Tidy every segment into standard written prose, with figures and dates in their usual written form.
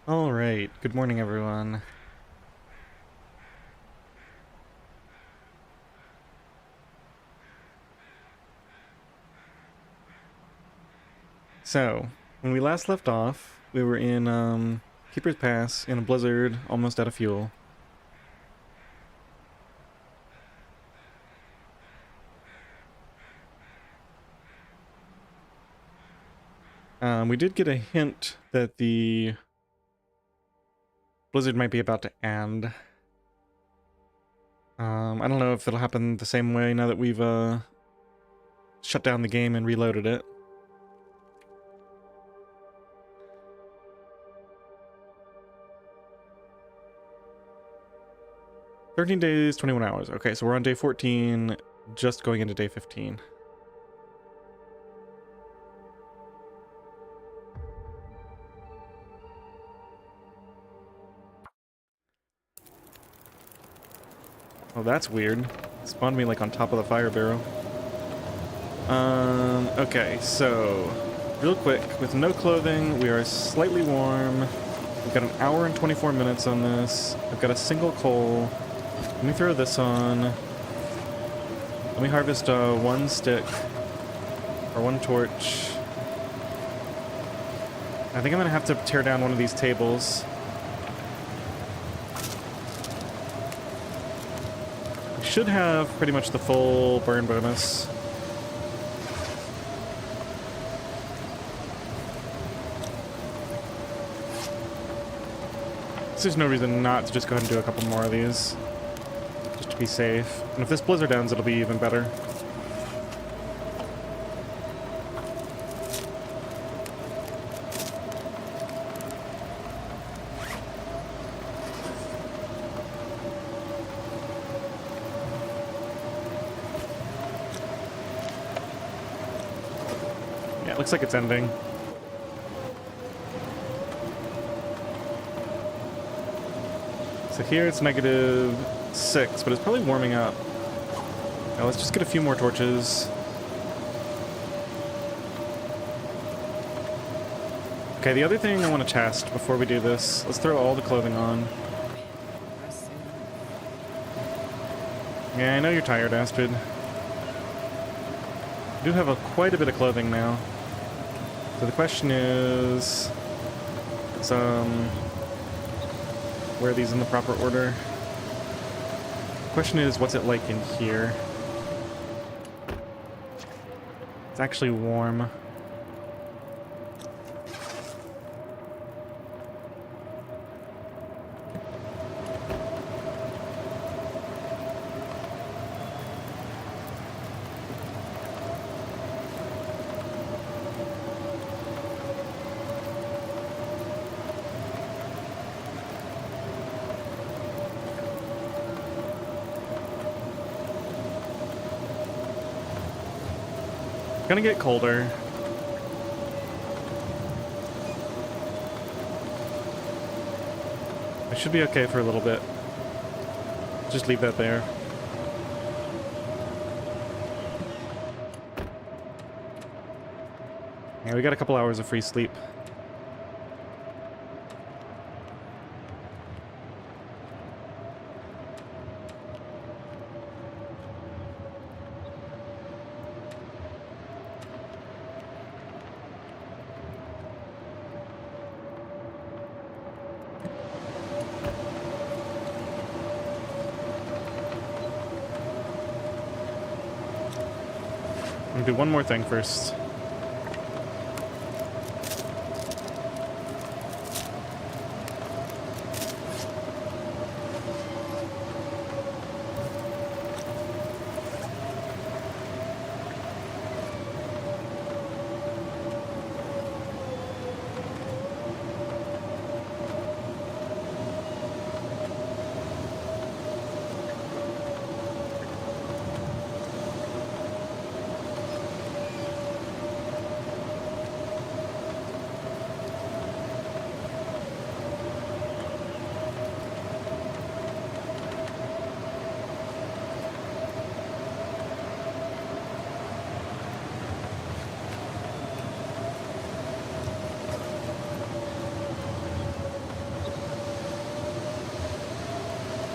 All right. Good morning, everyone. So, when we last left off, we were in Keeper's Pass in a blizzard, almost out of fuel. We did get a hint that the blizzard might be about to end. I don't know if it'll happen the same way now that we've shut down the game and reloaded it. "13 days, 21 hours. Okay, so we're on day 14, just going into day 15. Oh, that's weird. It spawned me like on top of the fire barrel. Okay, so real quick, with no clothing, we are slightly warm. We've got an hour and 24 minutes on this. I've got a single coal. Let me throw this on. Let me harvest one stick or one torch. I think I'm gonna have to tear down one of these tables. We should have pretty much the full burn bonus. There's no reason not to just go ahead and do a couple more of these, just to be safe. And if this blizzard ends, it'll be even better. Yeah, it looks like it's ending. So here it's -6, but it's probably warming up. Now let's just get a few more torches. Okay, the other thing I want to test before we do this, let's throw all the clothing on. Yeah, I know you're tired, Astrid. I do have quite a bit of clothing now. So the question is, wear these in the proper order. The question is, what's it like in here? It's actually warm. It's gonna get colder. I should be okay for a little bit. Just leave that there. Yeah, we got a couple hours of free sleep. I'm gonna do one more thing first.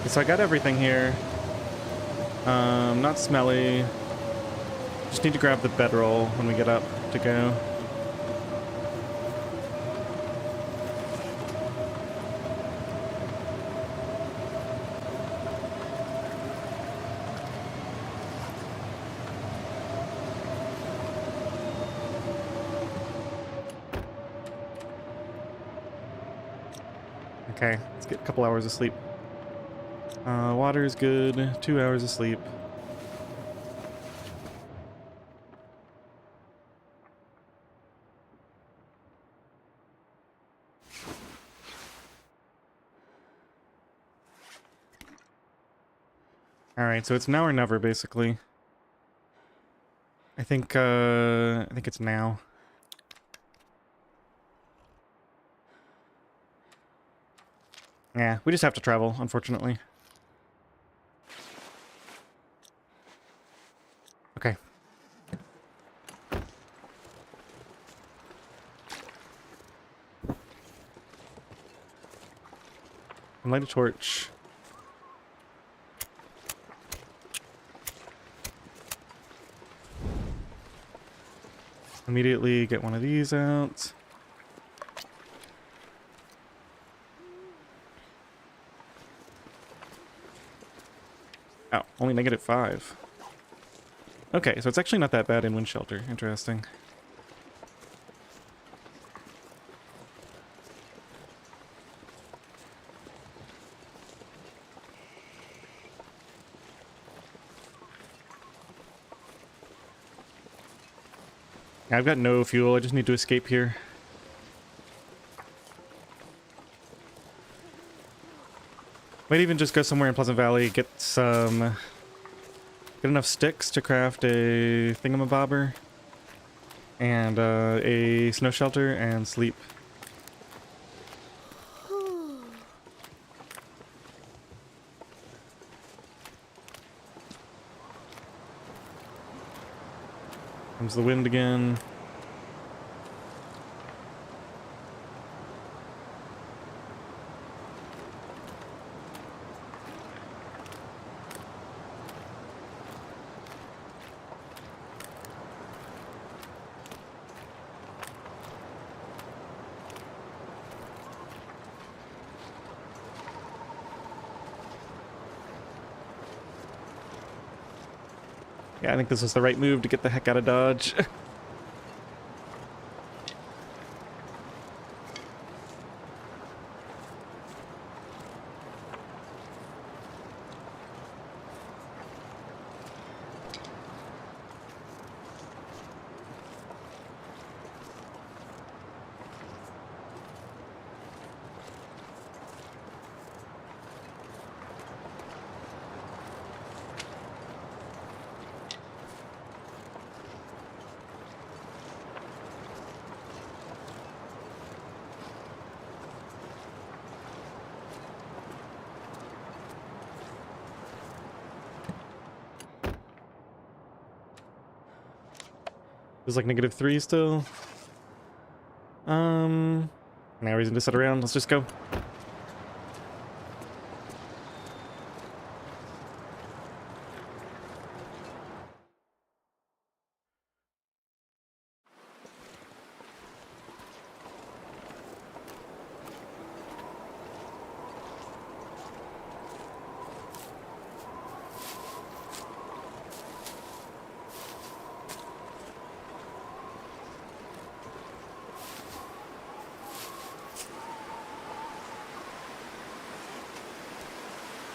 So I got everything here. Not smelly. Just need to grab the bedroll when we get up to go. Okay, let's get a couple hours of sleep. Water is good. 2 hours of sleep. Alright, so it's now or never, basically. I think it's now. Yeah, we just have to travel, unfortunately. Okay. And light a torch. Immediately get one of these out. Oh, only -5. Okay, so it's actually not that bad in wind shelter. Interesting. I've got no fuel. I just need to escape here. Might even just go somewhere in Pleasant Valley, get enough sticks to craft a thingamabobber and a snow shelter and sleep. Comes the wind again. Yeah, I think this was the right move to get the heck out of Dodge. It was like -3 still. No reason to sit around. Let's just go.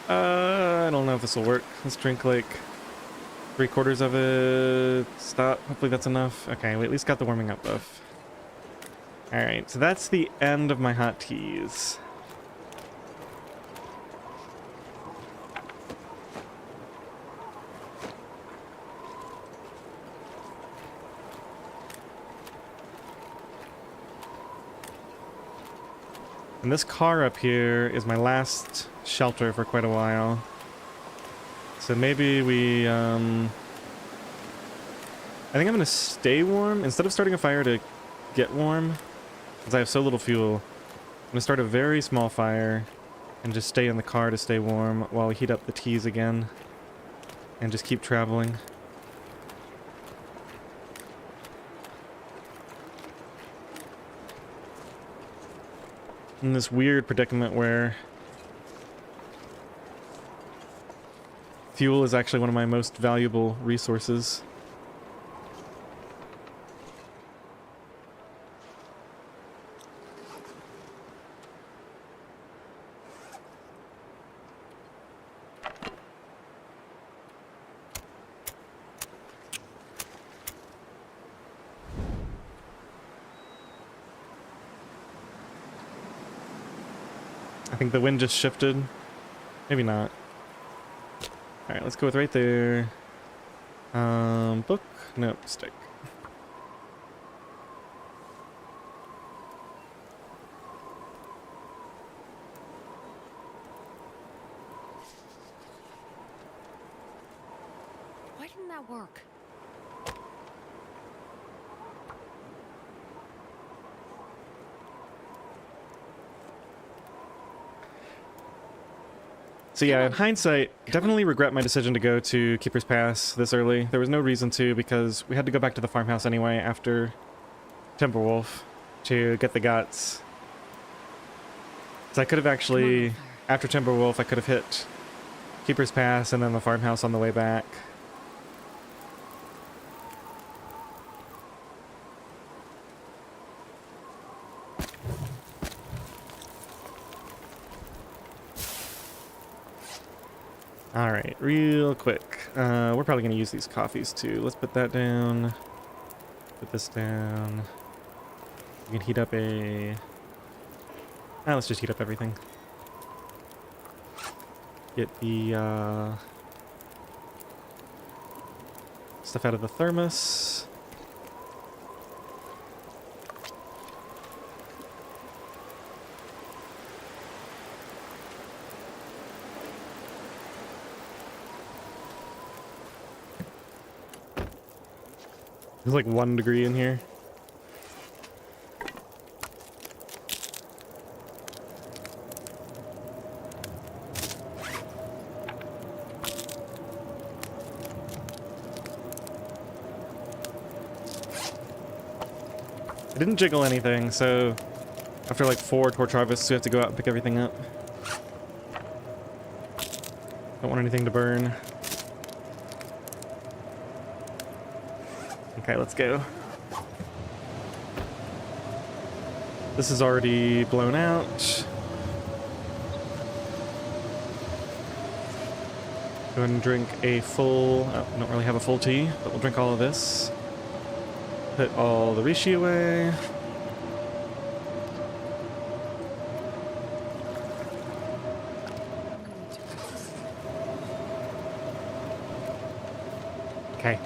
I don't know if this will work. Let's drink like 3/4 of it. Stop. Hopefully that's enough. Okay, we at least got the warming up buff. Alright, so that's the end of my hot teas. And this car up here is my last shelter for quite a while. So maybe we, I think I'm gonna stay warm. Instead of starting a fire to get warm, because I have so little fuel, I'm gonna start a very small fire and just stay in the car to stay warm while we heat up the teas again and just keep traveling. In this weird predicament where fuel is actually one of my most valuable resources. I think the wind just shifted. Maybe not. Alright, let's go with right there. Book? Nope, stick. Why didn't that work? So yeah, in hindsight, definitely regret my decision to go to Keeper's Pass this early. There was no reason to, because we had to go back to the farmhouse anyway after Timberwolf to get the guts. So I could have actually, after Timberwolf, I could have hit Keeper's Pass and then the farmhouse on the way back. Alright, real quick. We're probably going to use these coffees too. Let's put that down. Put this down. We can heat up a... let's just heat up everything. Get the stuff out of the thermos. There's like 1 degree in here. I didn't jiggle anything, so after like 4 torch harvests, we have to go out and pick everything up. Don't want anything to burn. Okay, let's go. This is already blown out. Go ahead and drink a full... Oh, don't really have a full tea, but we'll drink all of this. Put all the reishi away. Okay.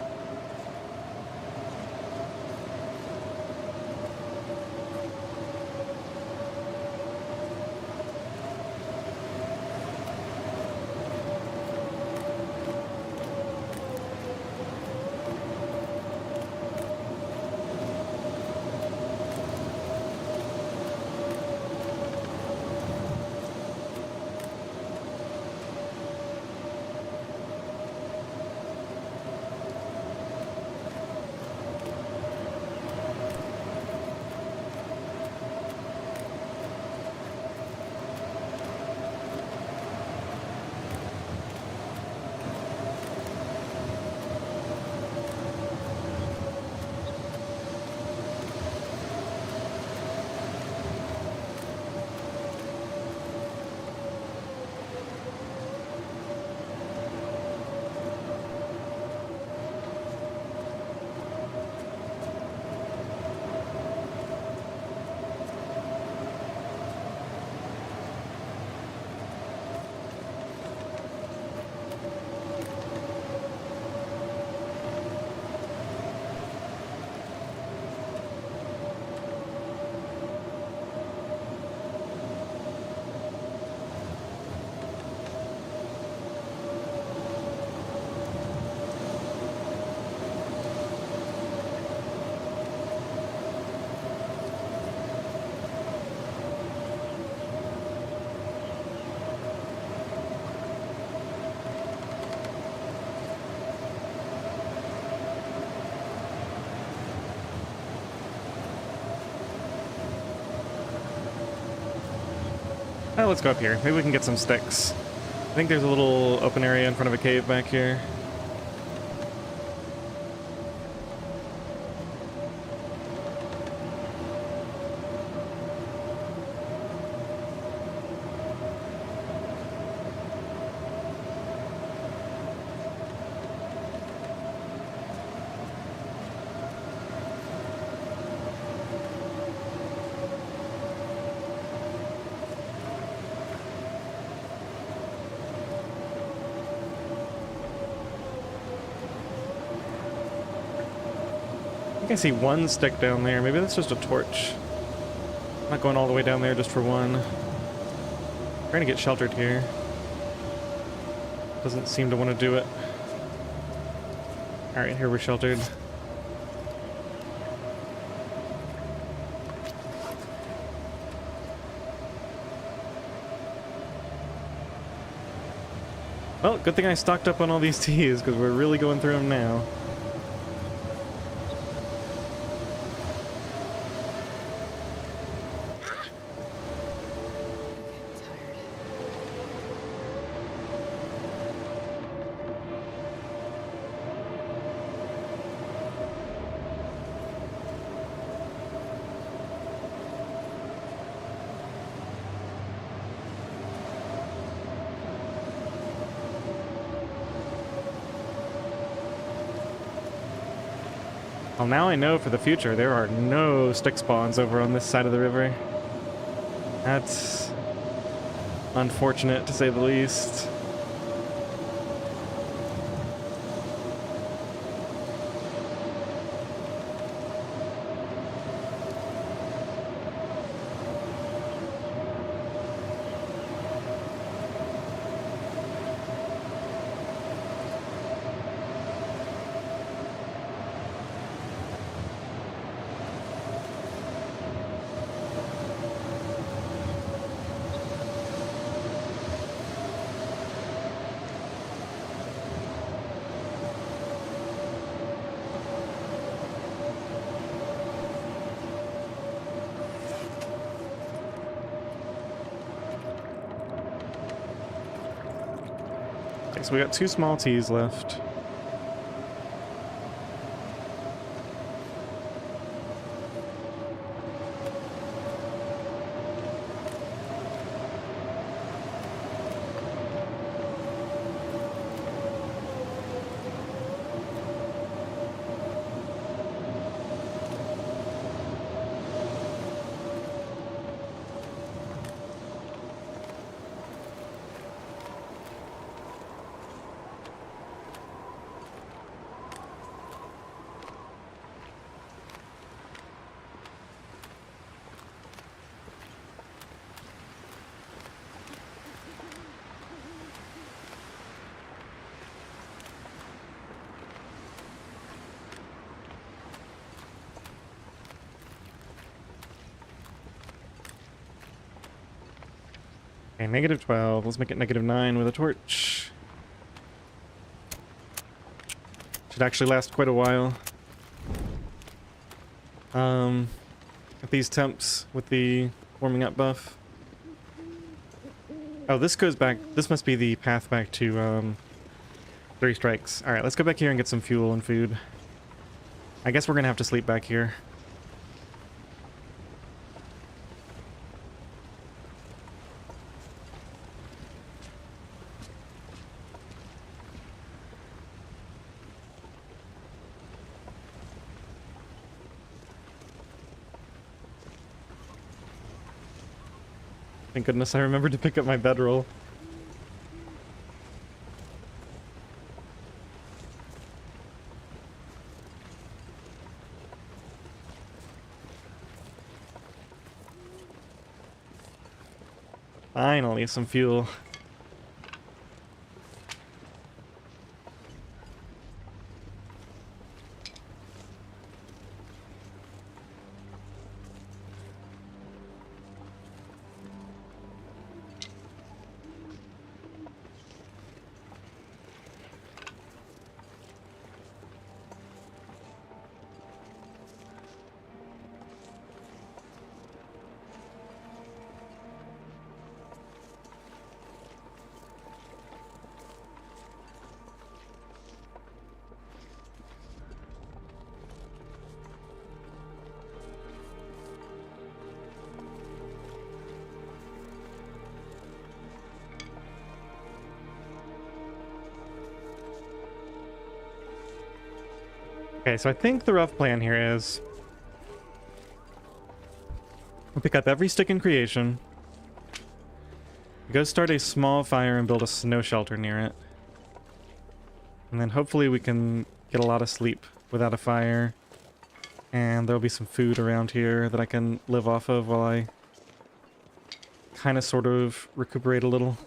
Let's go up here. Maybe we can get some sticks. I think there's a little open area in front of a cave back here. I think I see one stick down there. Maybe that's just a torch. I'm not going all the way down there just for one. Trying to get sheltered here. Doesn't seem to want to do it. Alright, here we're sheltered. Well, good thing I stocked up on all these teas, because we're really going through them now. Well, now I know for the future there are no stick spawns over on this side of the river. That's unfortunate, to say the least. Okay, so we got 2 small teas left. Okay, negative 12. Let's make it negative 9 with a torch. Should actually last quite a while. At these temps with the warming up buff. Oh, this goes back. This must be the path back to 3 strikes. Alright, let's go back here and get some fuel and food. I guess we're gonna have to sleep back here. Thank goodness I remembered to pick up my bedroll. Finally, some fuel. Okay, so I think the rough plan here is we'll pick up every stick in creation, go start a small fire and build a snow shelter near it. And then hopefully we can get a lot of sleep without a fire. And there'll be some food around here that I can live off of while I kind of sort of recuperate a little.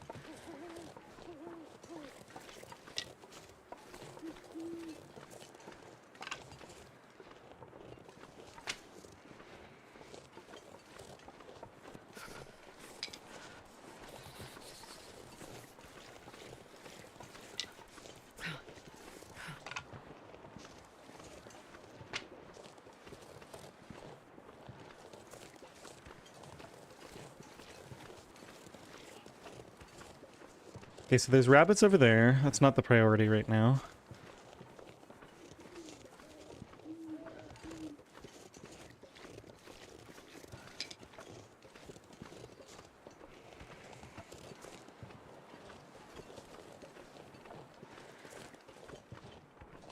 Okay, so there's rabbits over there. That's not the priority right now.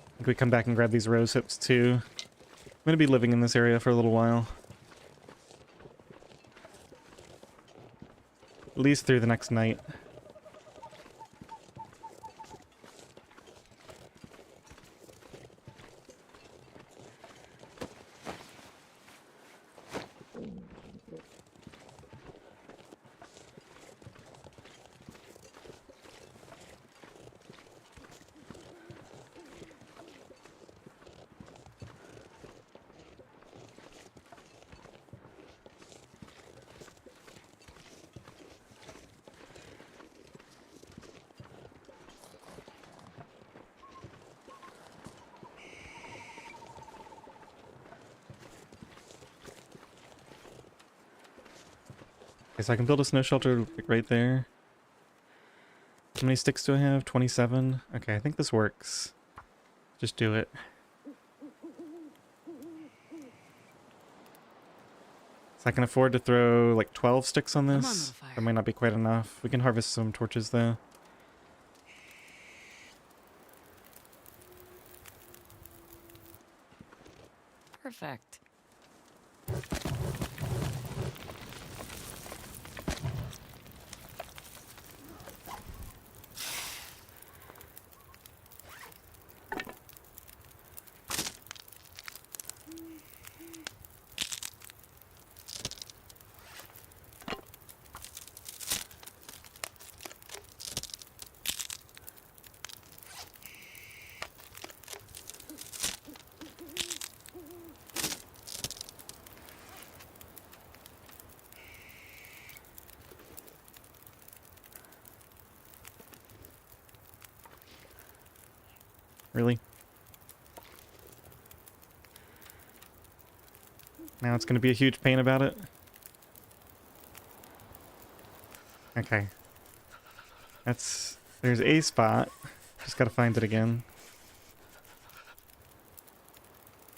I think we come back and grab these rose hips too. I'm gonna be living in this area for a little while. At least through the next night. Okay, so I can build a snow shelter right there. How many sticks do I have? 27? Okay, I think this works. Just do it. So I can afford to throw like 12 sticks on Come on, this. little fire. That might not be quite enough. We can harvest some torches though. Perfect. Really? Now it's going to be a huge pain about it? Okay. There's a spot. Just gotta find it again.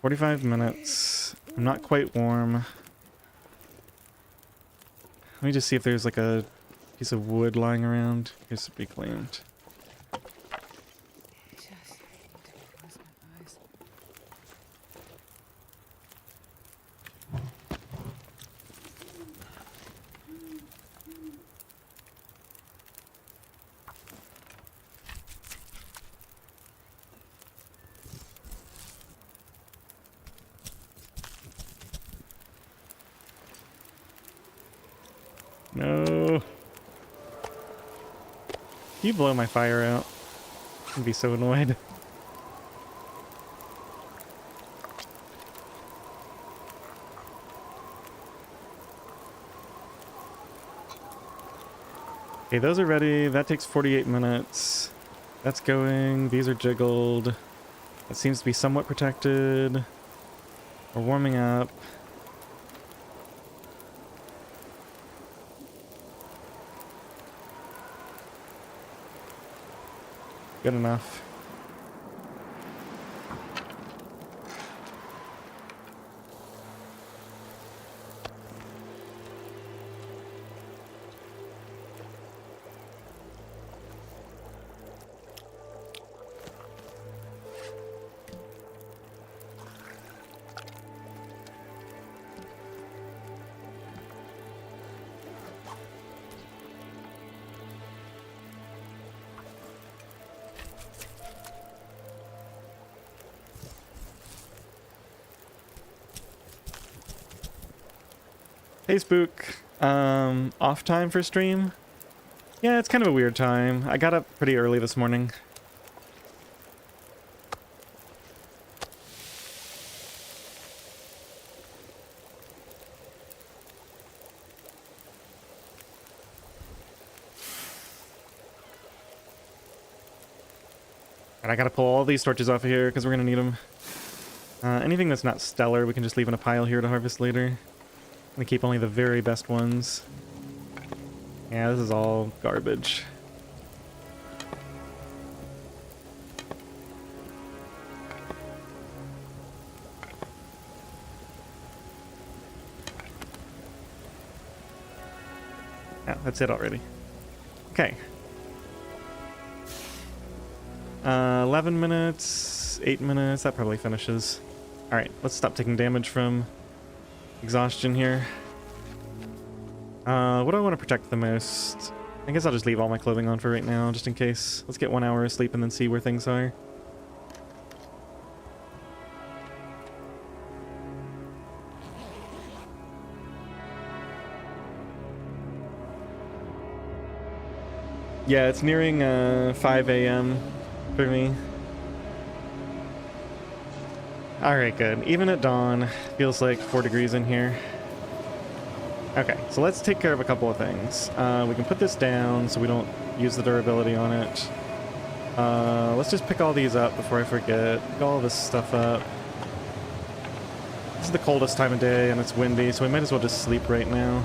45 minutes. I'm not quite warm. Let me just see if there's like a piece of wood lying around. Here's to be claimed. Just need to close my eyes. No. You blow my fire out. I'd be so annoyed. Okay, those are ready. That takes 48 minutes. That's going. These are jiggled. That seems to be somewhat protected. We're warming up. Good enough. Hey Spook. Off time for stream? Yeah, it's kind of a weird time. I got up pretty early this morning. And I gotta pull all these torches off of here because we're gonna need them. Anything that's not stellar, we can just leave in a pile here to harvest later. I'm gonna keep only the very best ones. Yeah, this is all garbage. Yeah, that's it already. Okay. 11 minutes, 8 minutes, that probably finishes. Alright, let's stop taking damage from exhaustion here. What do I want to protect the most? I guess I'll just leave all my clothing on for right now, just in case. Let's get 1 hour of sleep and then see where things are. Yeah, it's nearing 5 a.m. for me. Alright, good. Even at dawn, feels like 4 degrees in here. Okay, so let's take care of a couple of things. We can put this down so we don't use the durability on it. Let's just pick all these up before I forget. Pick all this stuff up. This is the coldest time of day and it's windy, so we might as well just sleep right now.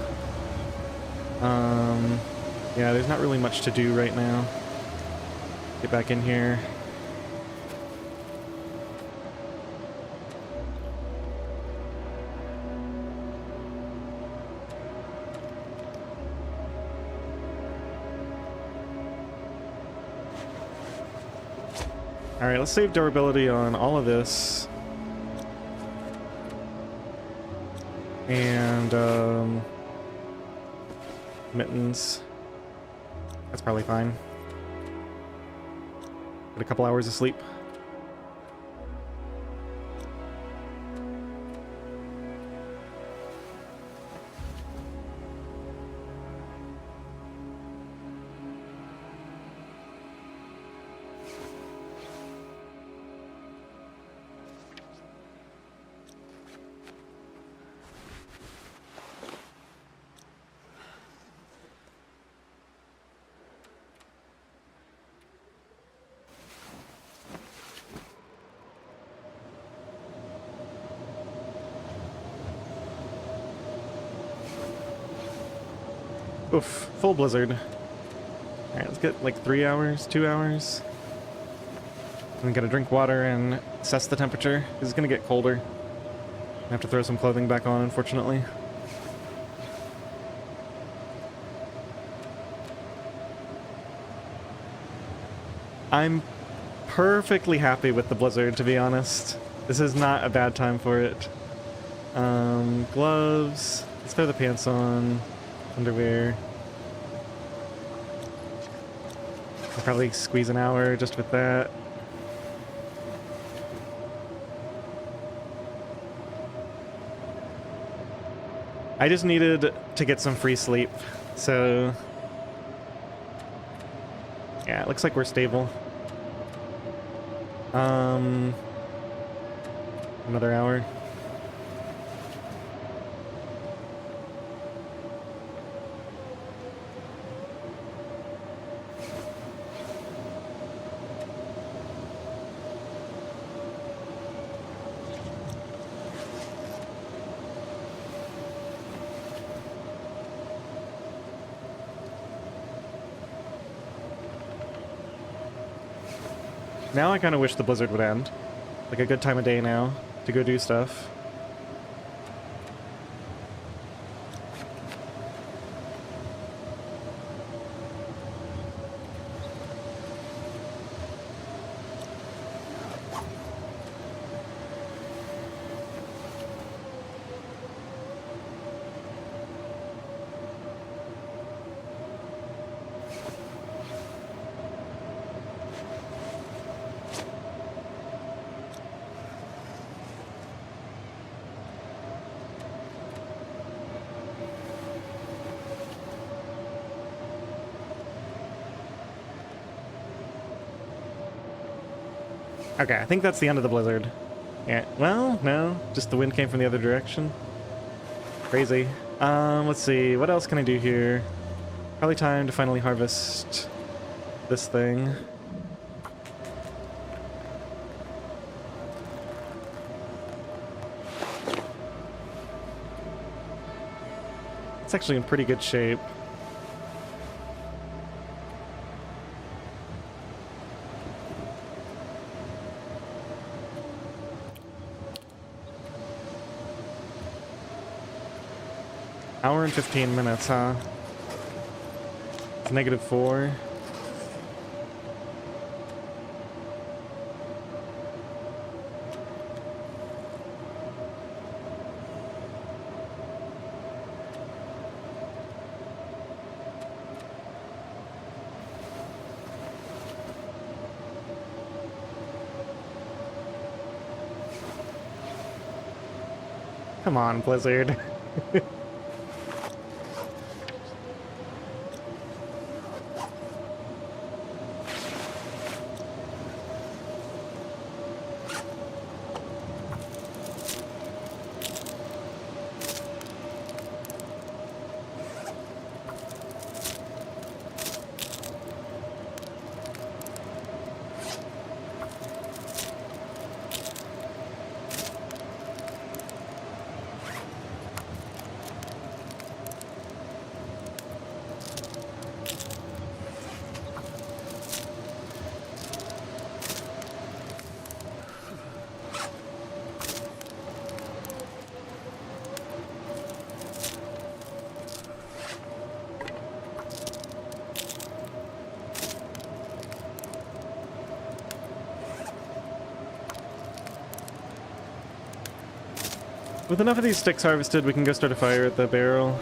Yeah, there's not really much to do right now. Get back in here. Alright, let's save durability on all of this. And, mittens. That's probably fine. Get a couple hours of sleep. Oof, full blizzard. Alright, let's get like 3 hours, 2 hours. And we gotta drink water and assess the temperature. It's gonna get colder. I have to throw some clothing back on, unfortunately. I'm perfectly happy with the blizzard, to be honest. This is not a bad time for it. Gloves. Let's throw the pants on. Underwear. I'll probably squeeze an hour just with that. I just needed to get some free sleep, so yeah, it looks like we're stable. Another hour. Now I kind of wish the blizzard would end. Like a good time of day now to go do stuff. Okay, I think that's the end of the blizzard. Yeah, well, no, just the wind came from the other direction. Crazy. Let's see, what else can I do here? Probably time to finally harvest this thing. It's actually in pretty good shape. Hour and 15 minutes, huh? It's -4. Come on, Blizzard. With enough of these sticks harvested, we can go start a fire at the barrel.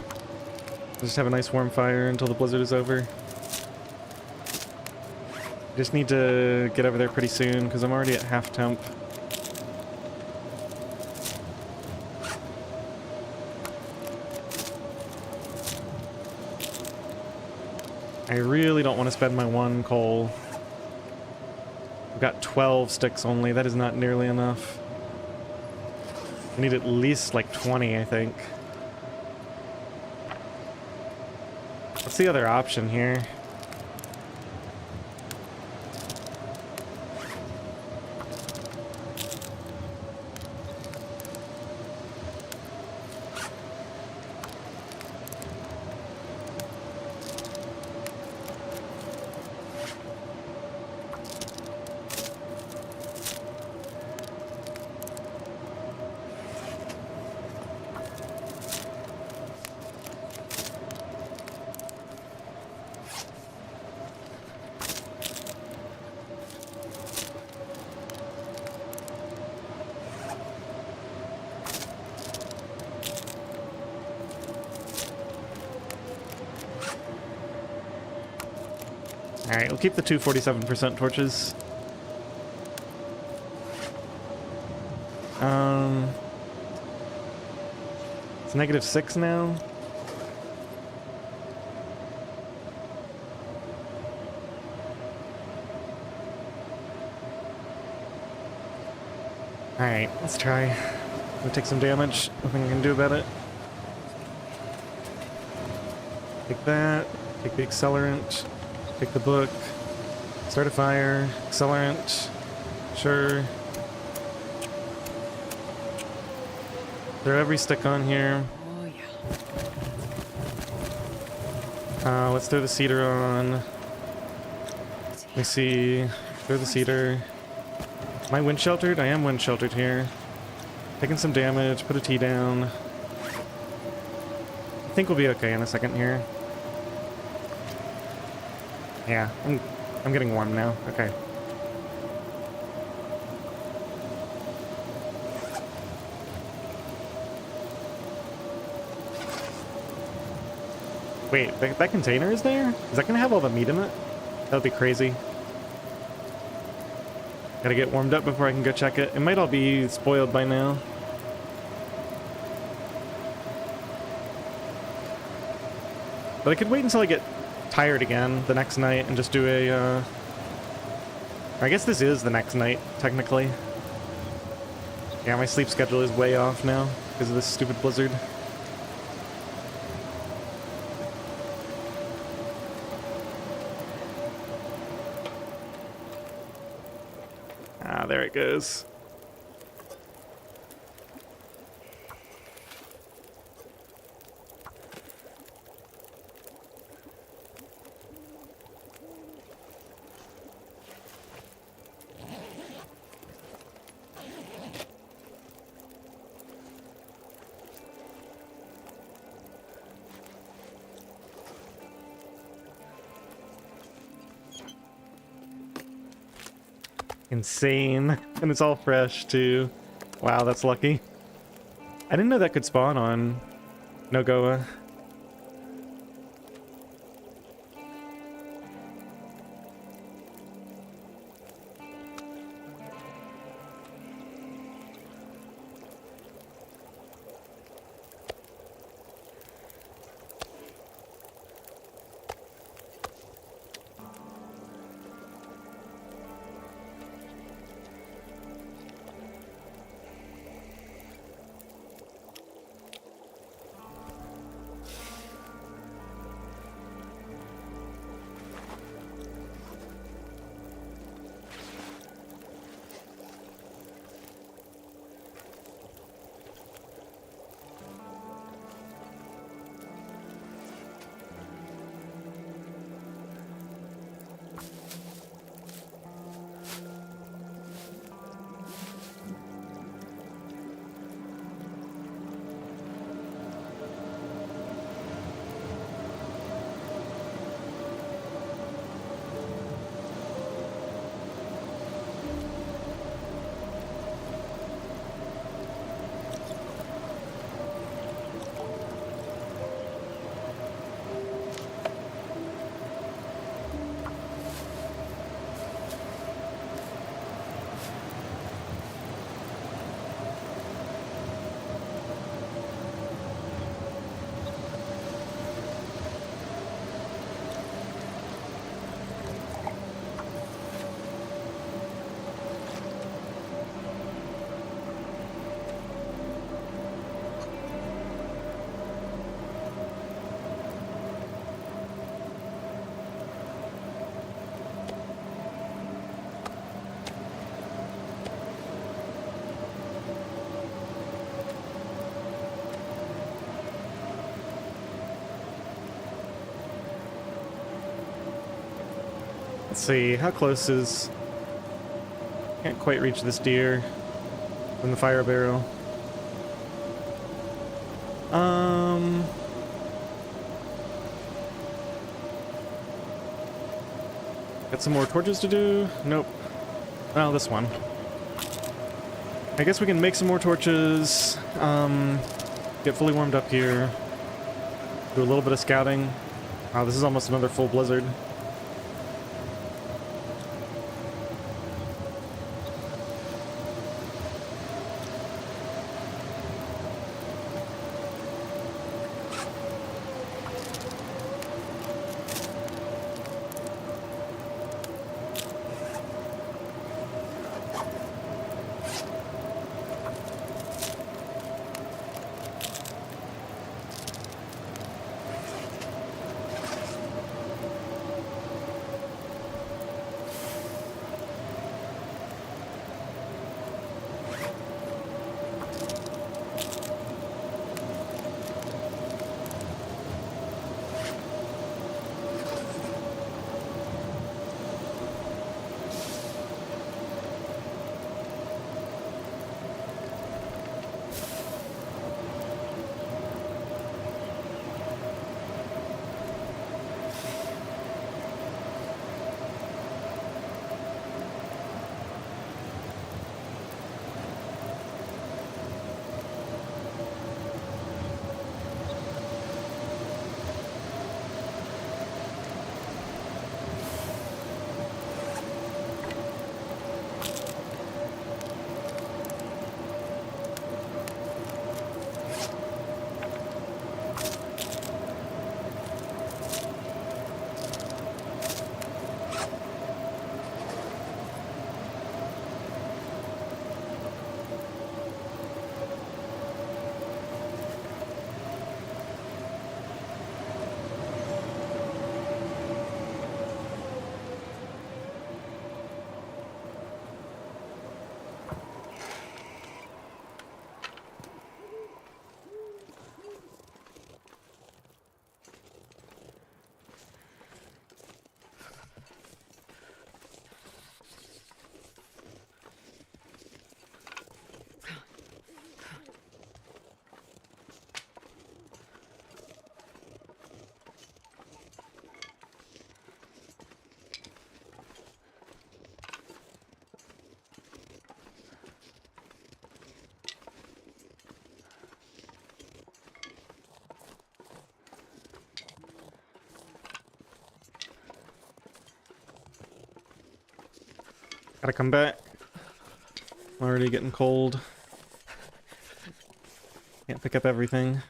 Just have a nice warm fire until the blizzard is over. Just need to get over there pretty soon because I'm already at half temp. I really don't want to spend my 1 coal. I've got 12 sticks only. That is not nearly enough. I need at least like 20, I think. What's the other option here? Alright, we'll keep the 247% torches. It's -6 now. Alright, let's try. We'll take some damage. Nothing I can do about it. Take that. Take the accelerant. Take the book. Start a fire. Accelerant. Sure. Throw every stick on here. Oh, yeah. Let's throw the cedar on. Let me see. Throw the cedar. Am I wind sheltered? I am wind sheltered here. Taking some damage. Put a T down. I think we'll be okay in a second here. Yeah, I'm getting warm now. Okay. Wait, that container is there? Is that gonna have all the meat in it? That would be crazy. Gotta get warmed up before I can go check it. It might all be spoiled by now. But I could wait until I get tired again the next night and just do a I guess this is the next night, technically. Yeah, my sleep schedule is way off now because of this stupid blizzard. Ah, there it goes. Insane. And it's all fresh, too. Wow, that's lucky. I didn't know that could spawn on Nogoa. Let's see, how close is... Can't quite reach this deer from the fire barrel. Got some more torches to do? Nope. Oh, this one. I guess we can make some more torches, get fully warmed up here, do a little bit of scouting. Wow, this is almost another full blizzard. Gotta come back. Already getting cold. Can't pick up everything.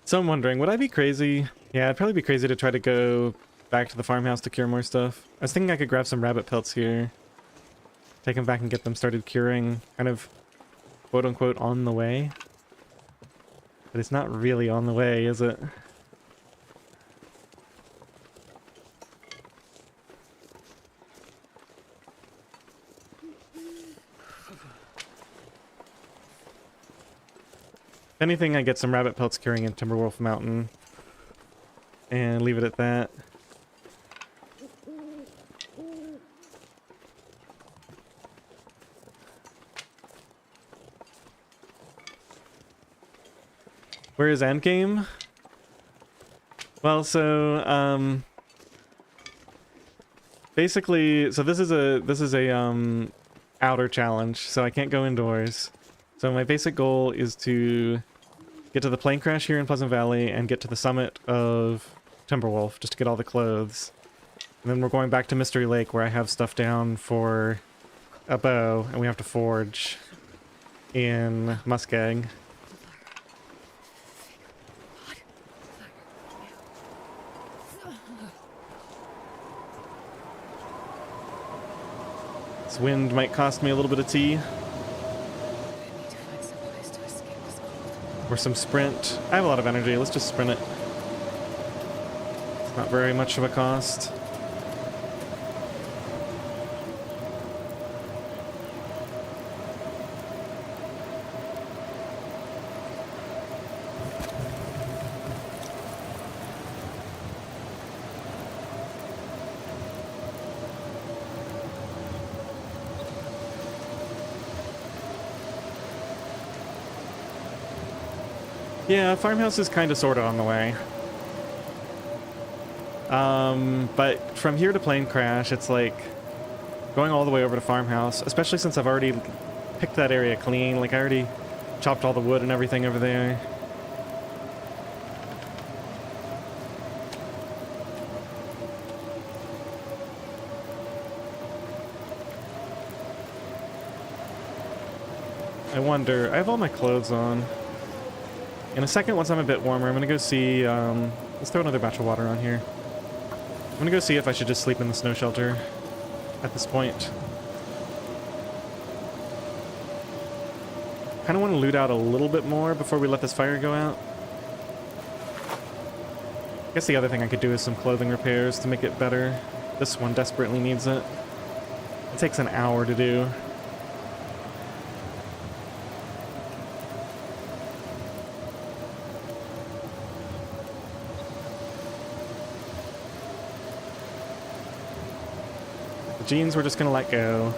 So I'm wondering, would I be crazy? Yeah, I'd probably be crazy to try to go back to the farmhouse to cure more stuff. I was thinking I could grab some rabbit pelts here. Take them back and get them started curing, kind of quote-unquote on the way. But it's not really on the way, is it? If anything, I get some rabbit pelts curing in Timberwolf Mountain. And leave it at that. Where is endgame? Well, so basically, so this is a outer challenge, so I can't go indoors. So my basic goal is to get to the plane crash here in Pleasant Valley and get to the summit of Timberwolf just to get all the clothes. And then we're going back to Mystery Lake where I have stuff down for a bow and we have to forge in Muskeg. This wind might cost me a little bit of tea. Or some sprint. I have a lot of energy. Let's just sprint it. It's not very much of a cost. Yeah, farmhouse is kind of sort of on the way. But from here to plane crash, it's like going all the way over to farmhouse, especially since I've already picked that area clean. Like I already chopped all the wood and everything over there. I wonder, I have all my clothes on. In a second, once I'm a bit warmer, I'm gonna go see, let's throw another batch of water on here. I'm gonna go see if I should just sleep in the snow shelter at this point. Kinda wanna loot out a little bit more before we let this fire go out. I guess the other thing I could do is some clothing repairs to make it better. This one desperately needs it. It takes an hour to do. Jeans we're just gonna let go.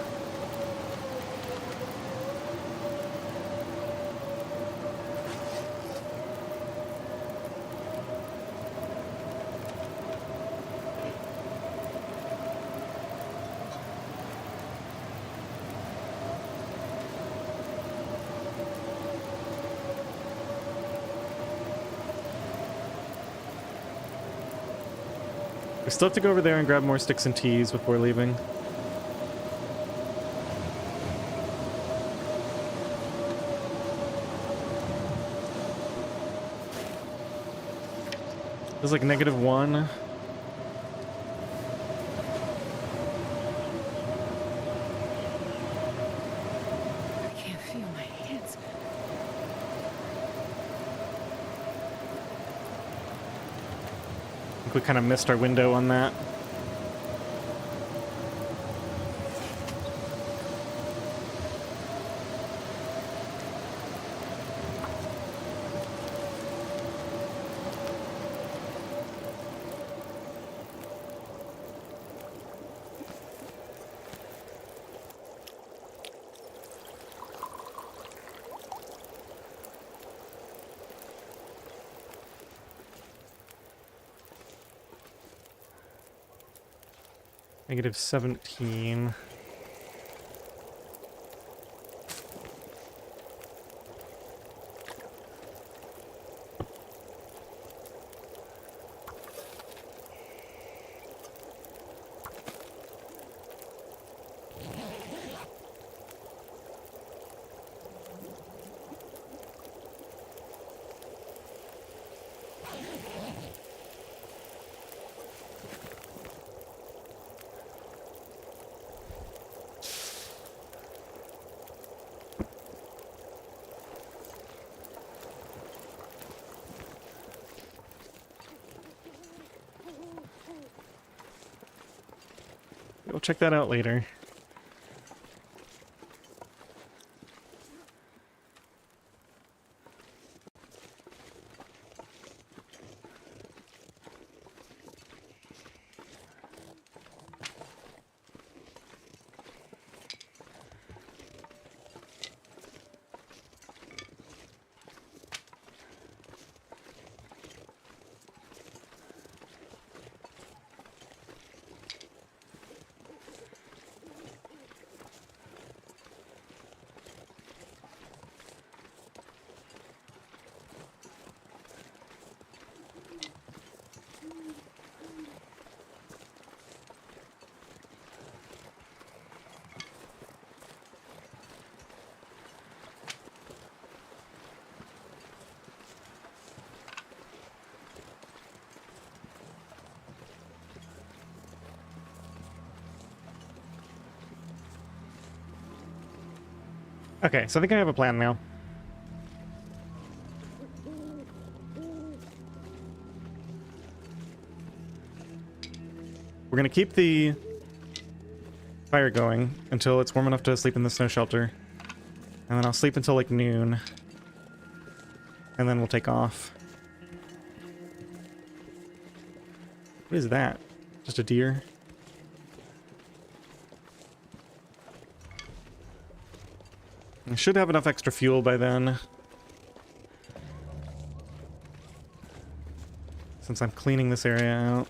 We still have to go over there and grab more sticks and teas before leaving. It was like -1. I can't feel my hands. I think we kind of missed our window on that. -17. We'll check that out later. Okay, so I think I have a plan now. We're gonna keep the fire going until it's warm enough to sleep in the snow shelter. And then I'll sleep until like noon. And then we'll take off. What is that? Just a deer? I should have enough extra fuel by then. Since I'm cleaning this area out.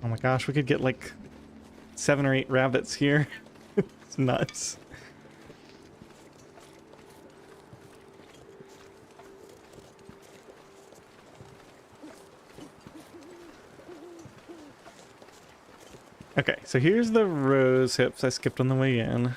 Oh my gosh, we could get like 7 or 8 rabbits here. It's nuts. Okay, so here's the rose hips I skipped on the way in.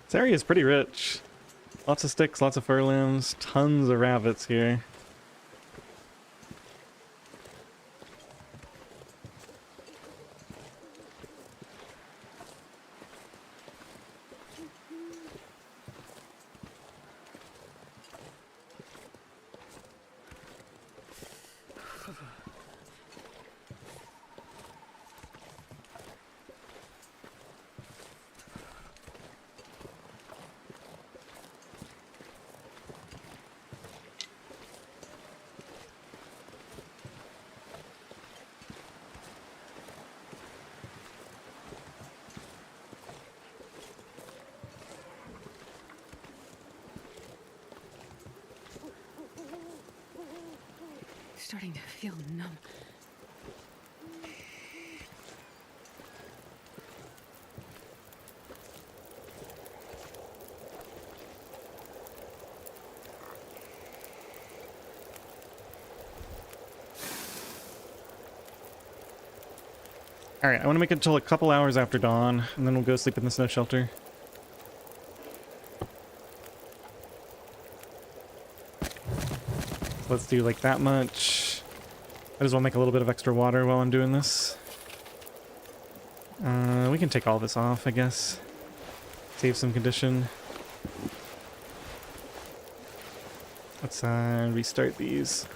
This area is pretty rich. Lots of sticks, lots of fir limbs, tons of rabbits here. Starting to feel numb. Alright, I want to make it until a couple hours after dawn, and then we'll go sleep in the snow shelter. So let's do like that much. I just want to make a little bit of extra water while I'm doing this. We can take all this off, I guess. Save some condition. Let's restart these.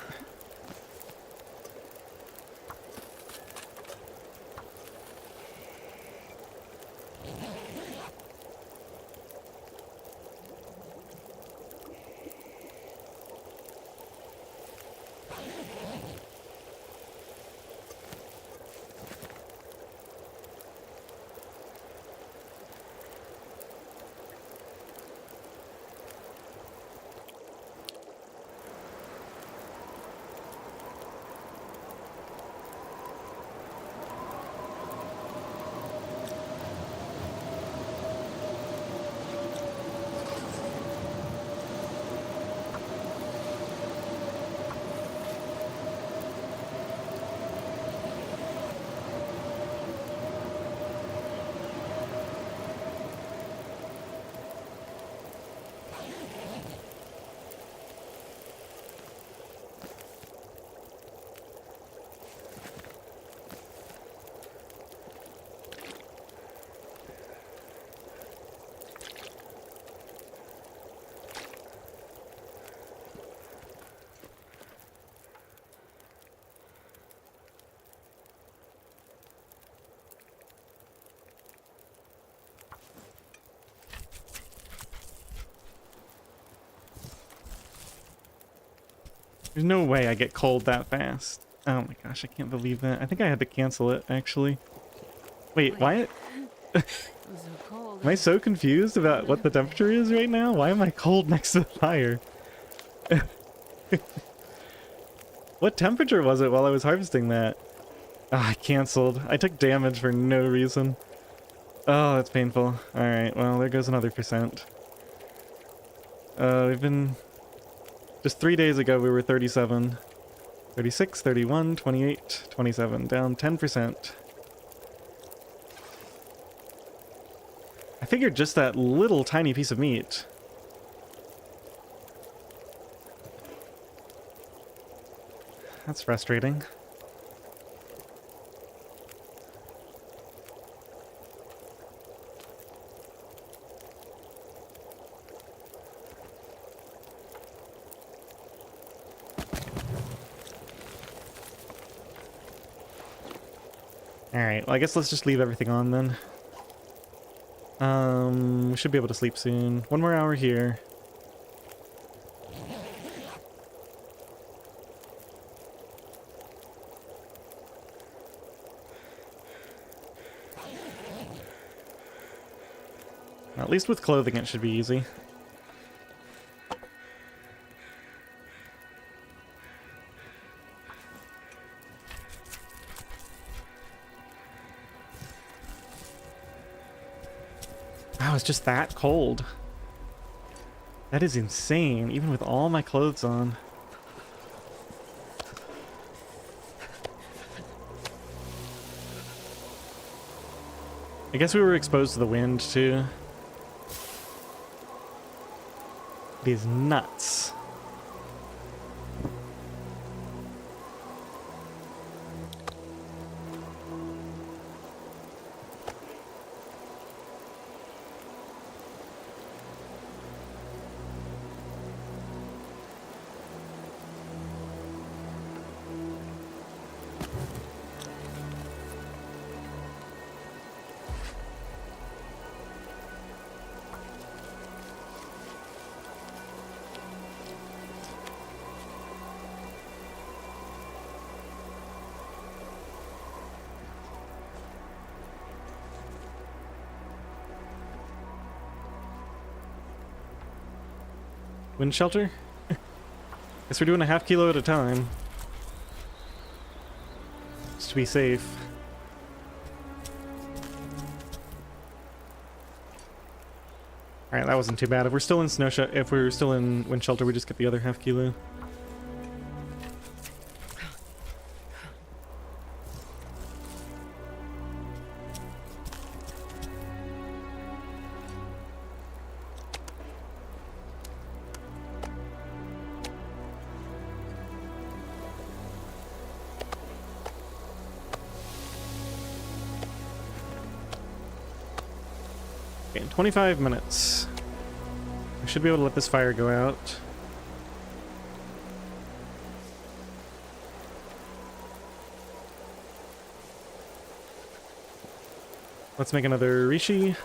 There's no way I get cold that fast. Oh my gosh, I can't believe that. I think I had to cancel it, actually. Wait, why? I'm so cold. Am I so confused about what the temperature is right now? Why am I cold next to the fire? What temperature was it while I was harvesting that? Ah, I canceled. I took damage for no reason. Oh, that's painful. Alright, well, there goes another percent. We've been... Just 3 days ago, we were 37. 36, 31, 28, 27. Down 10%. I figured just that little tiny piece of meat. That's frustrating. Alright, well I guess let's just leave everything on then. We should be able to sleep soon. One more hour here. At least with clothing it should be easy. Wow, it's just that cold. That is insane, even with all my clothes on. I guess we were exposed to the wind too. It is nuts. Wind shelter? Guess we're doing a half kilo at a time. Just to be safe. Alright, that wasn't too bad. If we're still in if we're still in wind shelter, we just get the other half kilo. Okay, in 25 minutes. I should be able to let this fire go out. Let's make another Rishi.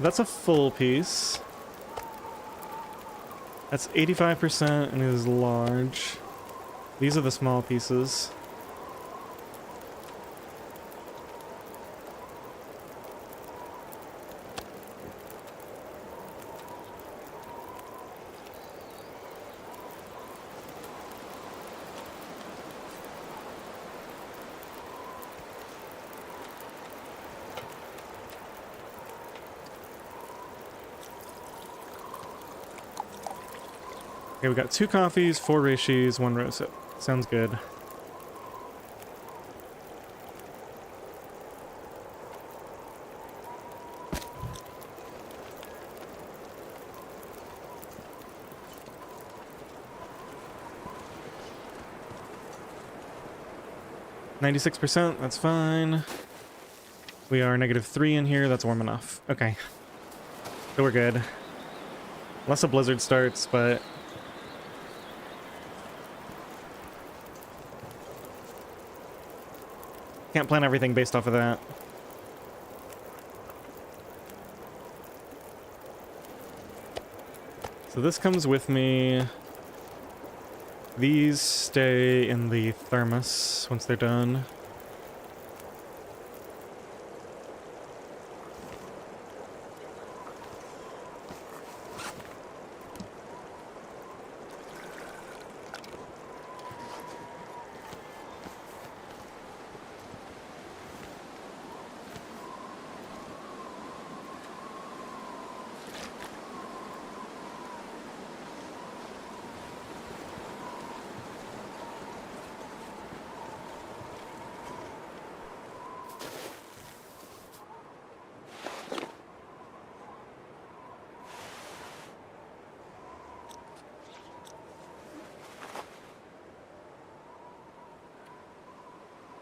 That's a full piece. That's 85% and is large. These are the small pieces. Okay, we got 2 coffees, 4 rishis, 1 rosehip. Sounds good. %, that's fine. We are -3 in here, that's warm enough. Okay. So we're good. Unless a blizzard starts, but can't plan everything based off of that. So this comes with me. These stay in the thermos once they're done.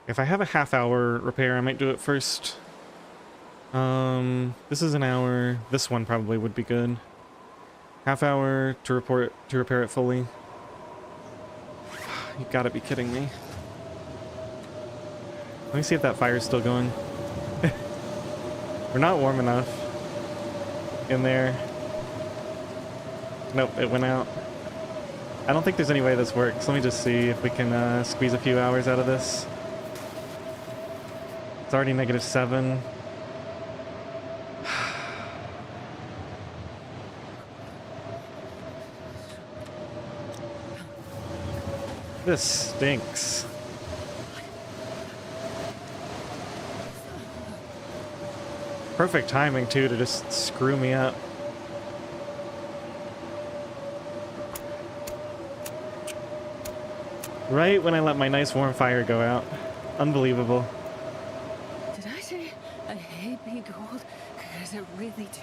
If I have a half-hour repair, I might do it first. This is an hour. This one probably would be good. Half hour to repair it fully. You gotta be kidding me. Let me see if that fire's still going. We're not warm enough in there. Nope, it went out. I don't think there's any way this works. Let me just see if we can squeeze a few hours out of this. It's already -7. This stinks. Perfect timing, too, to just screw me up. Right when I let my nice warm fire go out. Unbelievable. Did I say I hate being cold? Because I really do.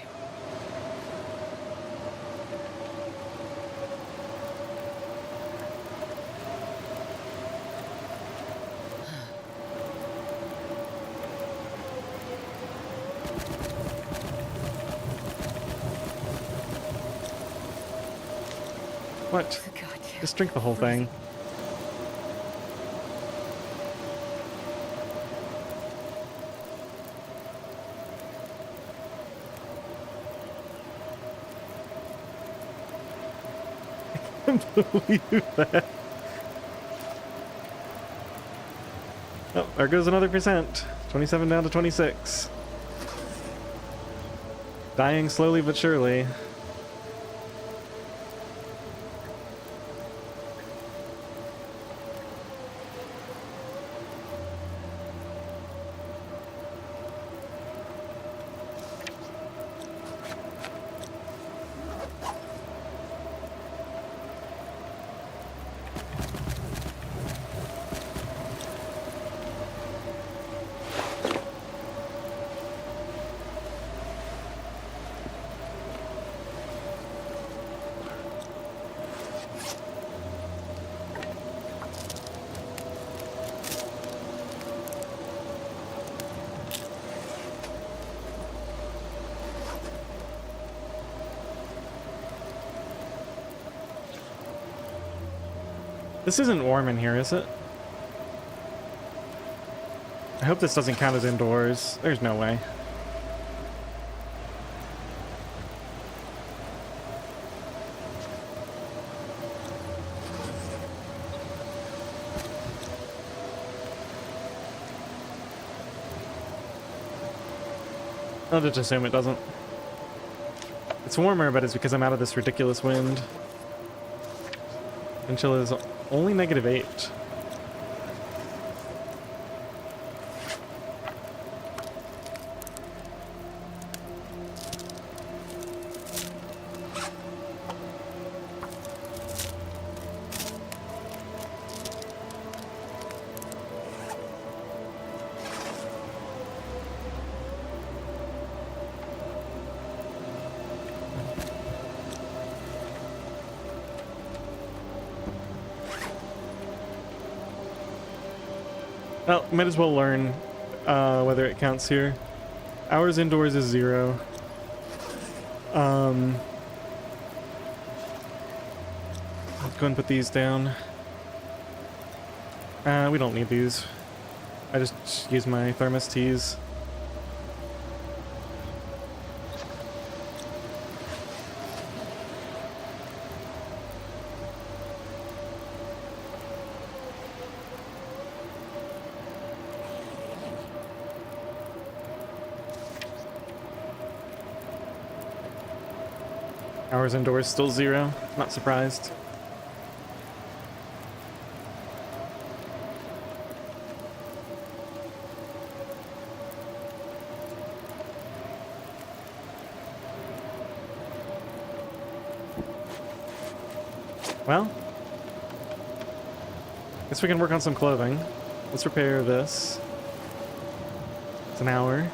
What? God, yeah. Just drink the whole thing. I can't believe that. Oh, there goes another percent. 27 down to 26. Dying slowly but surely. This isn't warm in here, is it? I hope this doesn't count as indoors. There's no way. I'll just assume it doesn't. It's warmer, but it's because I'm out of this ridiculous wind. Wind chill is only -8. Well, might as well learn whether it counts here. Hours indoors is 0. Let's go and put these down. We don't need these. I just use my thermos teas. Hours indoors still 0. Not surprised. Well, guess we can work on some clothing. Let's repair this. It's an hour.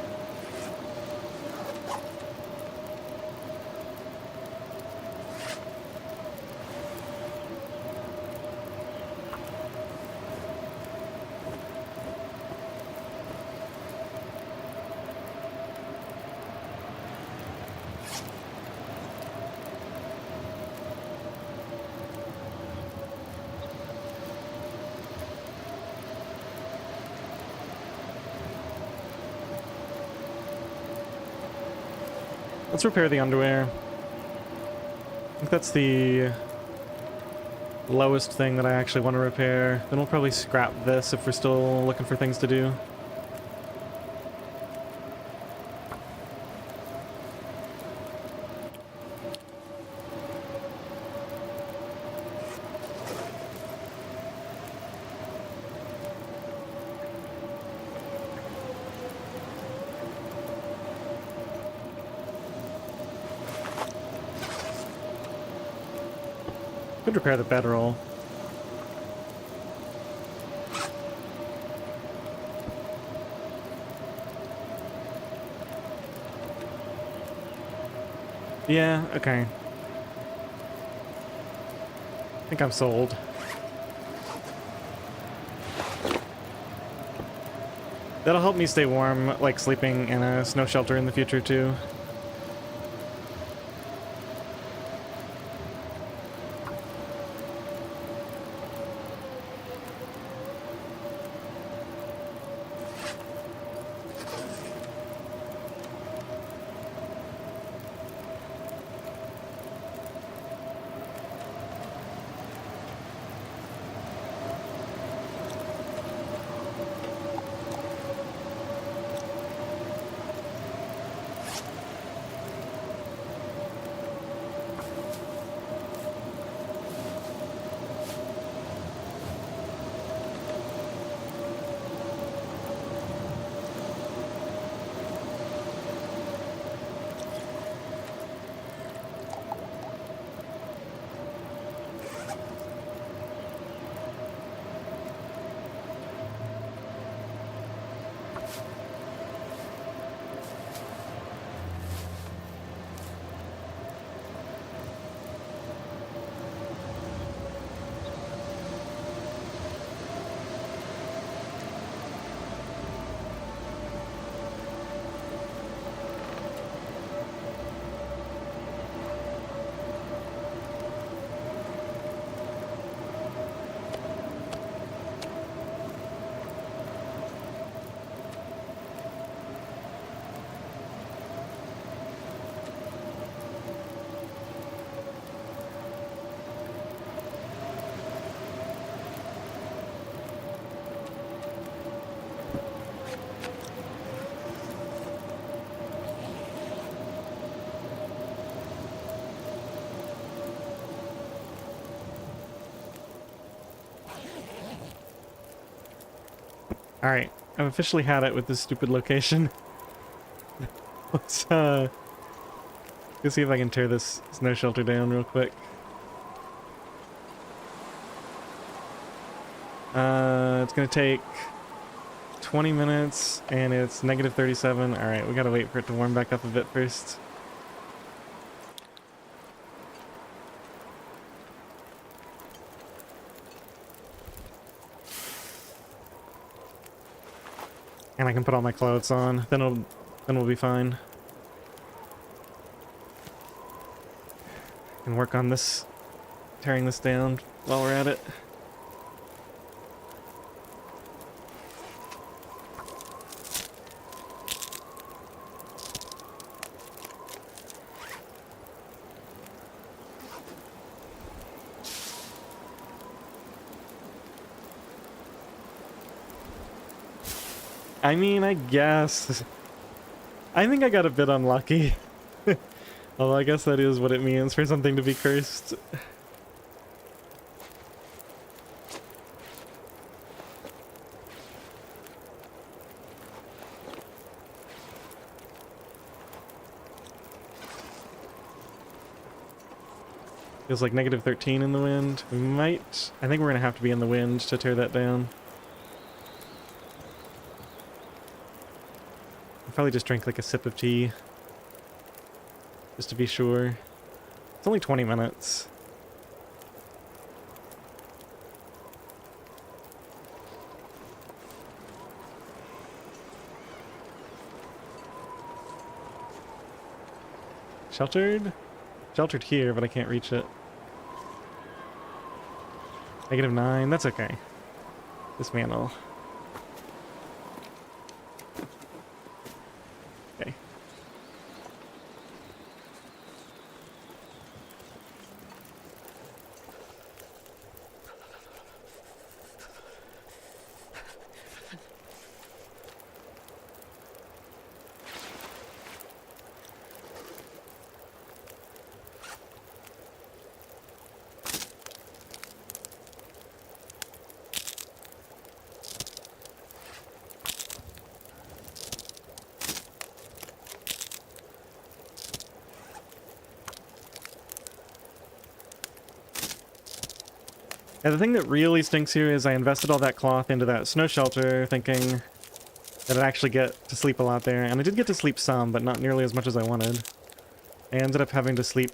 Let's repair the underwear. I think that's the lowest thing that I actually want to repair. Then we'll probably scrap this if we're still looking for things to do. Could repair the bedroll. Yeah, okay. I think I'm sold. That'll help me stay warm, like sleeping in a snow shelter in the future too. Alright, I've officially had it with this stupid location. Let's see if I can tear this snow shelter down real quick. It's gonna take 20 minutes and it's negative 37. Alright, we gotta wait for it to warm back up a bit first. And I can put all my clothes on, then we'll be fine. And work on this, tearing this down while we're at it. I mean, I guess. I think I got a bit unlucky. Although I guess that is what it means for something to be cursed. Feels like negative 13 in the wind. We might... I think we're gonna have to be in the wind to tear that down. I'll probably just drink like a sip of tea. Just to be sure. It's only 20 minutes. Sheltered? Sheltered here, but I can't reach it. Negative 9, that's okay. Dismantle. Okay. And the thing that really stinks here is I invested all that cloth into that snow shelter thinking that I'd actually get to sleep a lot there. And I did get to sleep some, but not nearly as much as I wanted. I ended up having to sleep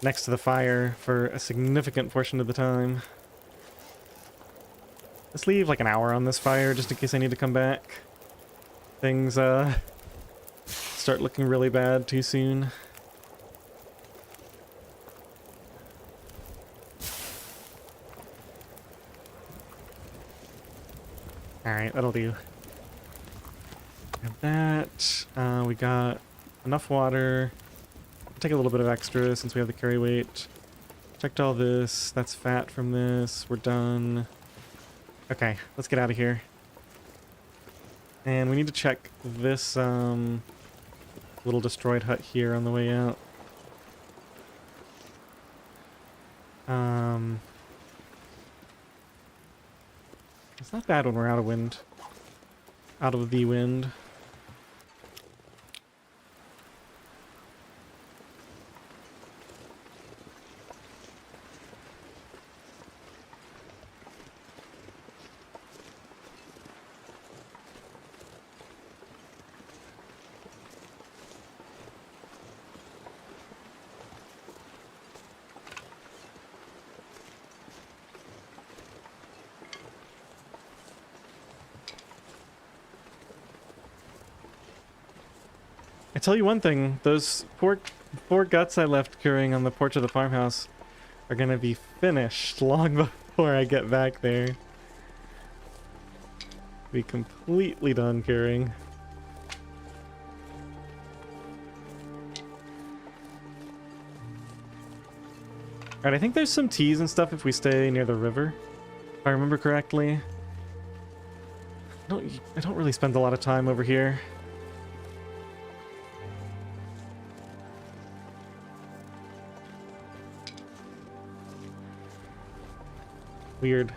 next to the fire for a significant portion of the time. Let's leave like an hour on this fire just in case I need to come back. Things start looking really bad too soon. Alright, that'll do. Have that. We got enough water. I'll take a little bit of extra since we have the carry weight. Checked all this. That's fat from this. We're done. Okay, let's get out of here. And we need to check this little destroyed hut here on the way out. It's not bad when we're out of wind. Out of the wind. I tell you one thing, those poor guts I left curing on the porch of the farmhouse are gonna be finished long before I get back there. Be completely done curing. Alright, I think there's some teas and stuff if we stay near the river, if I remember correctly. I don't really spend a lot of time over here. Weird.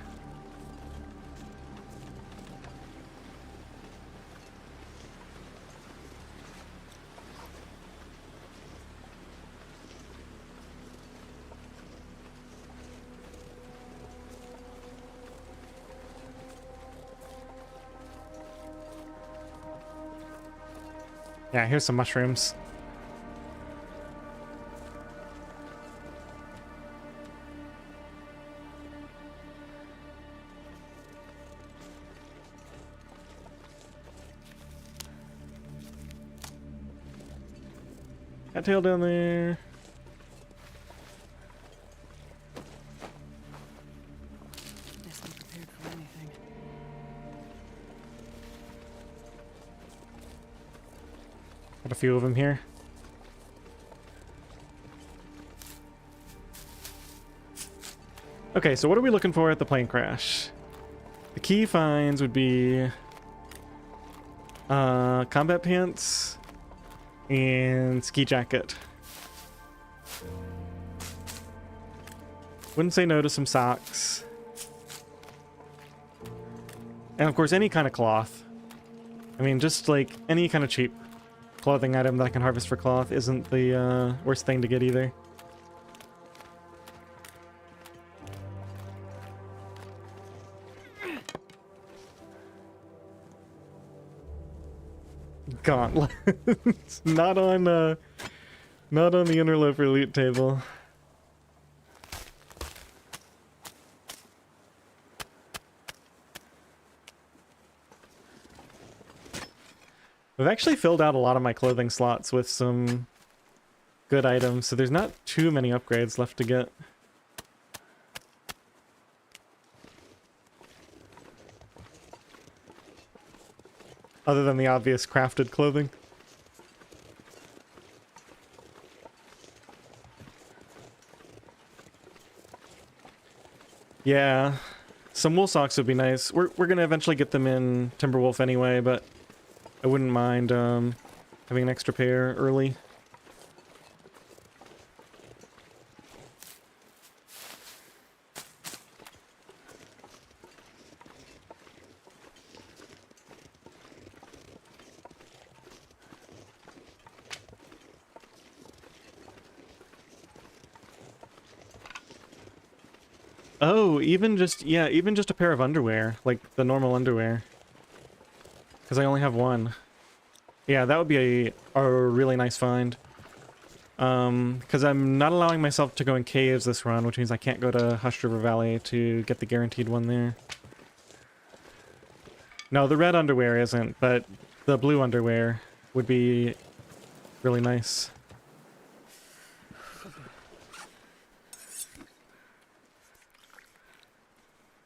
Yeah, here's some mushrooms. Got tail down there. Best be prepared for anything. Got a few of them here. Okay, so what are we looking for at the plane crash? The key finds would be combat pants and ski jacket. Wouldn't say no to some socks. And of course any kind of cloth. I mean, just like any kind of cheap clothing item that I can harvest for cloth isn't the worst thing to get either. Gauntlets. Not on the interloper loot table. I've actually filled out a lot of my clothing slots with some good items, so there's not too many upgrades left to get. Other than the obvious crafted clothing. Yeah, some wool socks would be nice. We're gonna eventually get them in Timberwolf anyway, but I wouldn't mind having an extra pair early. Oh, even just, yeah, even just a pair of underwear, like the normal underwear. Because I only have one. Yeah, that would be a really nice find. Because I'm not allowing myself to go in caves this run, which means I can't go to Hush River Valley to get the guaranteed one there. No, the red underwear isn't, but the blue underwear would be really nice.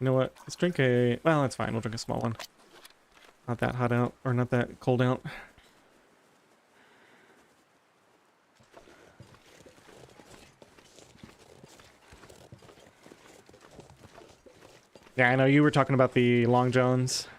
You know what? Let's drink a... Well, that's fine. We'll drink a small one. Not that hot out, or not that cold out. Yeah, I know you were talking about the Long Johns.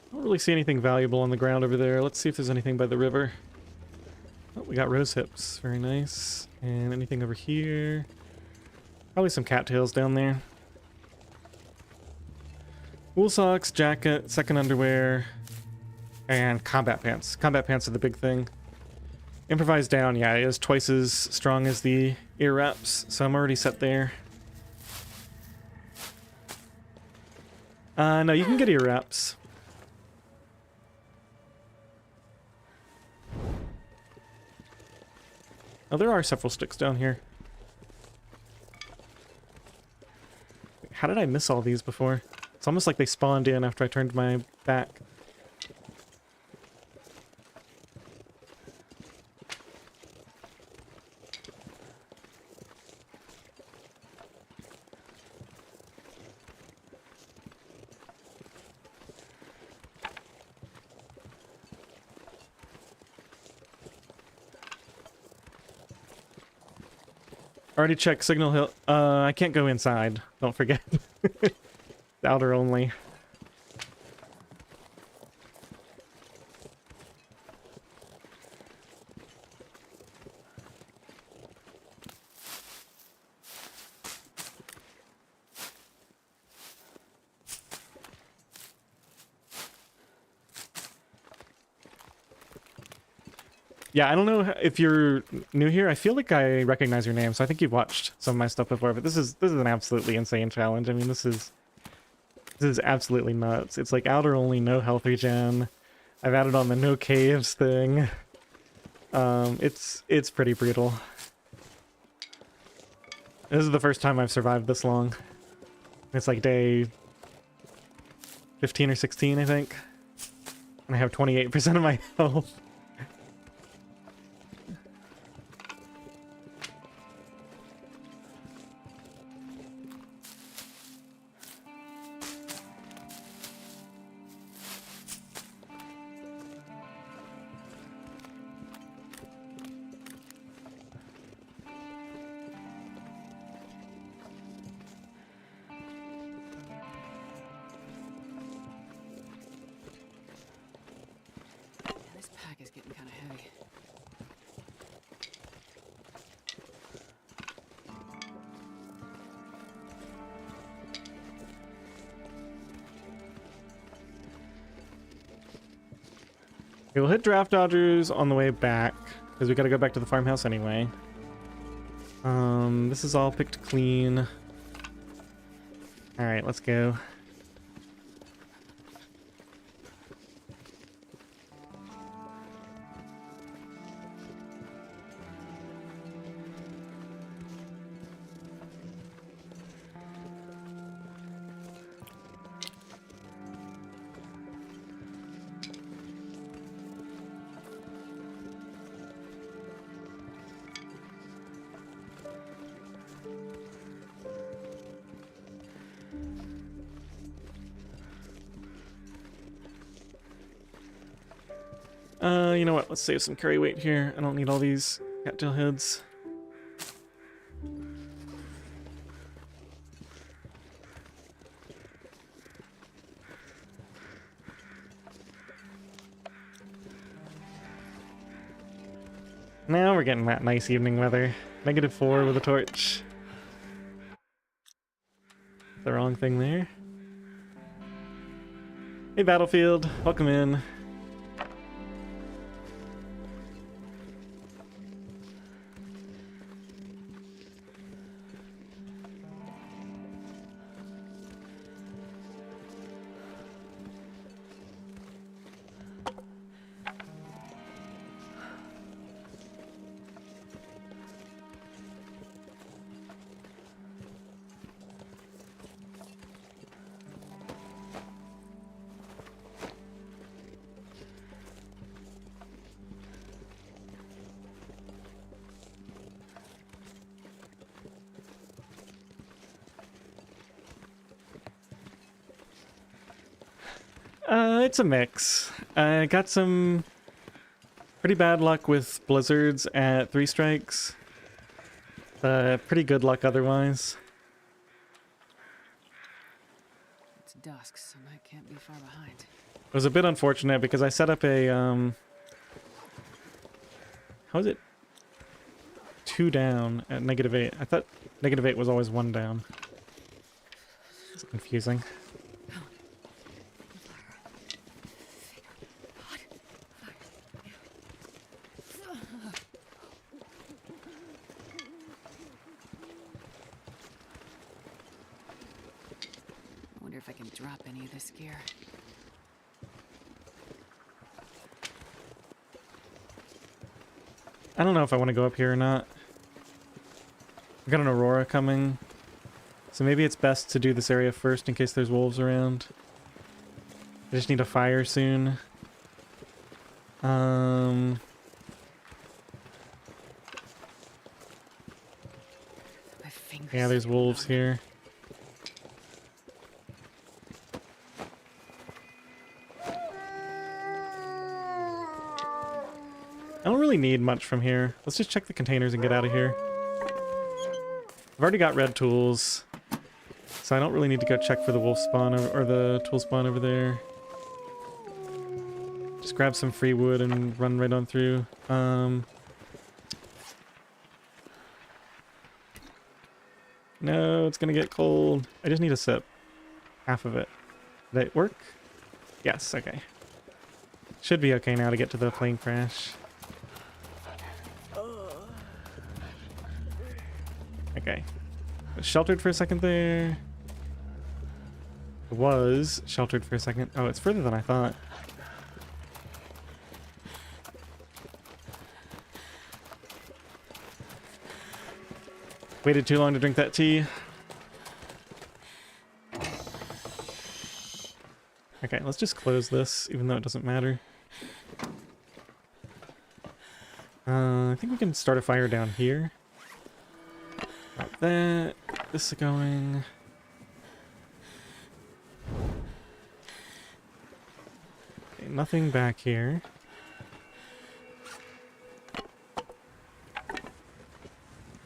I don't really see anything valuable on the ground over there. Let's see if there's anything by the river. Oh, we got rose hips. Very nice. And anything over here? Probably some cattails down there. Wool socks, jacket, second underwear, and combat pants. Combat pants are the big thing. Improvised down, yeah, it is twice as strong as the ear wraps, so I'm already set there. No, you can get ear wraps. Oh, there are several sticks down here. How did I miss all these before? It's almost like they spawned in after I turned my back. Already checked Signal Hill. I can't go inside. Don't forget. Outer only. Yeah, I don't know if you're new here. I feel like I recognize your name, so I think you've watched some of my stuff before. But this is an absolutely insane challenge. I mean, this is absolutely nuts. It's like outer only, no health regen. I've added on the no caves thing. It's pretty brutal. This is the first time I've survived this long. It's like day 15 or 16, I think. And I have 28% of my health. This pack is getting kind of heavy. Okay, we'll hit Draft Dodgers on the way back, because we gotta go back to the farmhouse anyway. This is all picked clean. Alright, let's go. You know what? Let's save some carry weight here. I don't need all these cattail heads. Now we're getting that nice evening weather. -4 with a torch. The wrong thing there. Hey Battlefield, welcome in. It's a mix. I got some pretty bad luck with blizzards at 3 strikes. Pretty good luck otherwise. It's dusk, so I can't be far behind. It was a bit unfortunate because I set up a, how is it? 2 down at -8. I thought -8 was always 1 down. It's confusing. I wonder if I can drop any of this gear. I don't know if I want to go up here or not. We've got an Aurora coming. So maybe it's best to do this area first in case there's wolves around. I just need a fire soon. My fingers. Yeah, there's wolves here. I don't really need much from here. Let's just check the containers and get out of here. I've already got red tools, so I don't really need to go check for the wolf spawn or the tool spawn over there. Just grab some free wood and run right on through. No, it's gonna get cold. I just need a sip. Half of it. Did it work? Yes, okay. Should be okay now to get to the plane crash. Okay. Sheltered for a second there. It was sheltered for a second. Oh, it's further than I thought. Waited too long to drink that tea. Okay, let's just close this, even though it doesn't matter. I think we can start a fire down here. Like that. This is going. Okay, nothing back here.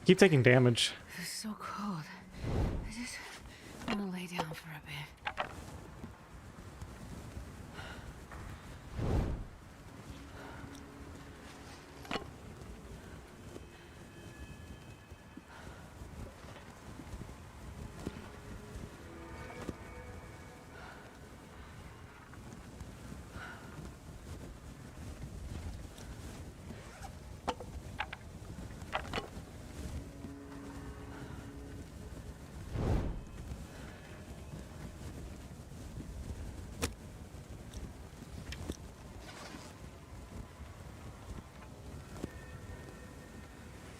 Keep taking damage. It's so cold. I just want to lay down for a bit.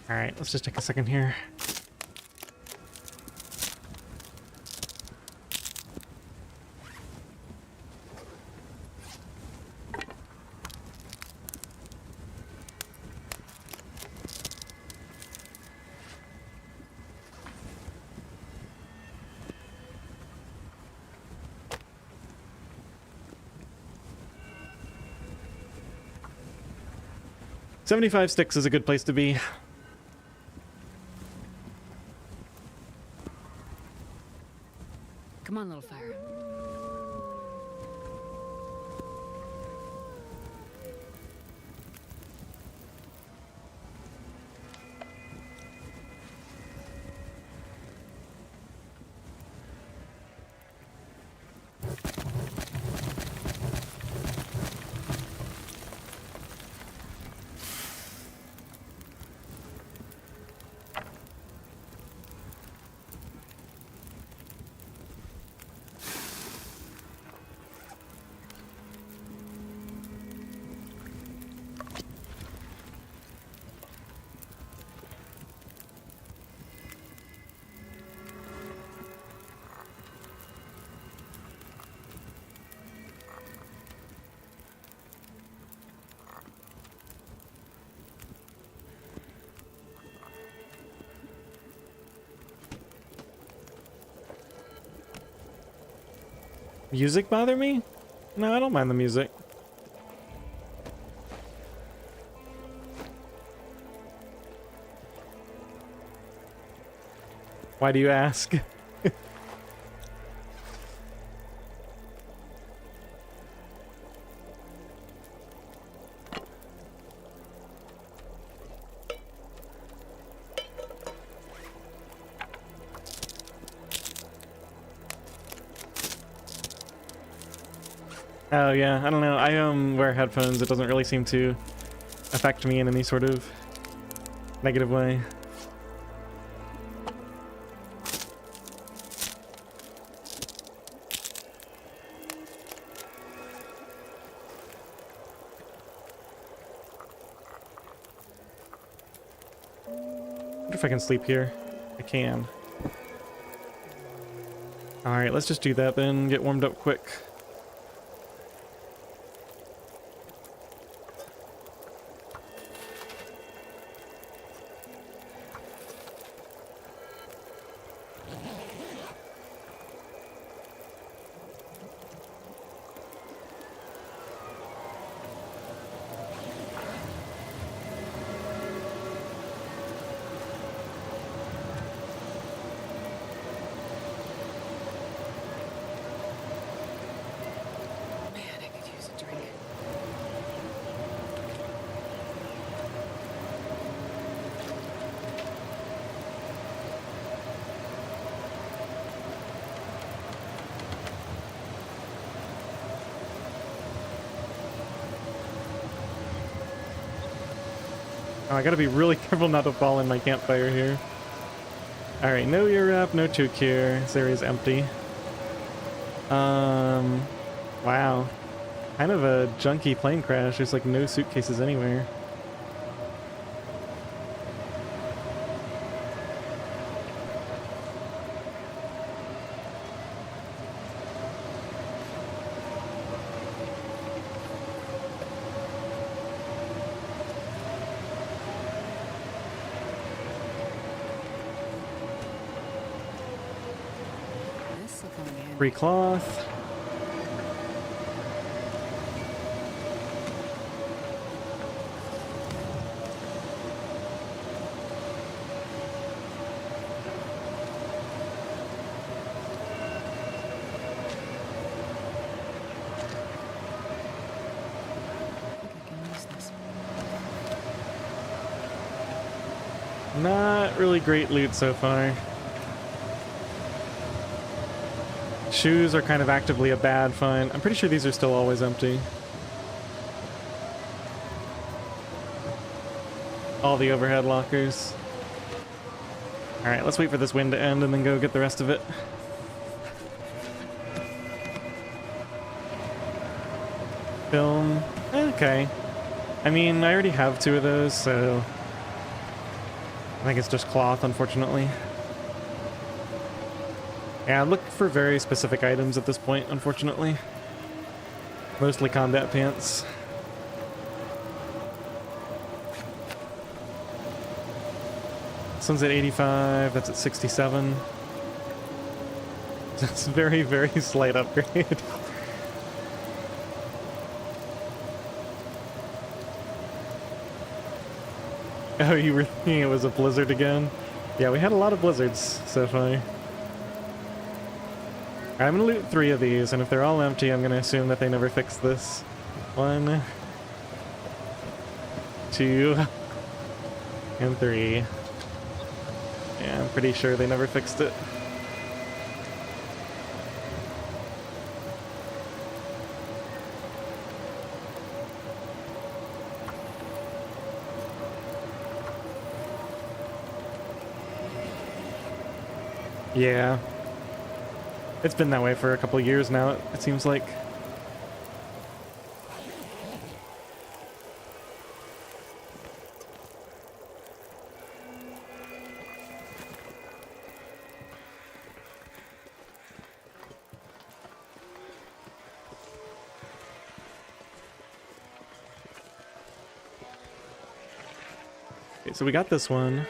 Alright, let's just take a second here. 75 sticks is a good place to be. Come on, little fire. Music bother me? No, I don't mind the music. Why do you ask? Oh yeah, I don't know. I wear headphones. It doesn't really seem to affect me in any sort of negative way. I wonder if I can sleep here. I can. Alright, let's just do that then. Get warmed up quick. Man, I could use a drink. Oh, I gotta be really careful not to fall in my campfire here. Alright, no ear wrap, no toque here. This area's empty. Wow. Kind of a junky plane crash. There's like no suitcases anywhere. This will come in handy. Free cloth. I think I can use this. Not really great loot so far. Shoes are kind of actively a bad find. I'm pretty sure these are still always empty. All the overhead lockers. Alright, let's wait for this wind to end and then go get the rest of it. Film. Okay. I mean, I already have 2 of those, so I think it's just cloth, unfortunately. Yeah, I look for very specific items at this point, unfortunately. Mostly combat pants. This one's at 85, that's at 67. That's a very, very slight upgrade. Oh, you were thinking it was a blizzard again? Yeah, we had a lot of blizzards so far. Alright, I'm gonna loot 3 of these, and if they're all empty, I'm gonna assume that they never fixed this. 1, 2, and 3. Yeah, I'm pretty sure they never fixed it. Yeah. It's been that way for a couple years now, it seems like. Okay, so we got this one.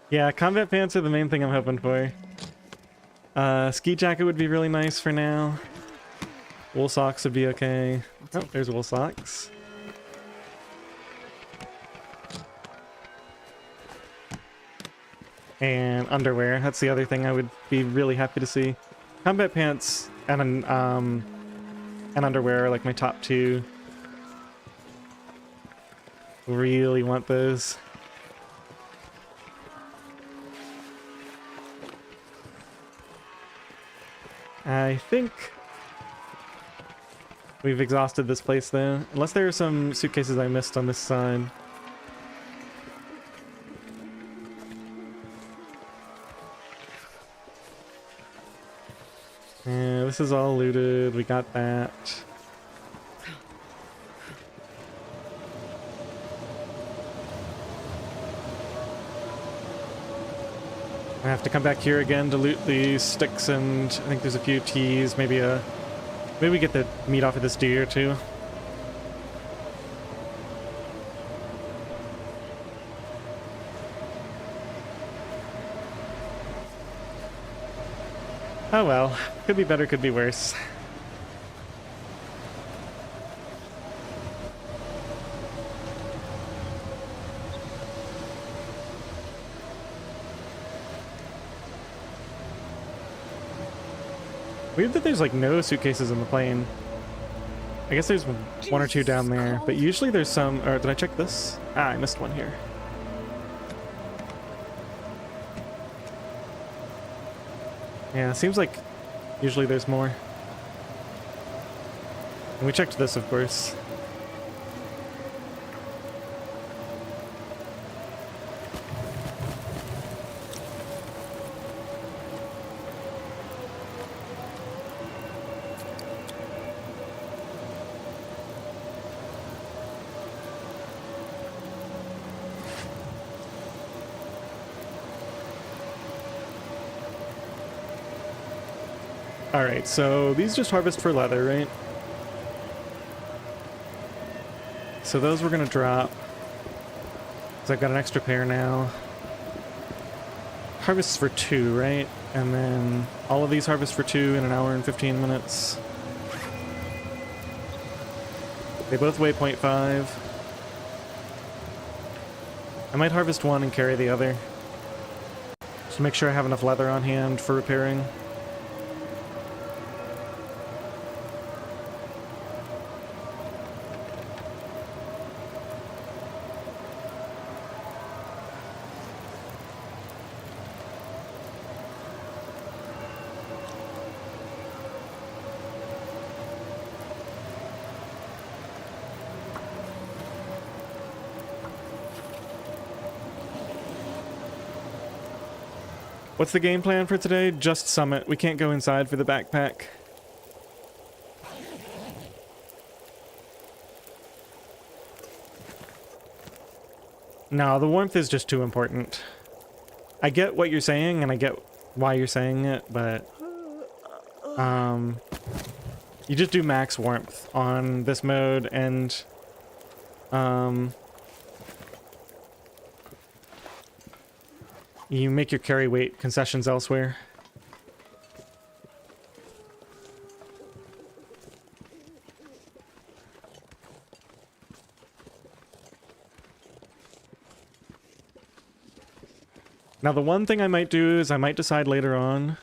Yeah, combat pants are the main thing I'm hoping for. Ski jacket would be really nice for now. Wool socks would be okay. Oh, there's wool socks. And underwear. That's the other thing I would be really happy to see. Combat pants and underwear are like my top 2. Really want those. I think we've exhausted this place though, unless there are some suitcases I missed on this side. Yeah, this is all looted, we got that. I have to come back here again to loot these sticks, and I think there's a few teas, maybe we get the meat off of this deer too. Oh well, could be better, could be worse. Weird that there's like no suitcases in the plane. I guess there's 1 or 2 down there, but usually there's some. Or did I check this? Ah, I missed one here. Yeah, it seems like usually there's more. And we checked this, of course. Alright, so these just harvest for leather, right? So those we're gonna drop. Because I've got an extra pair now. Harvests for 2, right? And then all of these harvest for 2 in 1 hour and 15 minutes. They both weigh 0.5. I might harvest one and carry the other. Just to make sure I have enough leather on hand for repairing. What's the game plan for today? Just summit. We can't go inside for the backpack. No, the warmth is just too important. I get what you're saying, and I get why you're saying it, but... you just do max warmth on this mode, and... you make your carry weight concessions elsewhere. Now, the one thing I might do is I might decide later on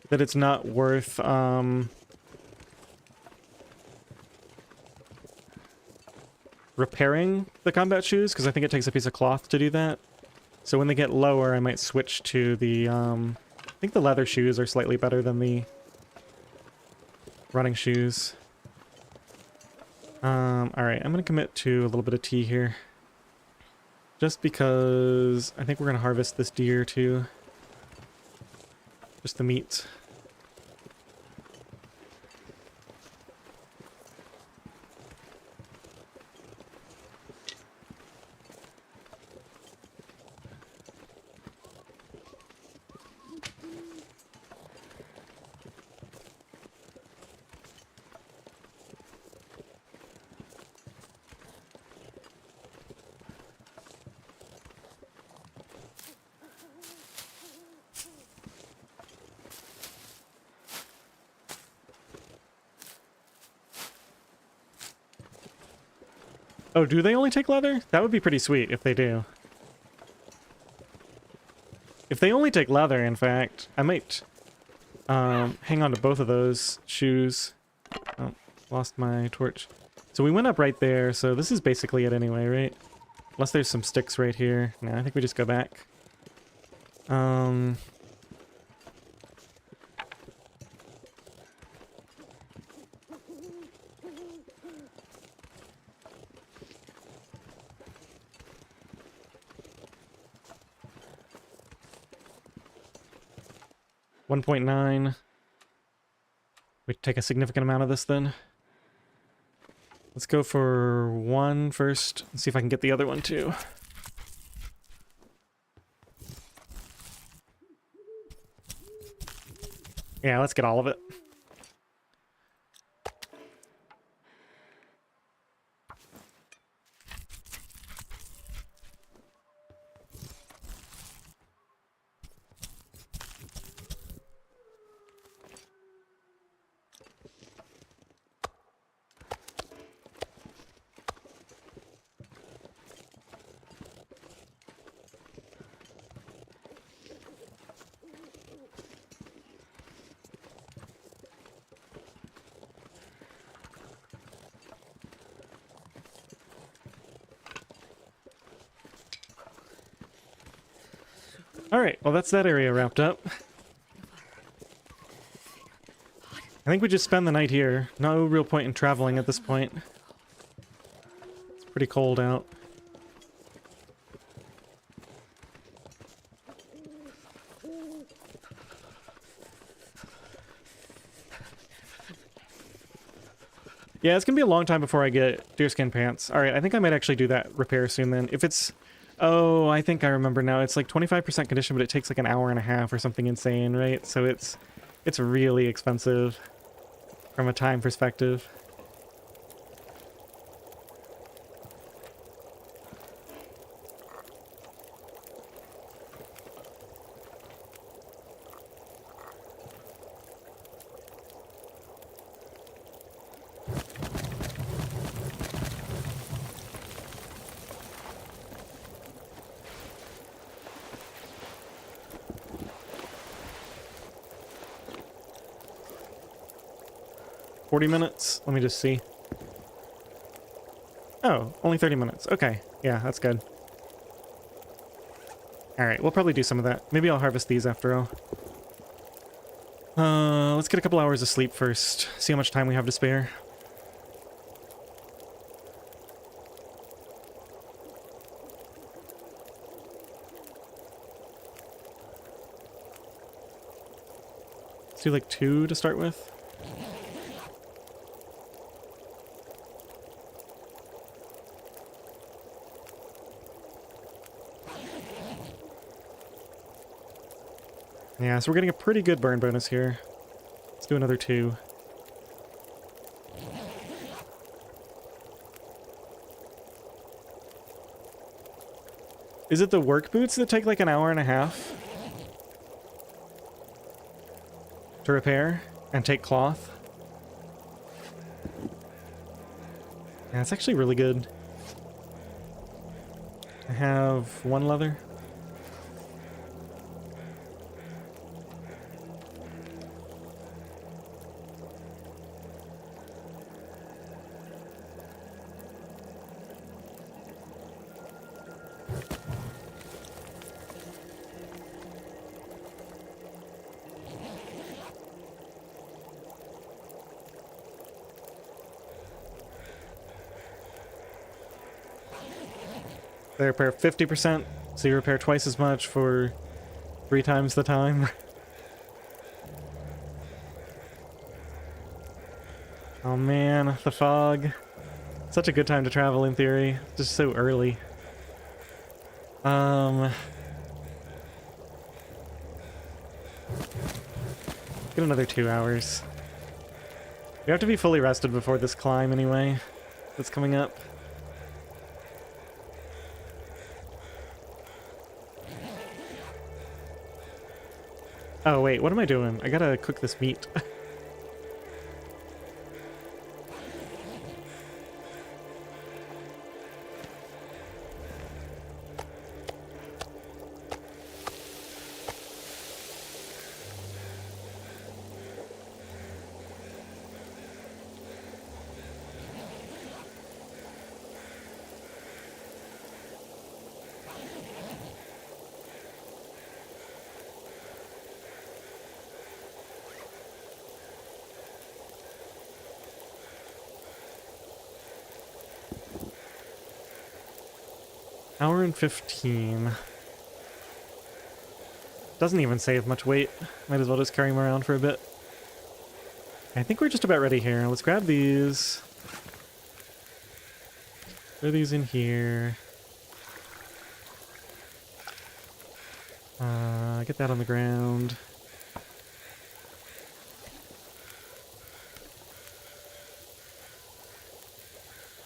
that it's not worth, repairing the combat shoes, because I think it takes a piece of cloth to do that. So when they get lower, I might switch to the, I think the leather shoes are slightly better than the running shoes. Alright, I'm going to commit to a little bit of tea here. Just because I think we're going to harvest this deer too. Just the meat. Oh, do they only take leather? That would be pretty sweet if they do. If they only take leather, in fact, I might hang on to both of those shoes. Oh, lost my torch. So we went up right there, so this is basically it anyway, right? Unless there's some sticks right here. No, I think we just go back. 1.9. We take a significant amount of this then. Let's go for one first and see if I can get the other one too. Yeah, let's get all of it. Alright, well that's that area wrapped up. I think we just spend the night here. No real point in traveling at this point. It's pretty cold out. Yeah, it's gonna be a long time before I get deerskin pants. Alright, I think I might actually do that repair soon then. If it's... Oh, I think I remember now. It's like 25% condition, but it takes like an hour and a half or something insane, right? So it's really expensive from a time perspective. $40? Let me just see. Oh, only 30 minutes. Okay. Yeah, that's good. Alright, we'll probably do some of that. Maybe I'll harvest these after all. Let's get a couple hours of sleep first. See how much time we have to spare. do like 2 to start with. Yeah, so we're getting a pretty good burn bonus here. Let's do another 2. Is it the work boots that take like an hour and a half to repair and take cloth? Yeah, it's actually really good. I have 1 leather. They repair 50%, so you repair twice as much for 3 times the time. Oh man, the fog. Such a good time to travel in theory. Just so early. Get another 2 hours. We have to be fully rested before this climb anyway. That's coming up. Oh wait, what am I doing? I gotta cook this meat. Hour and 15. Doesn't even save much weight. Might as well just carry him around for a bit. I think we're just about ready here. Let's grab these. Throw these in here. Get that on the ground.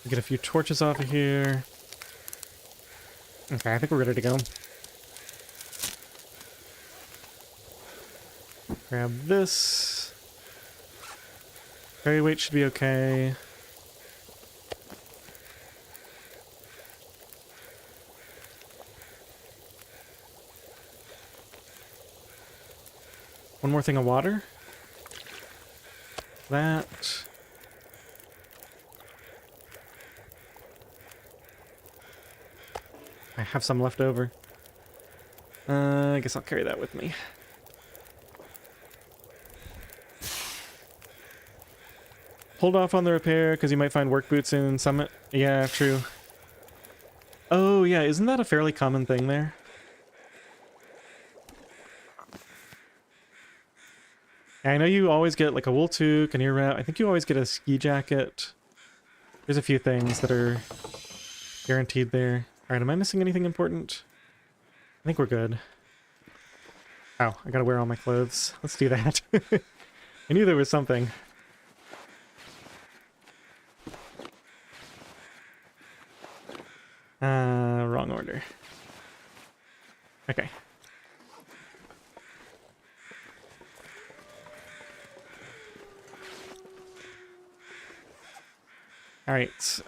Get a few torches off of here. Okay, I think we're ready to go. Grab this. Carry weight should be okay. One more thing of water. That. I have some left over. I guess I'll carry that with me. Hold off on the repair, because you might find work boots in Summit. Yeah, true. Oh, yeah, isn't that a fairly common thing there? I know you always get like a wool toque, an ear wrap. I think you always get a ski jacket. There's a few things that are guaranteed there. Alright, am I missing anything important? I think we're good. Oh, I gotta wear all my clothes. Let's do that. I knew there was something. Wrong order. Okay. Alright,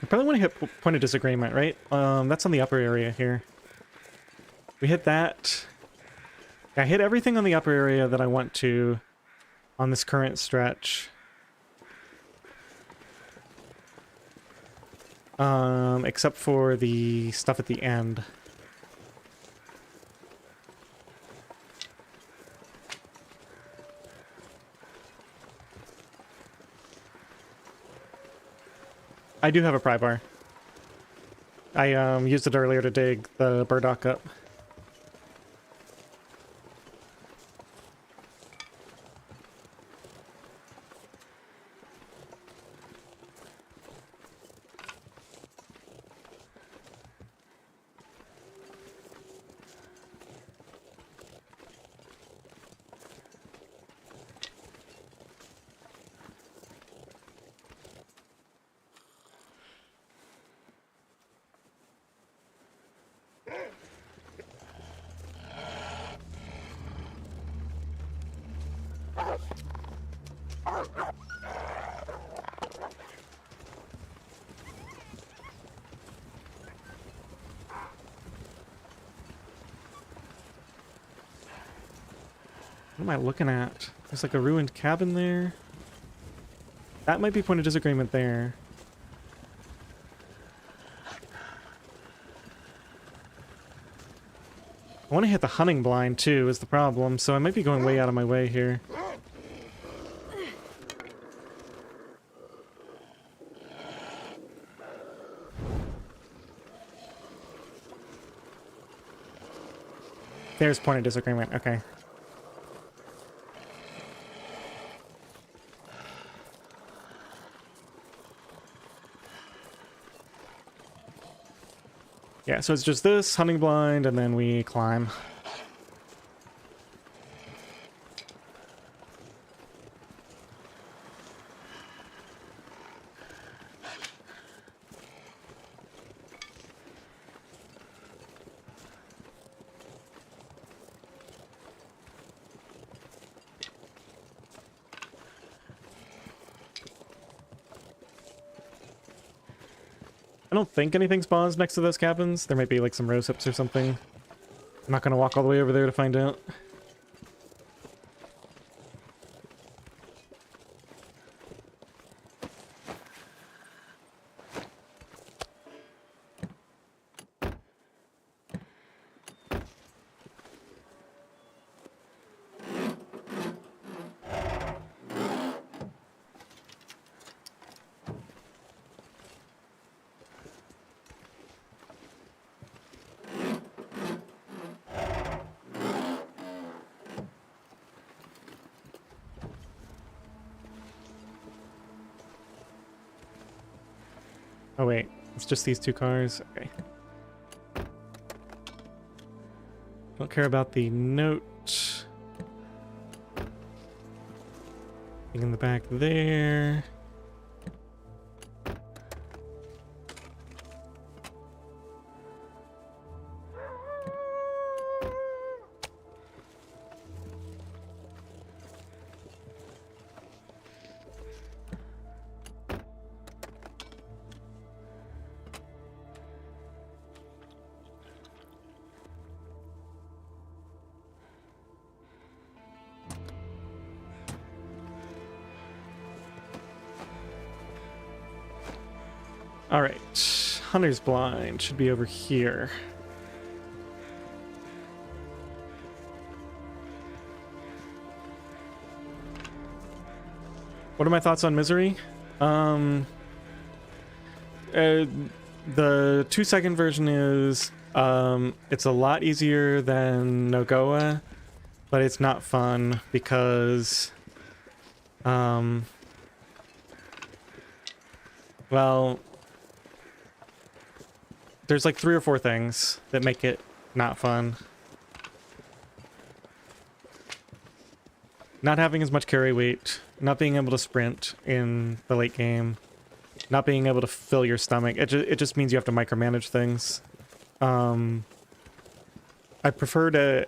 I probably want to hit Point of Disagreement, right? That's on the upper area here. We hit that. Yeah, I hit everything on the upper area that I want to on this current stretch. Except for the stuff at the end. I do have a pry bar. I used it earlier to dig the burdock up. What am I looking at? There's like a ruined cabin there. That might be point of disagreement there. I want to hit the hunting blind too is the problem, so I might be going way out of my way here. There's point of disagreement, okay. Yeah, so it's just this, hunting blind, and then we climb. I don't think anything spawns next to those cabins. There might be like some rose hips or something. I'm not gonna walk all the way over there to find out. Oh wait, it's just these two cars? Okay. Don't care about the note. Thing in the back there. Alright, Hunter's Blind should be over here. What are my thoughts on Misery? The 2-second version is it's a lot easier than Nogoa, but it's not fun because well, there's like 3 or 4 things that make it not fun. Not having as much carry weight, not being able to sprint in the late game, not being able to fill your stomach. It just means you have to micromanage things. I prefer to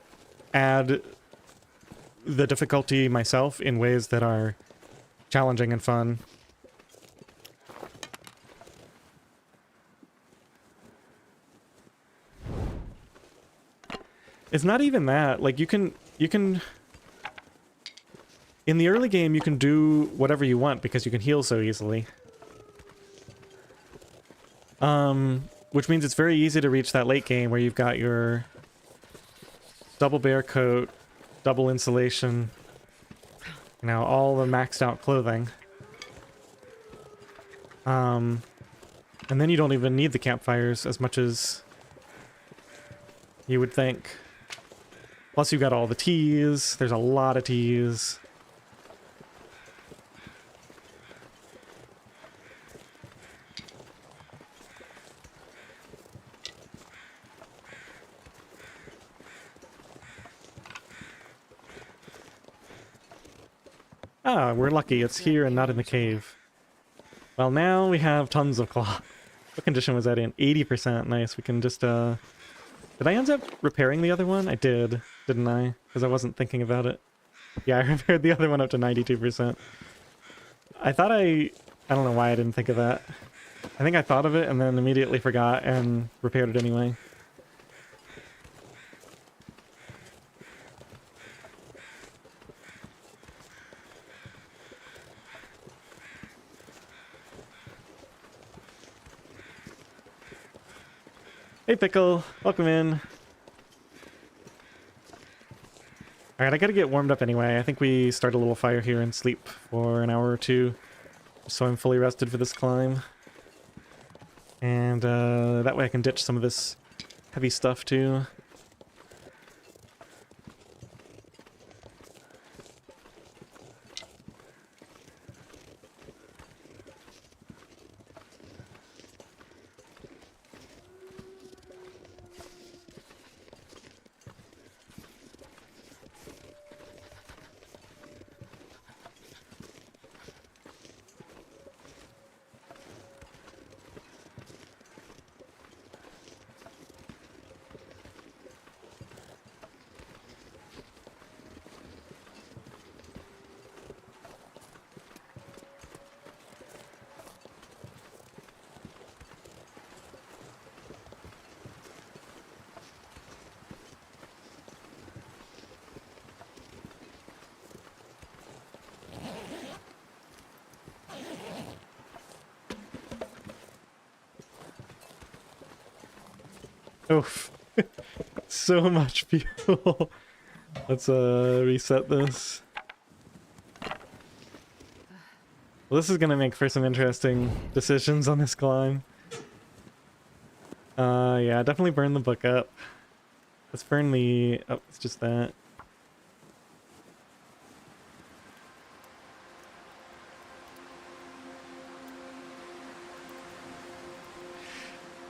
add the difficulty myself in ways that are challenging and fun. It's not even that. Like, you can... In the early game, you can do whatever you want because you can heal so easily. Which means it's very easy to reach that late game where you've got your double bear coat, double insulation, you know, all the maxed out clothing. And then you don't even need the campfires as much as you would think. Plus you've got all the teas. There's a lot of teas. Ah, we're lucky. It's here and not in the cave. Well, now we have tons of cloth. What condition was that in? 80%. Nice. We can just, Did I end up repairing the other one? I did, didn't I? Because I wasn't thinking about it. Yeah, I repaired the other one up to 92%. I thought I don't know why I didn't think of that. I think I thought of it and then immediately forgot and repaired it anyway. Hey Pickle, welcome in. Alright, I gotta get warmed up anyway. I think we start a little fire here and sleep for an hour or two, so I'm fully rested for this climb. And that way I can ditch some of this heavy stuff too. Oof. So much fuel. Let's reset this. Well, this is gonna make for some interesting decisions on this climb. Yeah, definitely burn the book up. Let's burn the... oh, it's just that.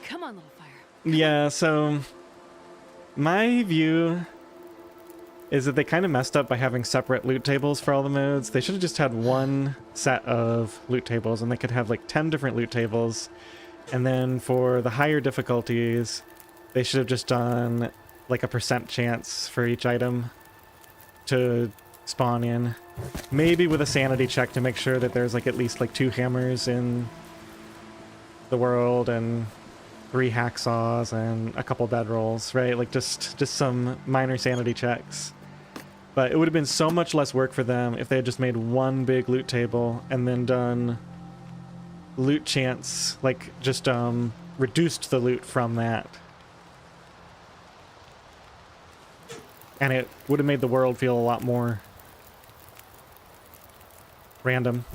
Come on, little fire. Yeah, so my view is that they kind of messed up by having separate loot tables for all the modes. They should have just had one set of loot tables, and they could have like 10 different loot tables. And then for the higher difficulties, they should have just done like a % chance for each item to spawn in. Maybe with a sanity check to make sure that there's like at least like 2 hammers in the world and 3 hacksaws and a couple bedrolls, right? Like just some minor sanity checks. But it would have been so much less work for them if they had just made one big loot table and then done loot chance, like just reduced the loot from that. And it would have made the world feel a lot more random.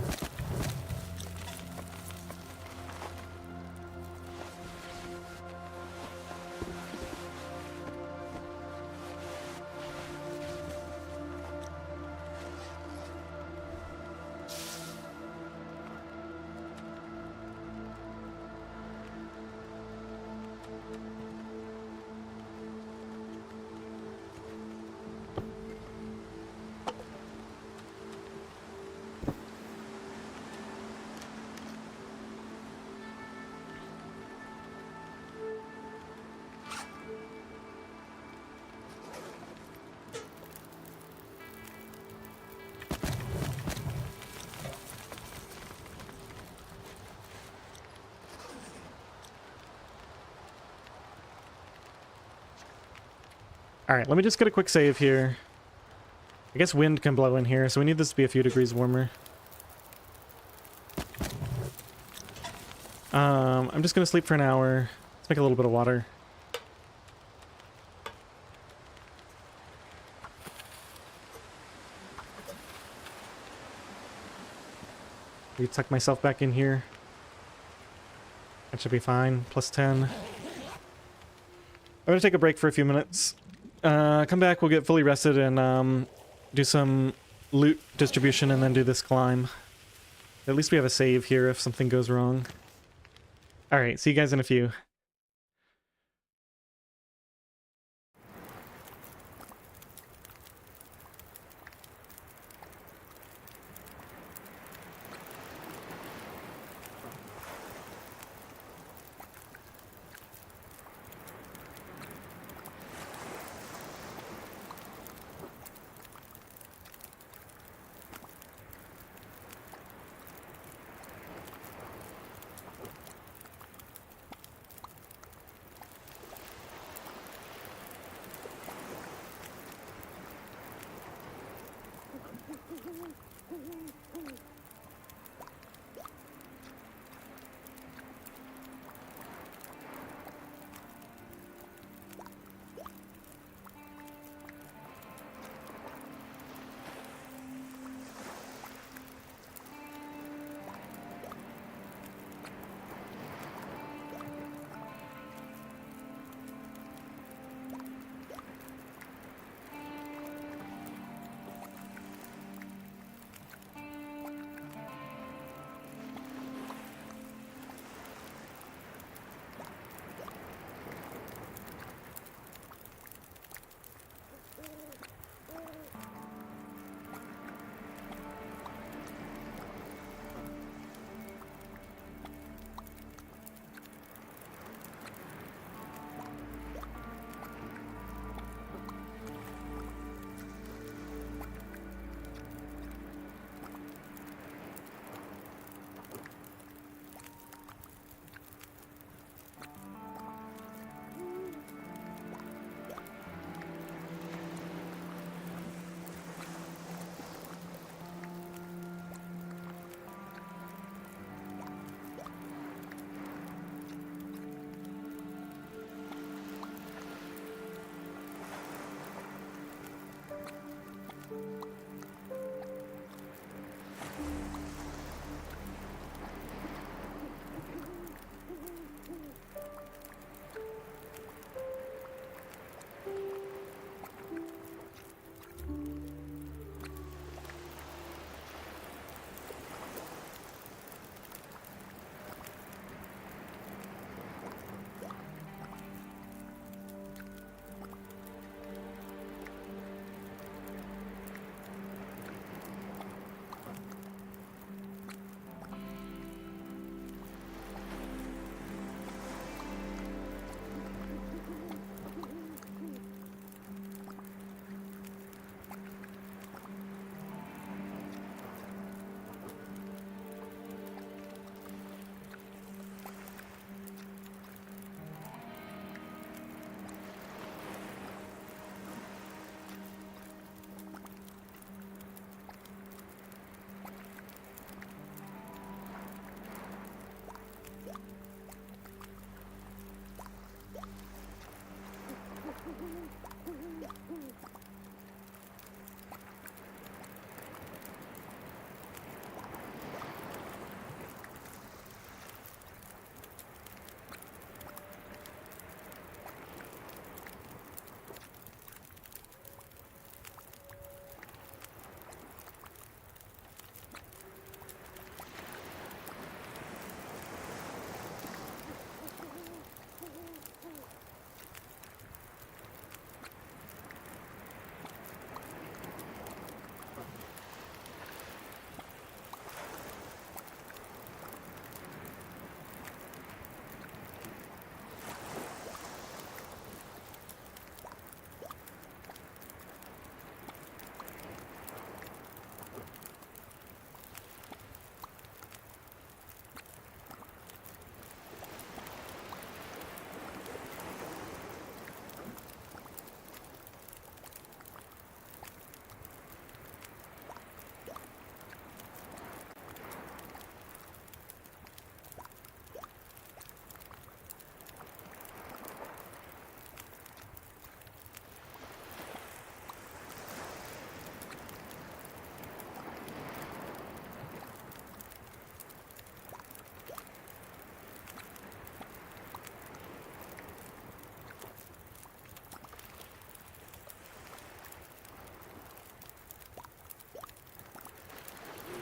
Alright, let me just get a quick save here. I guess wind can blow in here, so we need this to be a few degrees warmer. I'm just gonna sleep for an hour. Let's make a little bit of water. Maybe tuck myself back in here. That should be fine. Plus 10. I'm gonna take a break for a few minutes. Come back, we'll get fully rested and do some loot distribution and then do this climb. At least we have a save here if something goes wrong. Alright, see you guys in a few.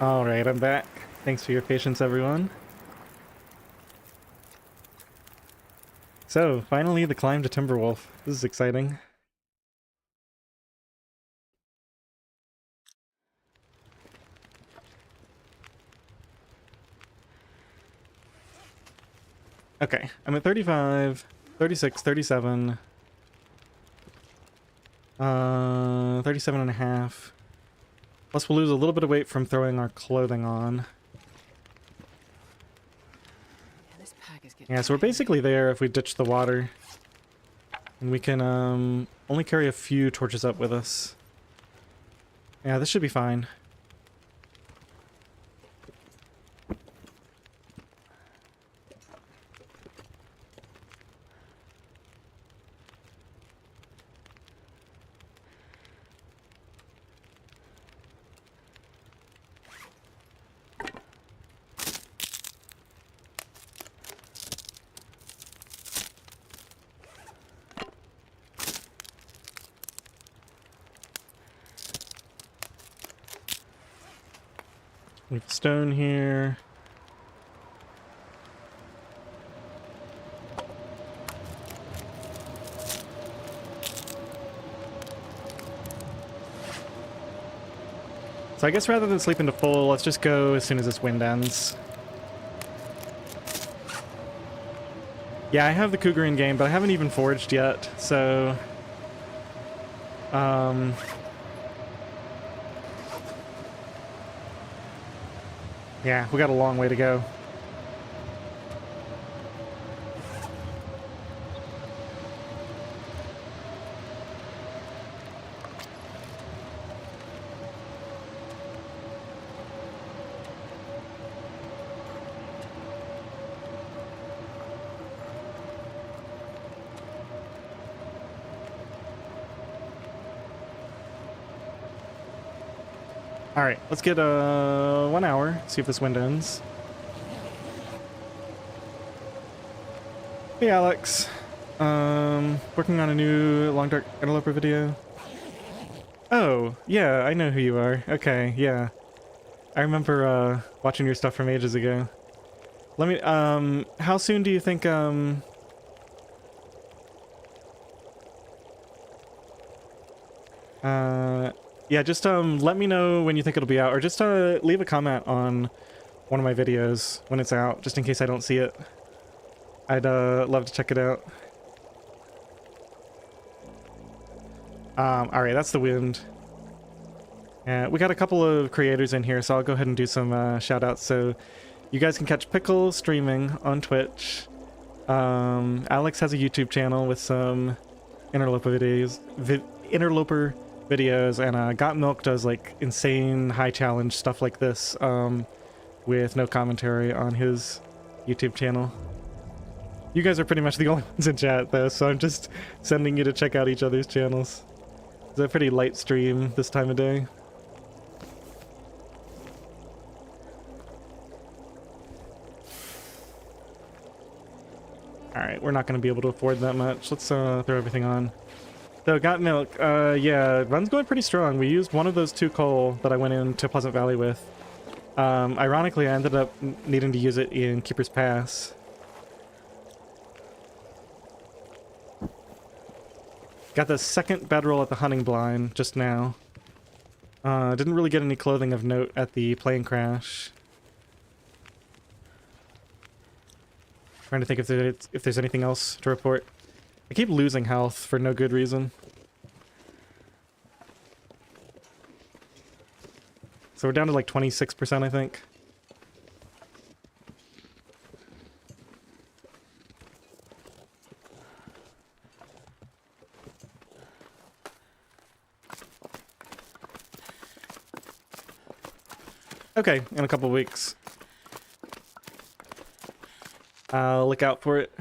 Alright, I'm back. Thanks for your patience, everyone. So, finally the climb to Timberwolf. This is exciting. Okay, I'm at 35, 36, 37, 37 and a half. Plus we'll lose a little bit of weight from throwing our clothing on. Yeah, this pack is getting Yeah, so we're basically there if we ditch the water. And we can only carry a few torches up with us. Yeah, this should be fine. We have stone here. So I guess rather than sleep into full, let's just go as soon as this wind ends. Yeah, I have the Cougar in game, but I haven't even foraged yet, so... yeah, we got a long way to go. Alright, let's get 1 hour, see if this wind ends. Hey Alex. Working on a new Long Dark Interloper video. Oh, yeah, I know who you are. Okay, yeah. I remember watching your stuff from ages ago. Let me, how soon do you think, yeah, just let me know when you think it'll be out, or just leave a comment on one of my videos when it's out, just in case I don't see it. I'd love to check it out. Alright, that's the wind. Yeah, we got a couple of creators in here, so I'll go ahead and do some shout outs. So you guys can catch Pickle streaming on Twitch. Alex has a YouTube channel with some interloper videos, and Got Milk does like insane high challenge stuff like this with no commentary on his YouTube channel. You guys are pretty much the only ones in chat though, so I'm just sending you to check out each other's channels. It's a pretty light stream this time of day. Alright, we're not going to be able to afford that much. Let's throw everything on. So, Got Milk, yeah, run's going pretty strong. We used one of those 2 coal that I went into Pleasant Valley with. Ironically, I ended up needing to use it in Keeper's Pass. Got the second bedroll at the hunting blind just now. Didn't really get any clothing of note at the plane crash. Trying to think if there's anything else to report. I keep losing health for no good reason. So we're down to like 26%, I think. Okay, in a couple of weeks. I'll look out for it.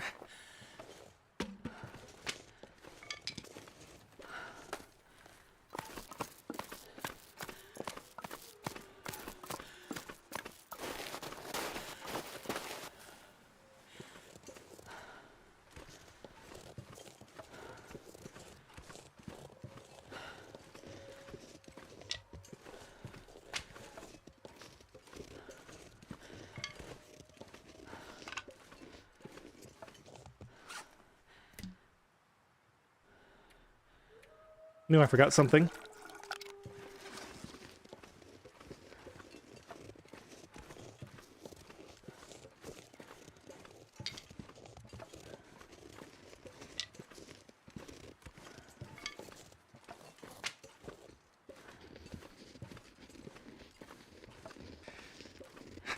Knew I forgot something.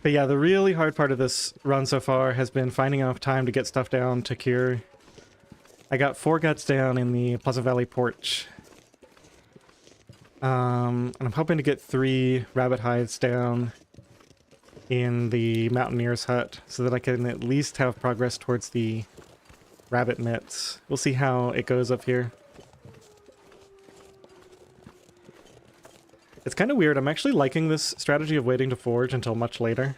But yeah, the really hard part of this run so far has been finding enough time to get stuff down to cure. I got 4 guts down in the Pleasant Valley porch. And I'm hoping to get 3 rabbit hides down in the Mountaineer's hut so that I can at least have progress towards the rabbit mitts. We'll see how it goes up here. It's kind of weird. I'm actually liking this strategy of waiting to forage until much later.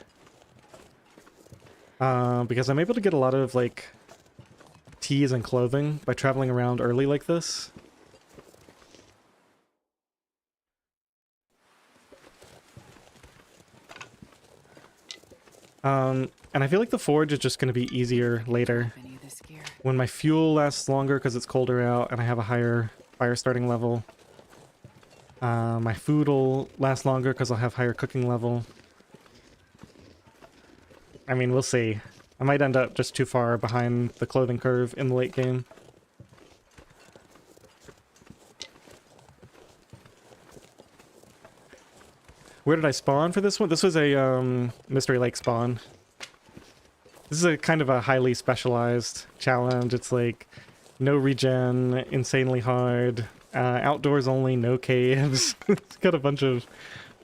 Because I'm able to get a lot of, like, teas and clothing by traveling around early like this. And I feel like the forage is just going to be easier later. Any of this gear. When my fuel lasts longer because it's colder out and I have a higher fire starting level. My food will last longer because I'll have higher cooking level. I mean, we'll see. I might end up just too far behind the clothing curve in the late game. Where did I spawn for this one? This was a Mystery Lake spawn. This is a kind of a highly specialized challenge. It's like no regen, insanely hard, outdoors only, no caves. It's got a bunch of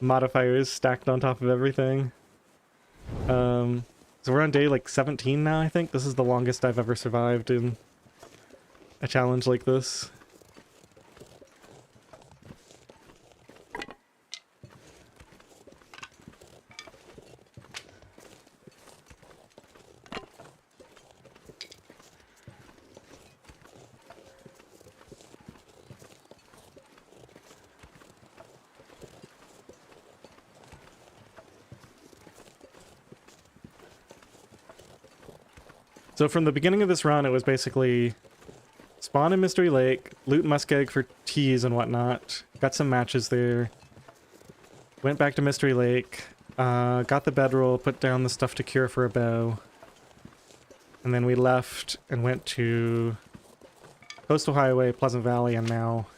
modifiers stacked on top of everything. So we're on day like 17 now, I think. This is the longest I've ever survived in a challenge like this. So from the beginning of this run, it was basically spawn in Mystery Lake, loot Muskeg for teas and whatnot, got some matches there, went back to Mystery Lake, got the bedroll, put down the stuff to cure for a bow, and then we left and went to Coastal Highway, Pleasant Valley, and now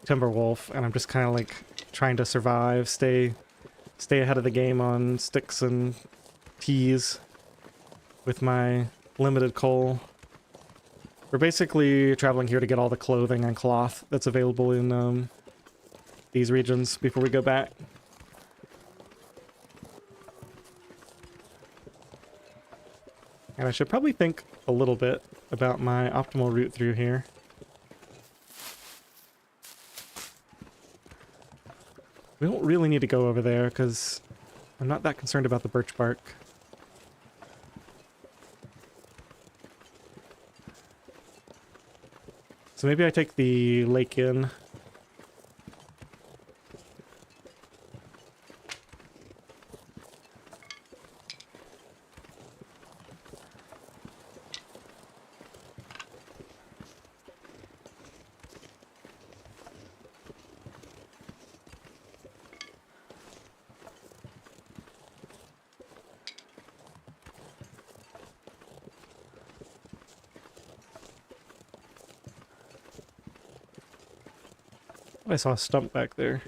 Timberwolf, and I'm just kind of like trying to survive, stay ahead of the game on sticks and teas with my limited coal. We're basically traveling here to get all the clothing and cloth that's available in these regions before we go back. And I should probably think a little bit about my optimal route through here. We don't really need to go over there because I'm not that concerned about the birch bark. So maybe I take the lake in. I saw a stump back there.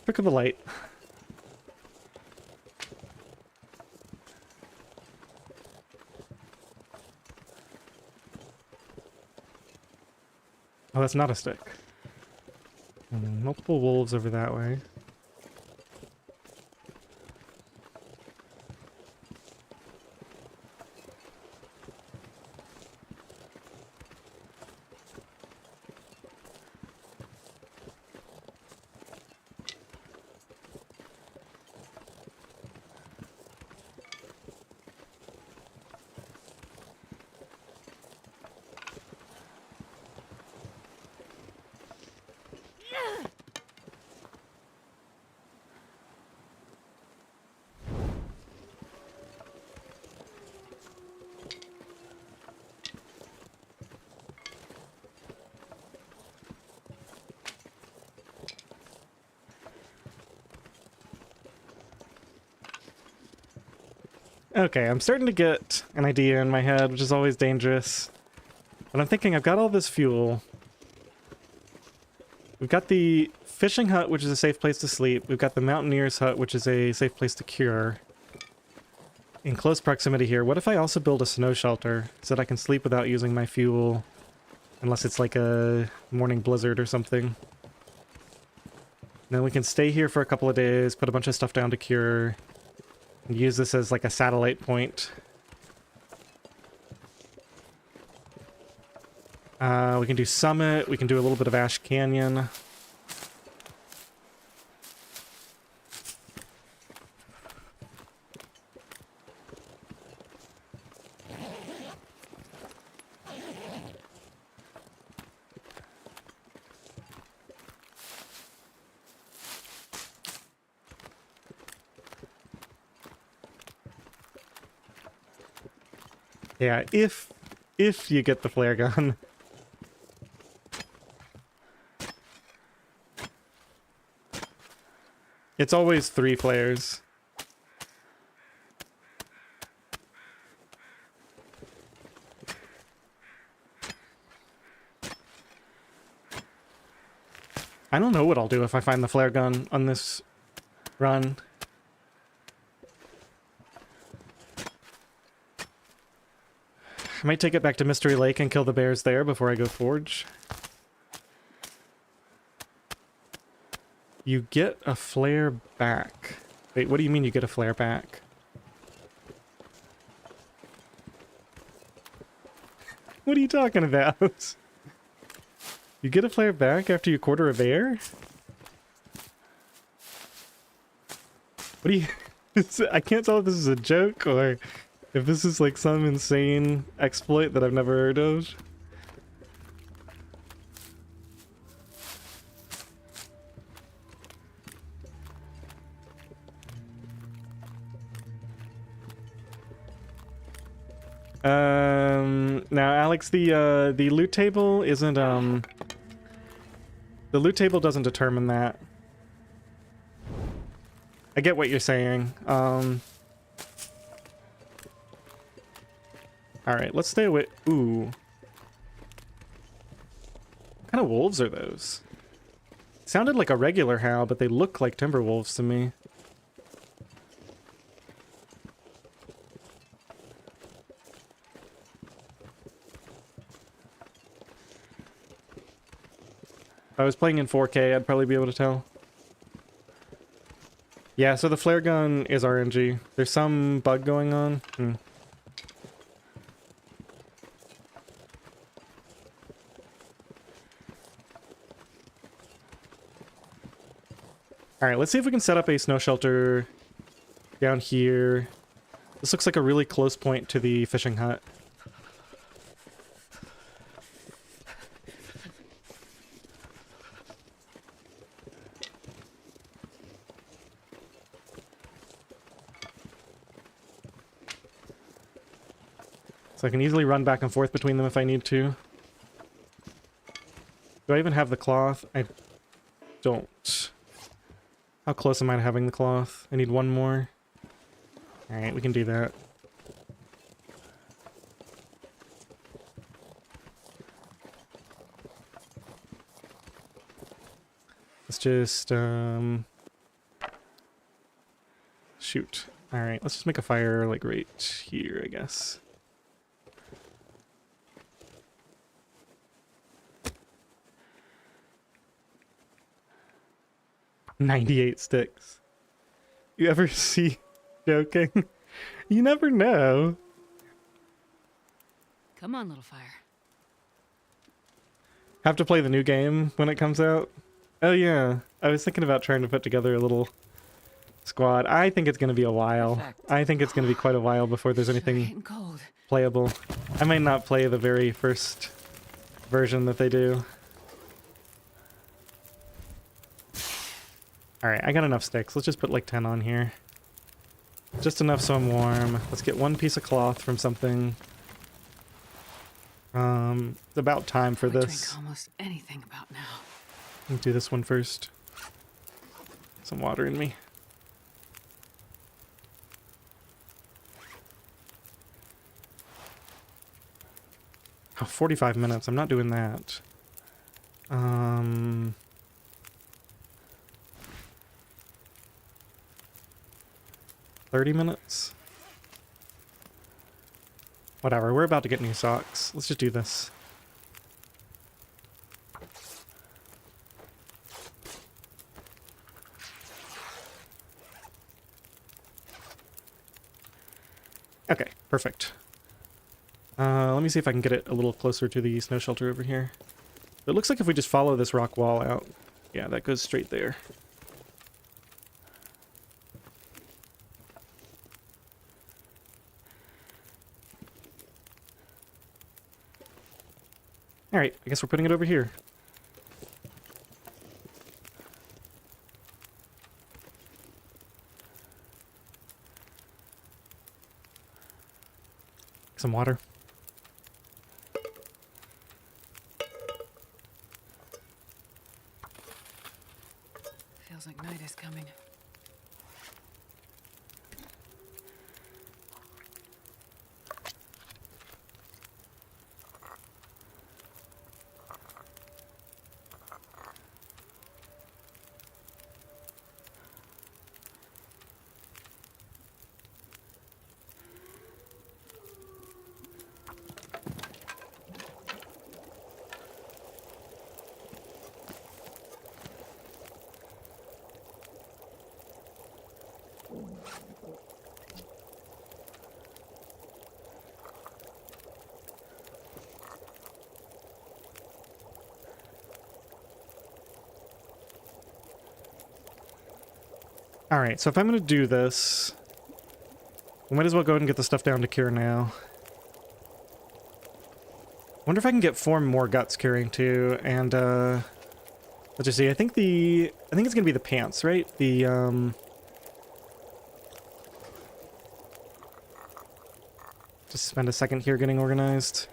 Look at the light. Oh, that's not a stick. Multiple wolves over that way. Okay, I'm starting to get an idea in my head, which is always dangerous. But I'm thinking I've got all this fuel. We've got the fishing hut, which is a safe place to sleep. We've got the mountaineer's hut, which is a safe place to cure. In close proximity here, what if I also build a snow shelter so that I can sleep without using my fuel? Unless it's like a morning blizzard or something. Then we can stay here for a couple of days, put a bunch of stuff down to cure, and use this as like a satellite point. We can do Summit, we can do a little bit of Ash Canyon. Yeah, if you get the flare gun. It's always 3 flares. I don't know what I'll do if I find the flare gun on this run. I might take it back to Mystery Lake and kill the bears there before I go forge. You get a flare back. Wait, what do you mean you get a flare back? What are you talking about? You get a flare back after you quarter a bear? What do you... I can't tell if this is a joke or if this is like some insane exploit that I've never heard of. Now Alex, the loot table isn't, the loot table doesn't determine that. I get what you're saying. Alright, let's stay away. Ooh. What kind of wolves are those? Sounded like a regular howl, but they look like timber wolves to me. If I was playing in 4K, I'd probably be able to tell. Yeah, so the flare gun is RNG. There's some bug going on. Alright, let's see if we can set up a snow shelter down here. This looks like a really close point to the fishing hut. So I can easily run back and forth between them if I need to. Do I even have the cloth? I don't. How close am I to having the cloth? I need one more. Alright, we can do that. Let's just, shoot. Alright, let's just make a fire, like, right here, I guess. "98 sticks. You ever see joking? You never know. Come on, little fire. Have to play the new game when it comes out. Oh yeah, I was thinking about trying to put together a little squad. I think it's going to be a while. Perfect. I think it's going to be quite a while before there's Sure anything getting cold. playable. I might not play the very first version that they do. Alright, I got enough sticks. Let's just put like 10 on here. Just enough so I'm warm. Let's get one piece of cloth from something. It's about time for I would this. drink almost anything about now. Let me do this one first. Some water in me. Oh, 45 minutes. I'm not doing that. 30 minutes? Whatever, we're about to get new socks. Let's just do this. Okay, perfect. Let me see if I can get it a little closer to the snow shelter over here. It looks like if we just follow this rock wall out, yeah, that goes straight there. Alright, I guess we're putting it over here. Some water. Feels like night is coming. Alright, so if I'm going to do this, we might as well go ahead and get the stuff down to cure now. Wonder if I can get 4 more guts curing too, and let's just see, I think it's gonna be the pants, right? Just spend a second here getting organized.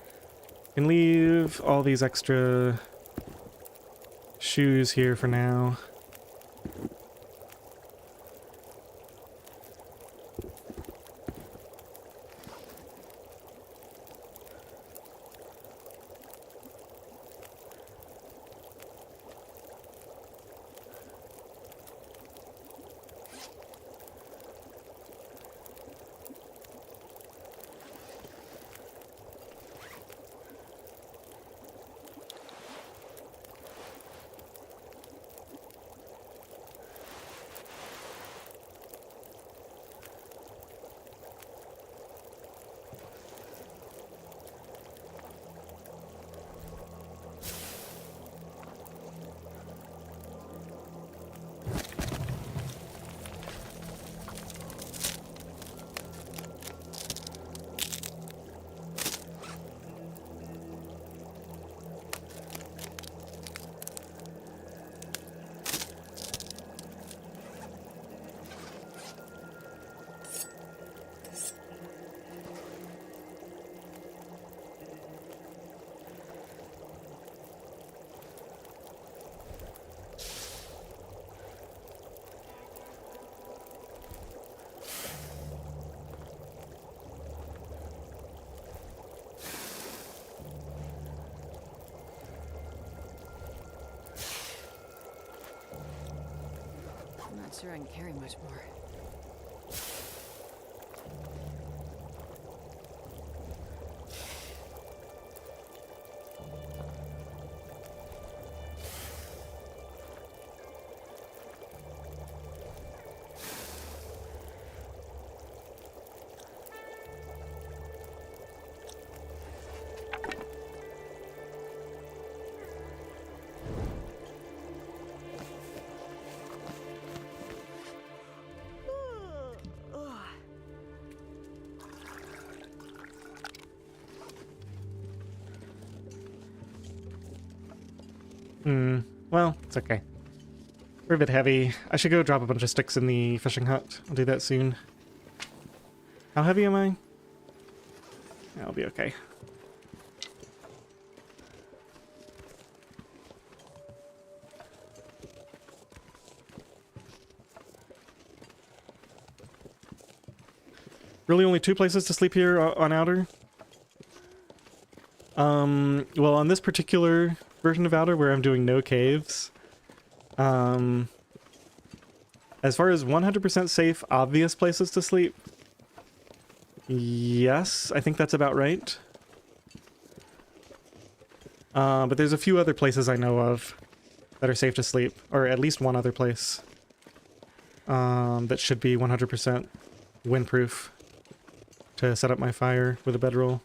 Can leave all these extra shoes here for now. I'm not sure I can carry much more. Well, it's okay. We're a bit heavy. I should go drop a bunch of sticks in the fishing hut. I'll do that soon. How heavy am I? I'll be okay. Really only 2 places to sleep here on Outer? Well, on this particular version of Outer, where I'm doing no caves, as far as 100% safe, obvious places to sleep, yes, I think that's about right. But there's a few other places I know of that are safe to sleep, or at least one other place that should be 100% windproof to set up my fire with a bedroll.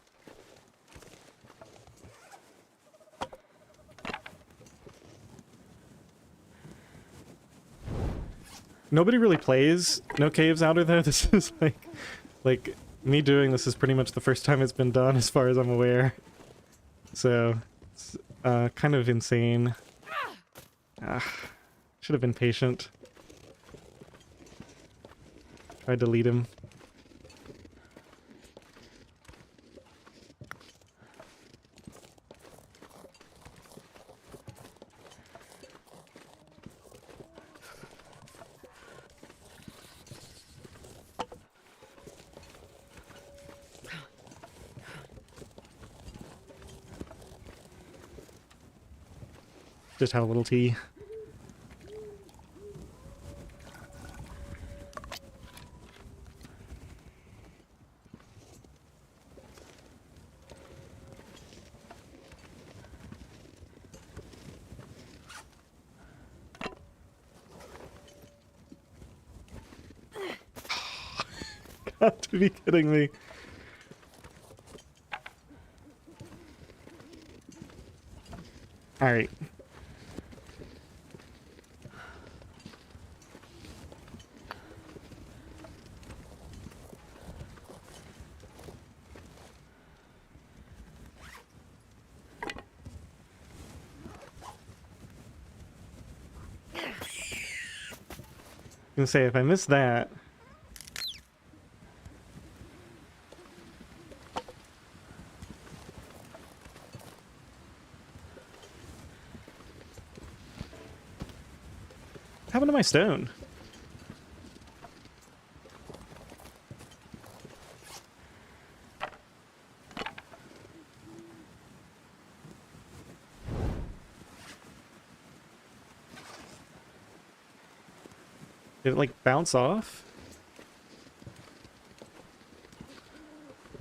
Nobody really plays No Caves Outer though. This is like me doing this is pretty much the first time it's been done as far as I'm aware. So it's kind of insane. Should have been patient. Tried to lead him. Just have a little tea. Got to be kidding me. All right. I was gonna say, if I miss that... What happened to my stone? Did it, like, bounce off?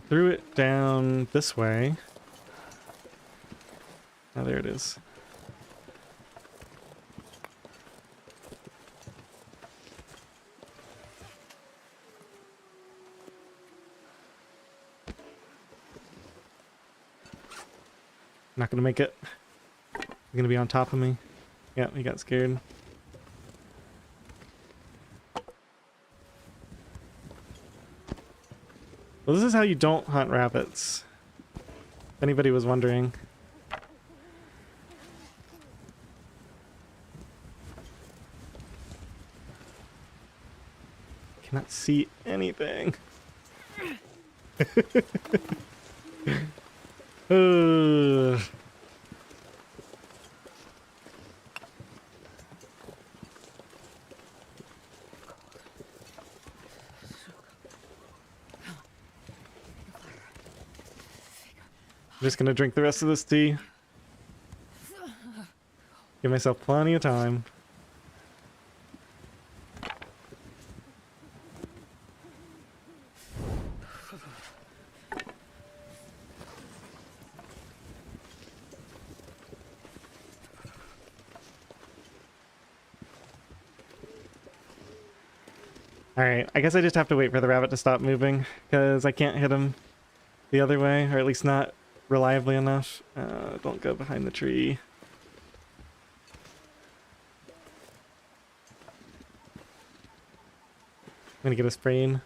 Threw it down this way. Oh, there it is. Not gonna make it. You're gonna be on top of me. Yeah, he got scared. Well, this is how you don't hunt rabbits. If anybody was wondering. Cannot see anything. Ugh. I'm just gonna drink the rest of this tea. Give myself plenty of time. Alright, I guess I just have to wait for the rabbit to stop moving, because I can't hit him the other way, or at least not reliably enough. Don't go behind the tree. I'm gonna get a sprain.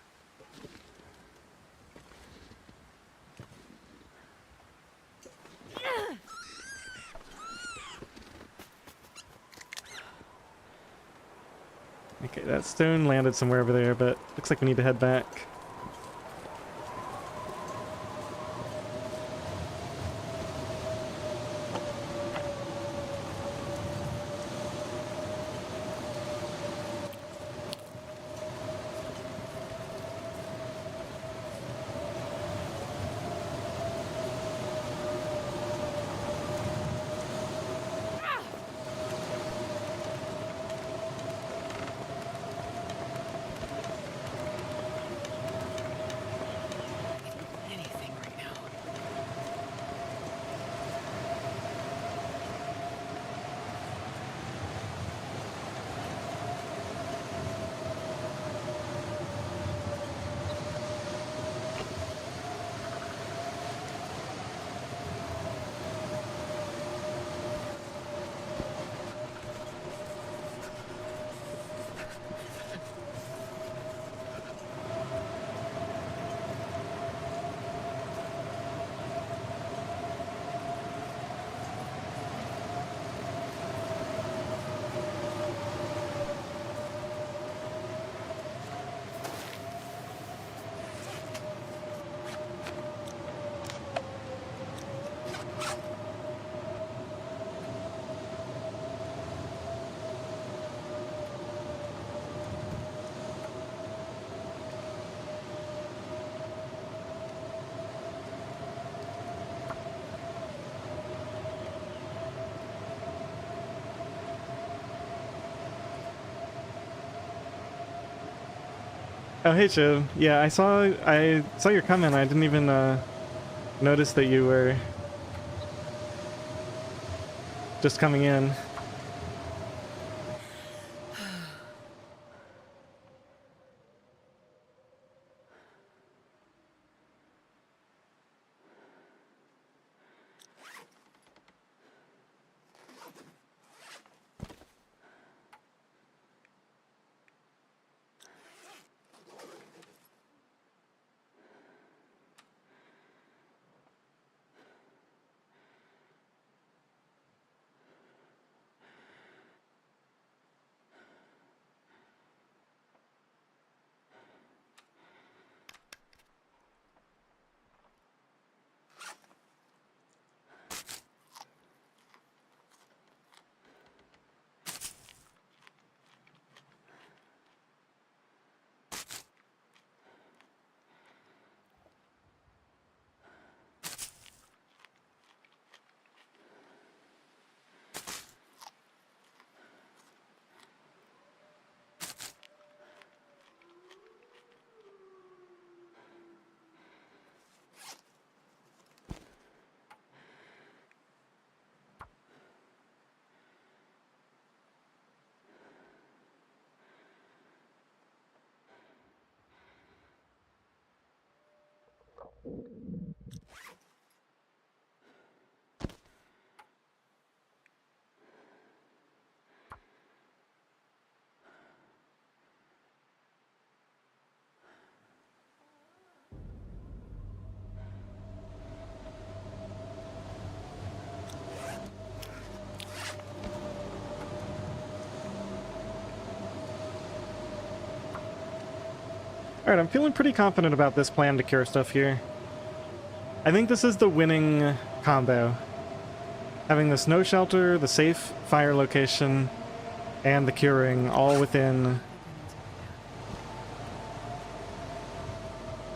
Okay, that stone landed somewhere over there, but looks like we need to head back. Oh, hey, Shiv. Yeah, I saw your comment. I didn't even notice that you were just coming in. Alright, I'm feeling pretty confident about this plan to cure stuff here. I think this is the winning combo. Having the snow shelter, the safe fire location, and the curing all within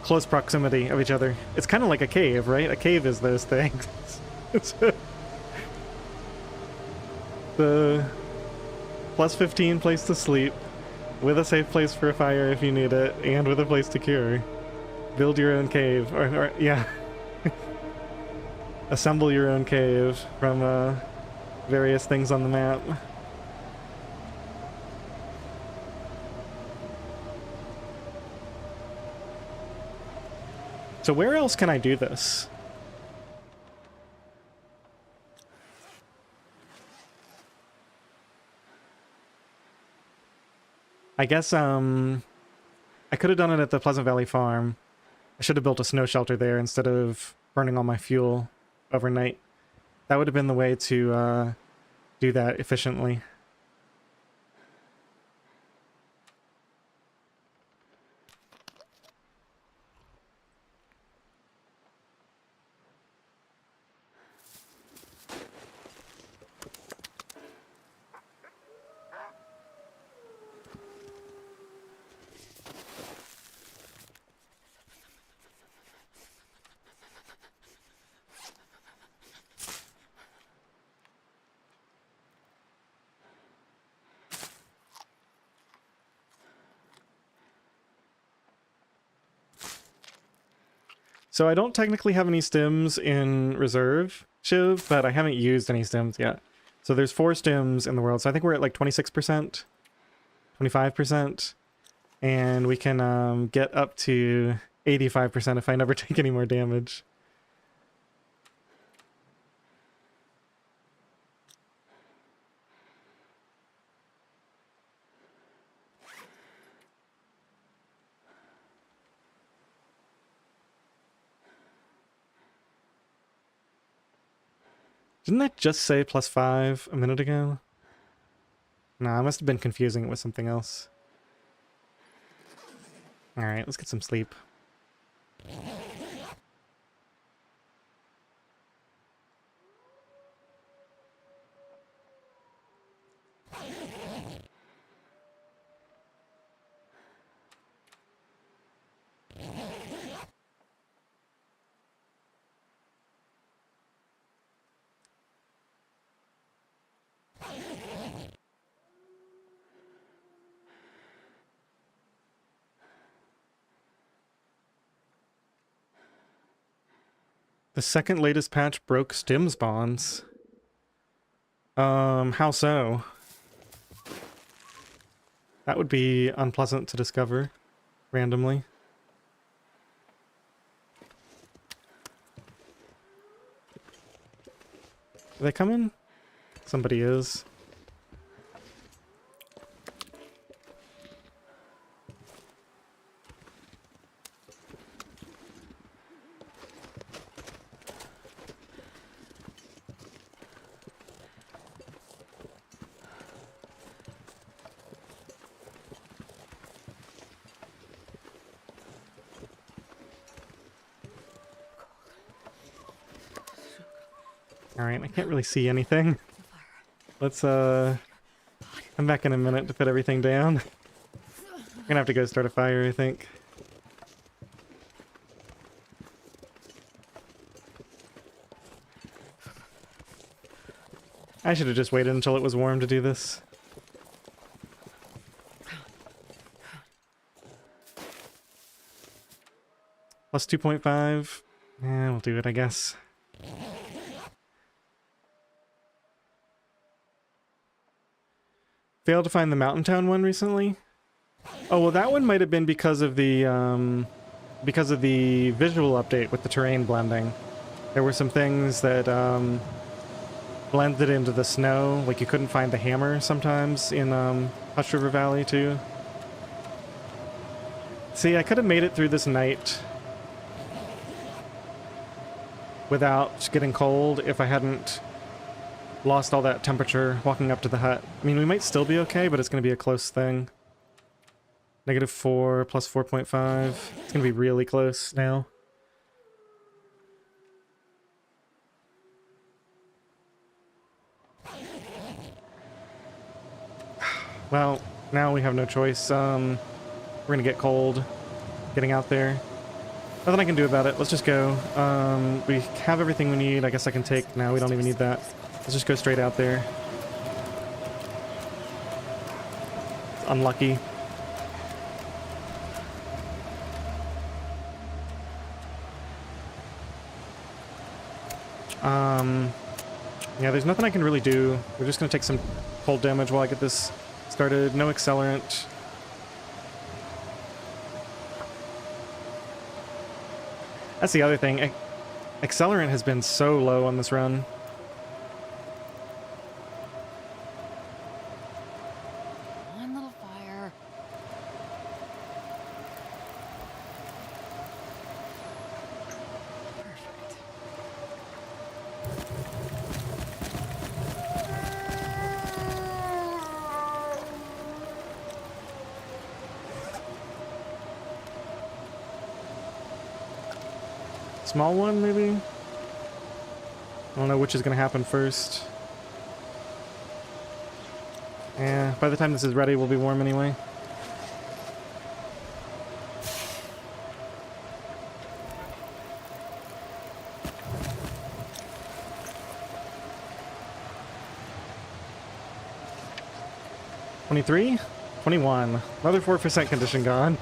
close proximity of each other. It's kind of like a cave, right? A cave is those things. The plus 15 place to sleep, with a safe place for a fire if you need it, and with a place to cure. Build your own cave, or yeah. Assemble your own cave from various things on the map. So where else can I do this? I guess, I could have done it at the Pleasant Valley Farm. I should have built a snow shelter there instead of burning all my fuel overnight. That would have been the way to, do that efficiently. So I don't technically have any stems in reserve, Shiv, but I haven't used any stems yet. So there's 4 stems in the world, so I think we're at like 26%, 25%, and we can get up to 85% if I never take any more damage. Didn't that just say +5 a minute ago? Nah, I must have been confusing it with something else. Alright, let's get some sleep. The second latest patch broke stim spawns. How so? That would be unpleasant to discover randomly. Are they coming? Somebody is. Alright, I can't really see anything. Let's, come back in a minute to put everything down. I'm gonna have to go start a fire, I think. I should have just waited until it was warm to do this. Plus 2.5. Yeah, we'll do it, I guess. Failed to find the Mountain Town one recently? Oh, well, that one might have been because of the visual update with the terrain blending. There were some things that blended into the snow, like you couldn't find the hammer sometimes in Hush River Valley too. See, I could have made it through this night without getting cold if I hadn't lost all that temperature walking up to the hut. I mean, we might still be okay, but it's going to be a close thing. -4 plus 4.5. It's going to be really close now. Well, now we have no choice. We're going to get cold getting out there. Nothing I can do about it. Let's just go. We have everything we need. I guess I can take... No, we don't even need that. Let's just go straight out there. It's unlucky. Yeah, there's nothing I can really do. We're just gonna take some cold damage while I get this started. No accelerant. That's the other thing. Accelerant has been so low on this run. One little fire. Perfect. 'Small one, maybe? I don't know which is going to happen first. Yeah, by the time this is ready, we'll be warm anyway. $23? $21. Another 4% condition gone.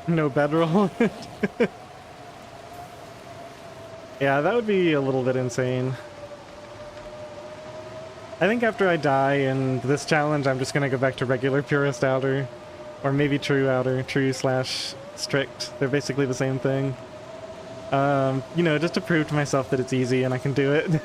No bedroll. Yeah, that would be a little bit insane. I think after I die in this challenge, I'm just gonna go back to regular Purist Outer. Or maybe True Outer. True slash Strict. They're basically the same thing. You know, just to prove to myself that it's easy and I can do it.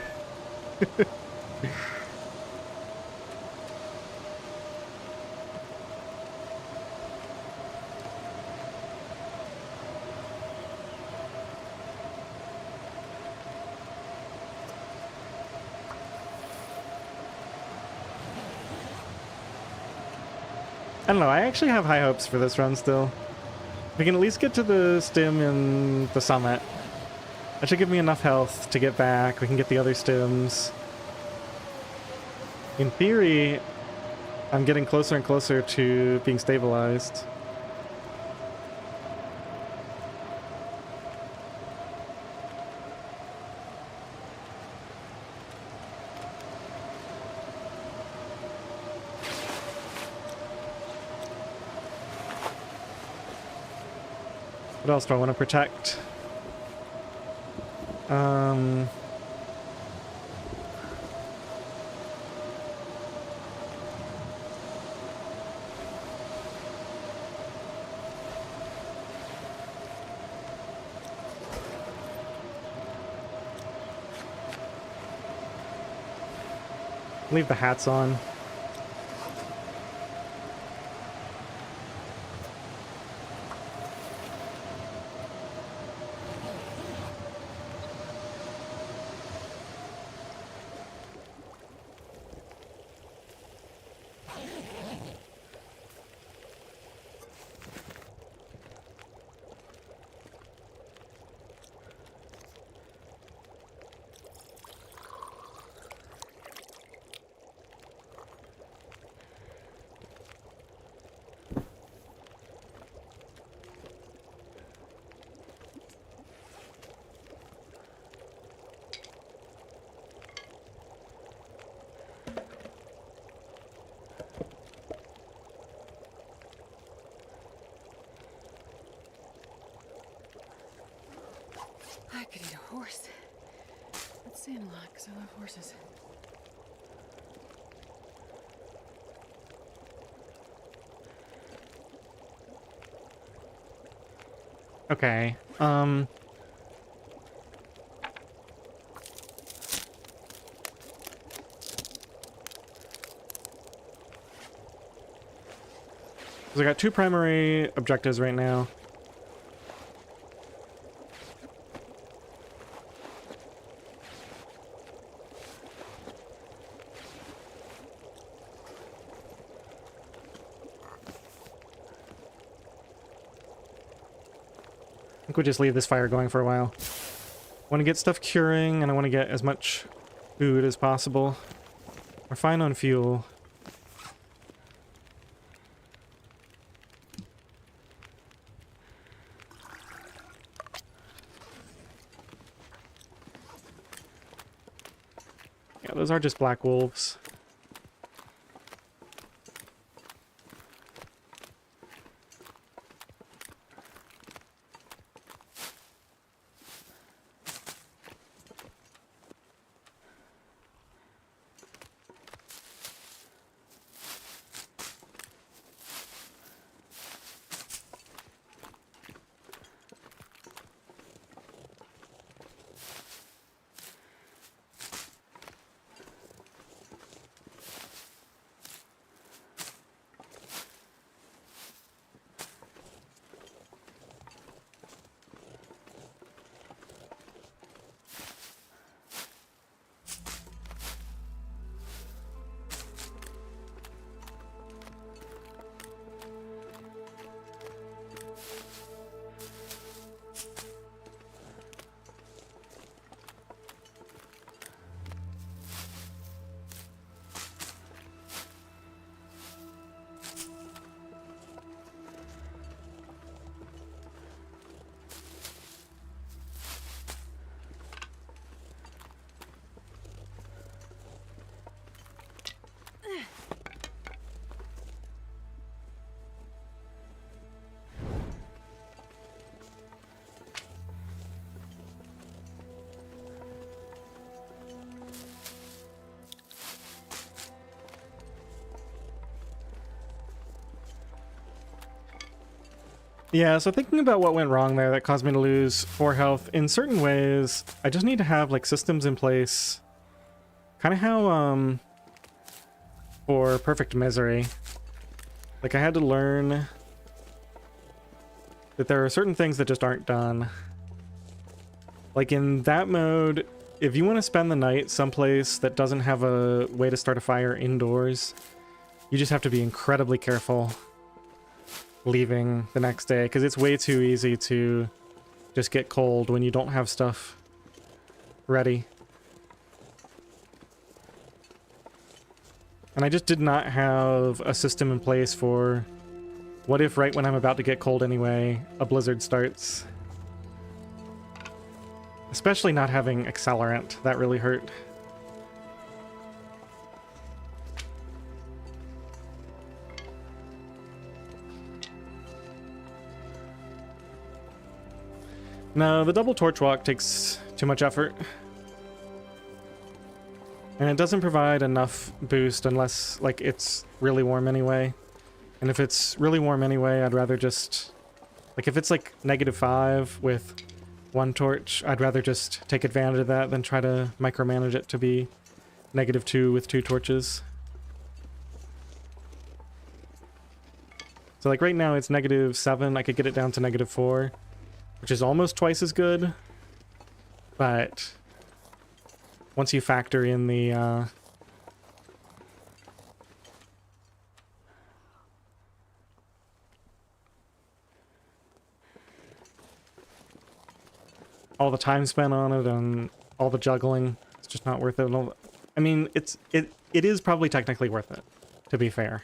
I don't know, I actually have high hopes for this run still. We can at least get to the stim in the summit. That should give me enough health to get back. We can get the other stims. In theory, I'm getting closer and closer to being stabilized. What else do I want to protect? Leave the hats on. I could eat a horse. That's saying a lot, because I love horses. Okay. So I got 2 primary objectives right now. I think we'll just leave this fire going for a while. Want to get stuff curing, and I want to get as much food as possible. We're fine on fuel. Yeah, those are just black wolves. Yeah, so thinking about what went wrong there that caused me to lose 4 health, in certain ways, I just need to have, like, systems in place. Kind of how, for Perfect Misery. Like, I had to learn that there are certain things that just aren't done. Like, in that mode, if you want to spend the night someplace that doesn't have a way to start a fire indoors, you just have to be incredibly careful leaving the next day, because it's way too easy to just get cold when you don't have stuff ready. And I just did not have a system in place for what if right when I'm about to get cold anyway, a blizzard starts. Especially not having accelerant, that really hurt. No, the double torch walk takes too much effort. And it doesn't provide enough boost unless, like, it's really warm anyway. And if it's really warm anyway, I'd rather just... Like, if it's, like, -5 with 1 torch, I'd rather just take advantage of that than try to micromanage it to be -2 with 2 torches. So, like, right now it's -7. I could get it down to -4. Which is almost twice as good, but once you factor in the all the time spent on it and all the juggling, it's just not worth it. I mean, it is probably technically worth it, to be fair.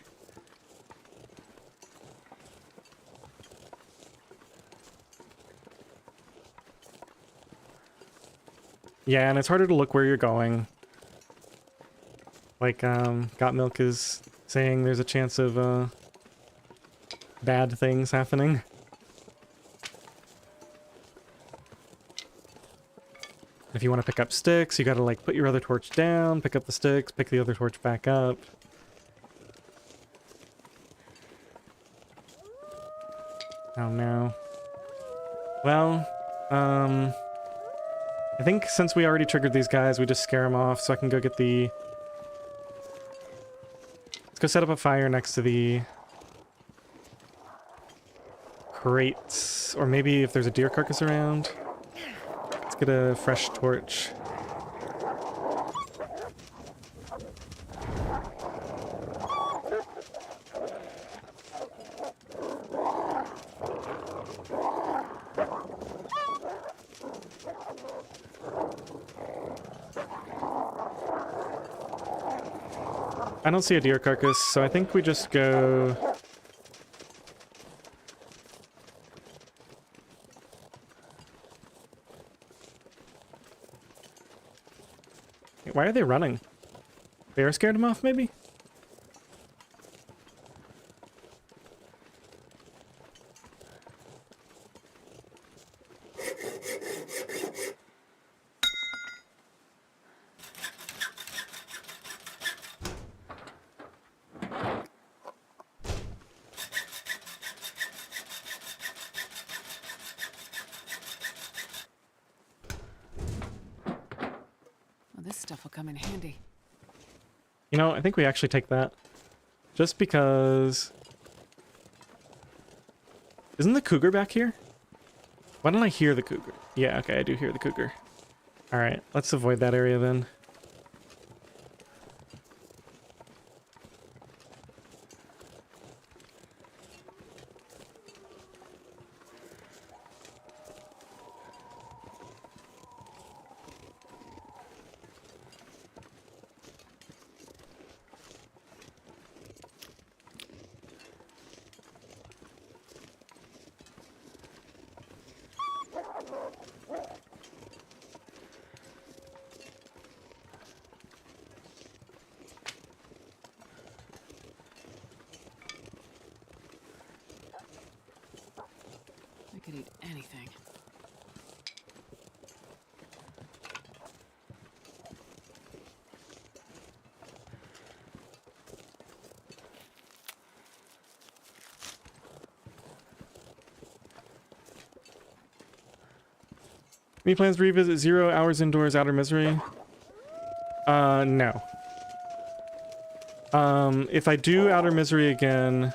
Yeah, and it's harder to look where you're going. Like, Got Milk is saying there's a chance of, bad things happening. If you want to pick up sticks, you gotta, like, put your other torch down, pick up the sticks, pick the other torch back up. Oh no. Well, I think since we already triggered these guys, we just scare them off, so I can go get the... Let's go set up a fire next to the crates, or maybe if there's a deer carcass around. Let's get a fresh torch. I don't see a deer carcass, so I think we just go... Why are they running? They are scared him off, maybe? This stuff will come in handy. You know, I think we actually take that. Just because... Isn't the cougar back here? Why don't I hear the cougar? Yeah, okay, I do hear the cougar. Alright, let's avoid that area then. I could eat anything. Any plans to revisit 0 Hours Indoors Outer Misery? No. If I do Outer Misery again,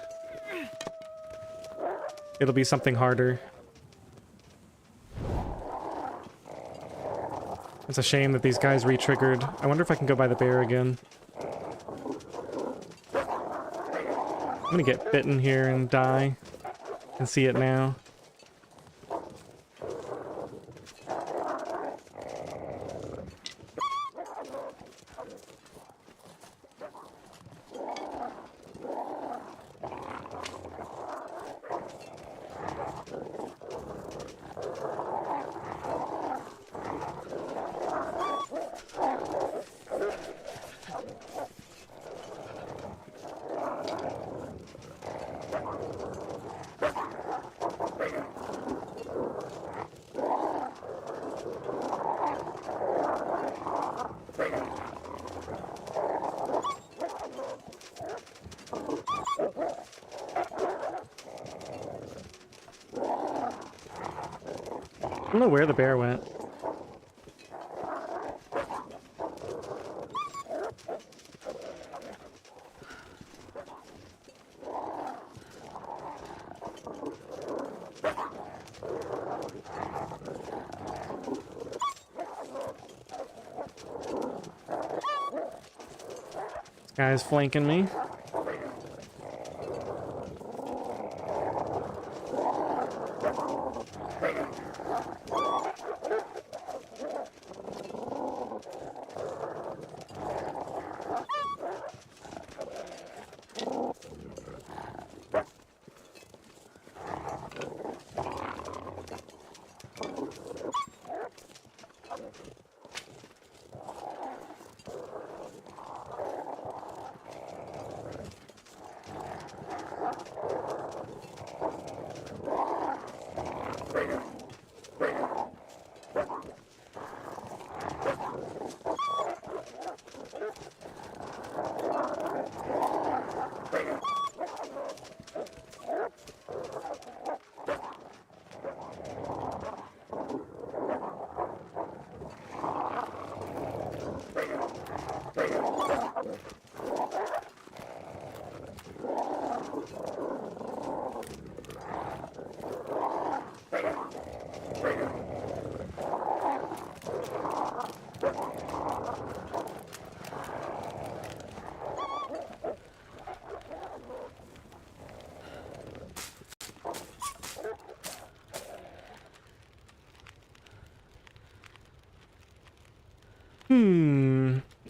it'll be something harder. It's a shame that these guys re-triggered. I wonder if I can go by the bear again. I'm gonna get bitten here and die. I can see it now. I don't know where the bear went. This guy's flanking me.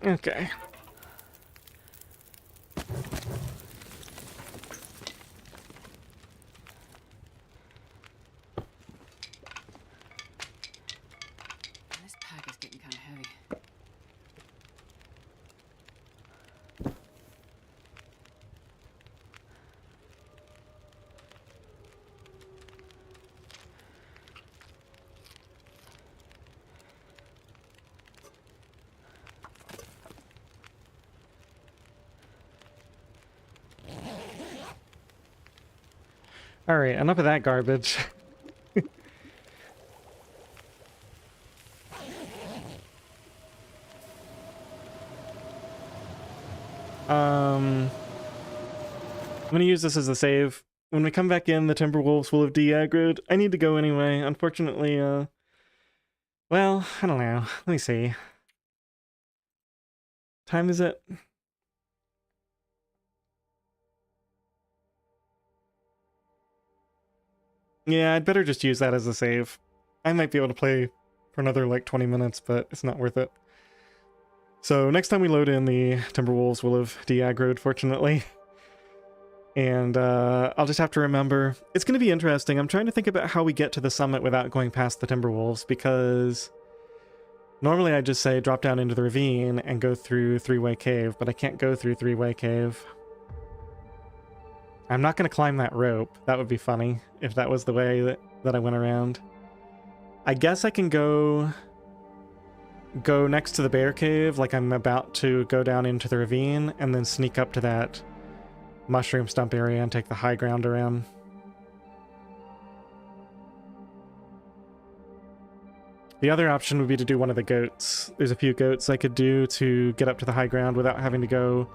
Okay. This pack is getting kind of heavy. Alright, enough of that garbage. I'm gonna use this as a save. When we come back in, the Timberwolves will have de-aggroed. I need to go anyway. Unfortunately, well, I don't know. Let me see. Time is it? Yeah, I'd better just use that as a save. I might be able to play for another like 20 minutes, but it's not worth it. So next time we load in, the Timberwolves will have de-aggroed, fortunately. And I'll just have to remember. It's going to be interesting. I'm trying to think about how we get to the summit without going past the Timberwolves, because normally I just say drop down into the ravine and go through Three-Way Cave, but I can't go through Three-Way Cave. I'm not going to climb that rope. That would be funny if that was the way that I went around. I guess I can go next to the bear cave, like I'm about to go down into the ravine, and then sneak up to that mushroom stump area and take the high ground around. The other option would be to do one of the goats. There's a few goats I could do to get up to the high ground without having to go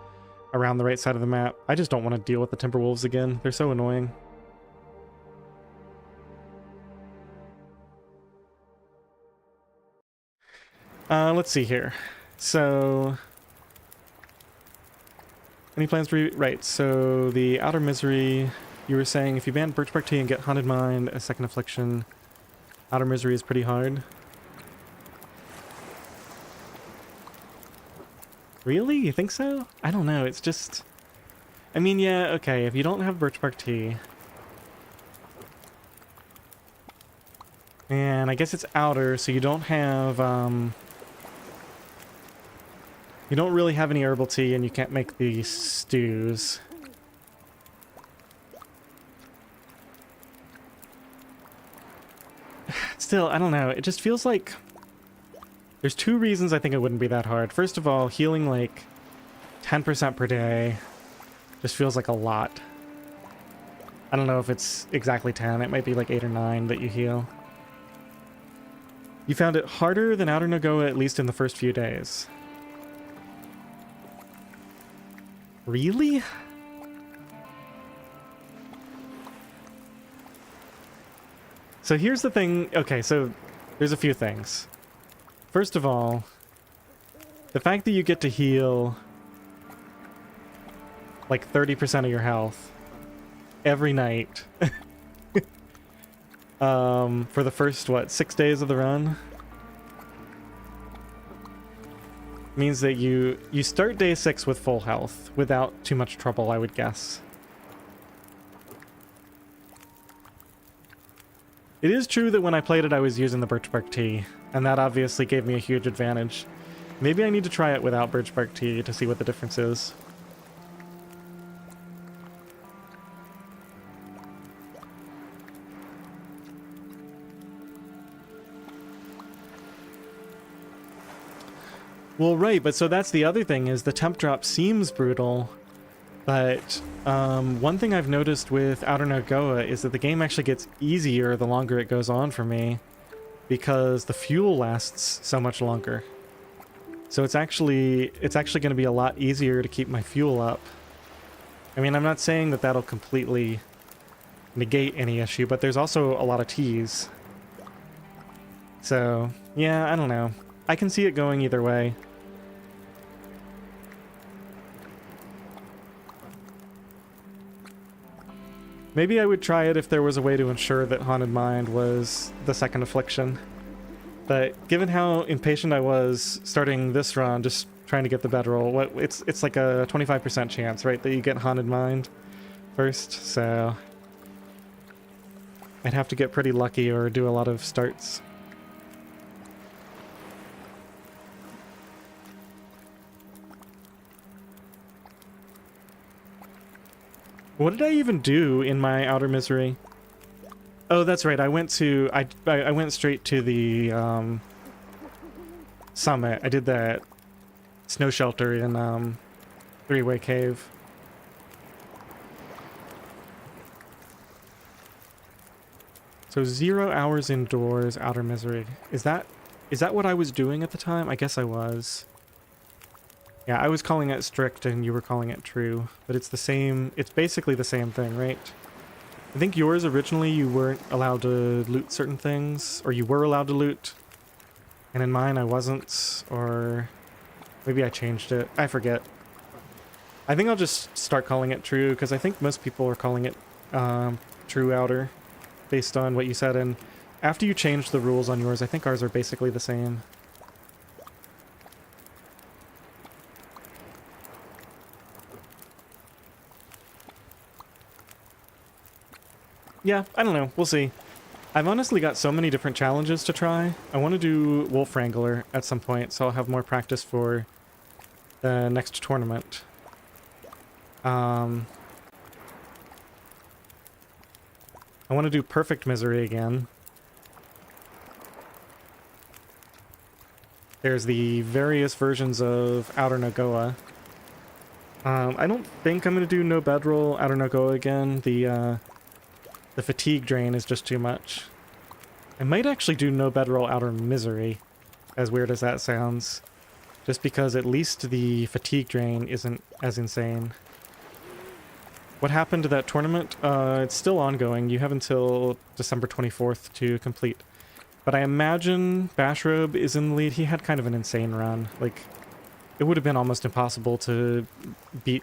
around the right side of the map. I just don't want to deal with the Timberwolves again. They're so annoying. Let's see here. So, any plans for... Right, so the Outer Misery, you were saying if you ban Birchbark Tea and get Haunted Mind, a second affliction, Outer Misery is pretty hard. Really? You think so? I don't know, it's just... I mean, yeah, okay, if you don't have Birchbark Tea... And I guess it's outer, so you don't have, you don't really have any herbal tea, and you can't make the stews. Still, I don't know, it just feels like... There's two reasons I think it wouldn't be that hard. First of all, healing like 10% per day just feels like a lot. I don't know if it's exactly 10, it might be like 8 or 9 that you heal. You found it harder than Outer Nagoa, at least in the first few days. Really? So here's the thing. Okay, so there's a few things. First of all, the fact that you get to heal like 30% of your health every night for the first, what, 6 days of the run? Means that you start day 6 with full health without too much trouble, I would guess. It is true that when I played it, I was using the Birchbark Tea, and that obviously gave me a huge advantage. Maybe I need to try it without Birchbark Tea to see what the difference is. Well, right, but so that's the other thing, is the temp drop seems brutal, but one thing I've noticed with Outer Nagoa is that the game actually gets easier the longer it goes on for me, because the fuel lasts so much longer. So it's actually going to be a lot easier to keep my fuel up. I mean, I'm not saying that that'll completely negate any issue, but there's also a lot of teas. So, yeah, I don't know. I can see it going either way. Maybe I would try it if there was a way to ensure that Haunted Mind was the second affliction. But given how impatient I was starting this run, just trying to get the bedroll, it's like a 25% chance, right, that you get Haunted Mind first, so I'd have to get pretty lucky or do a lot of starts. What did I even do in my Outer Misery? Oh, that's right. I went straight to the summit. I did that snow shelter in Three-Way Cave. So 0 hours indoors, Outer Misery. Is that what I was doing at the time? I guess I was. Yeah, I was calling it strict and you were calling it true, but it's the same, it's basically the same thing, right? I think yours originally you weren't allowed to loot certain things, or you were allowed to loot, and in mine I wasn't, or maybe I changed it, I forget. I think I'll just start calling it true, because I think most people are calling it true outer, based on what you said, and after you change the rules on yours, I think ours are basically the same. Yeah, I don't know. We'll see. I've honestly got so many different challenges to try. I want to do Wolf Wrangler at some point, so I'll have more practice for the next tournament. I want to do Perfect Misery again. There's the various versions of Outer Nagoa. I don't think I'm going to do No Bedroll Outer Nagoa again. The fatigue drain is just too much. I might actually do No Bedroll Outer Misery, as weird as that sounds. Just because at least the fatigue drain isn't as insane. What happened to that tournament? It's still ongoing. You have until December 24th to complete. But I imagine Bashrobe is in the lead. He had kind of an insane run. Like, it would have been almost impossible to beat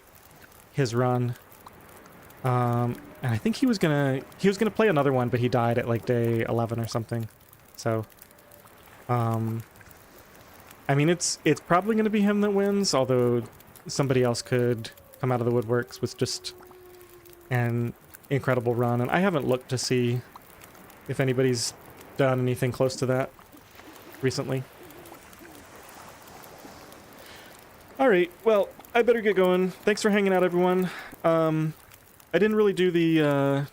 his run. And I think he was gonna play another one, but he died at like day 11 or something. So, I mean, it's probably gonna be him that wins, although somebody else could come out of the woodworks with just an incredible run. And I haven't looked to see if anybody's done anything close to that recently. All right, well, I better get going. Thanks for hanging out, everyone. I didn't really do the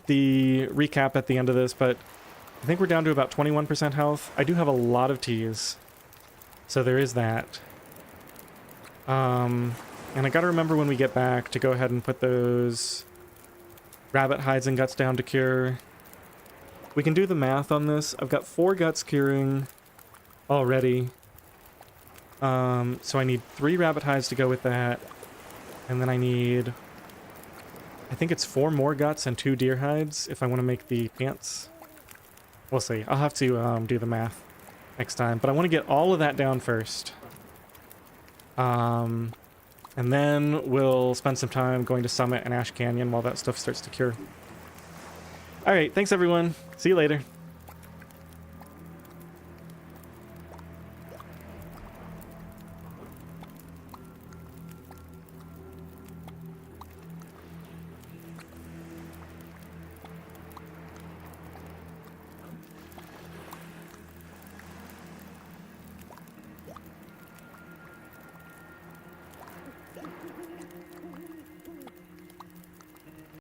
recap at the end of this, but I think we're down to about 21% health. I do have a lot of teas, so there is that. And I gotta remember when we get back to go ahead and put those rabbit hides and guts down to cure. We can do the math on this. I've got 4 guts curing already. So I need 3 rabbit hides to go with that. And then I need, I think it's 4 more guts and 2 deer hides if I want to make the pants. We'll see. I'll have to do the math next time. But I want to get all of that down first. And then we'll spend some time going to Summit and Ash Canyon while that stuff starts to cure. Alright, thanks everyone. See you later.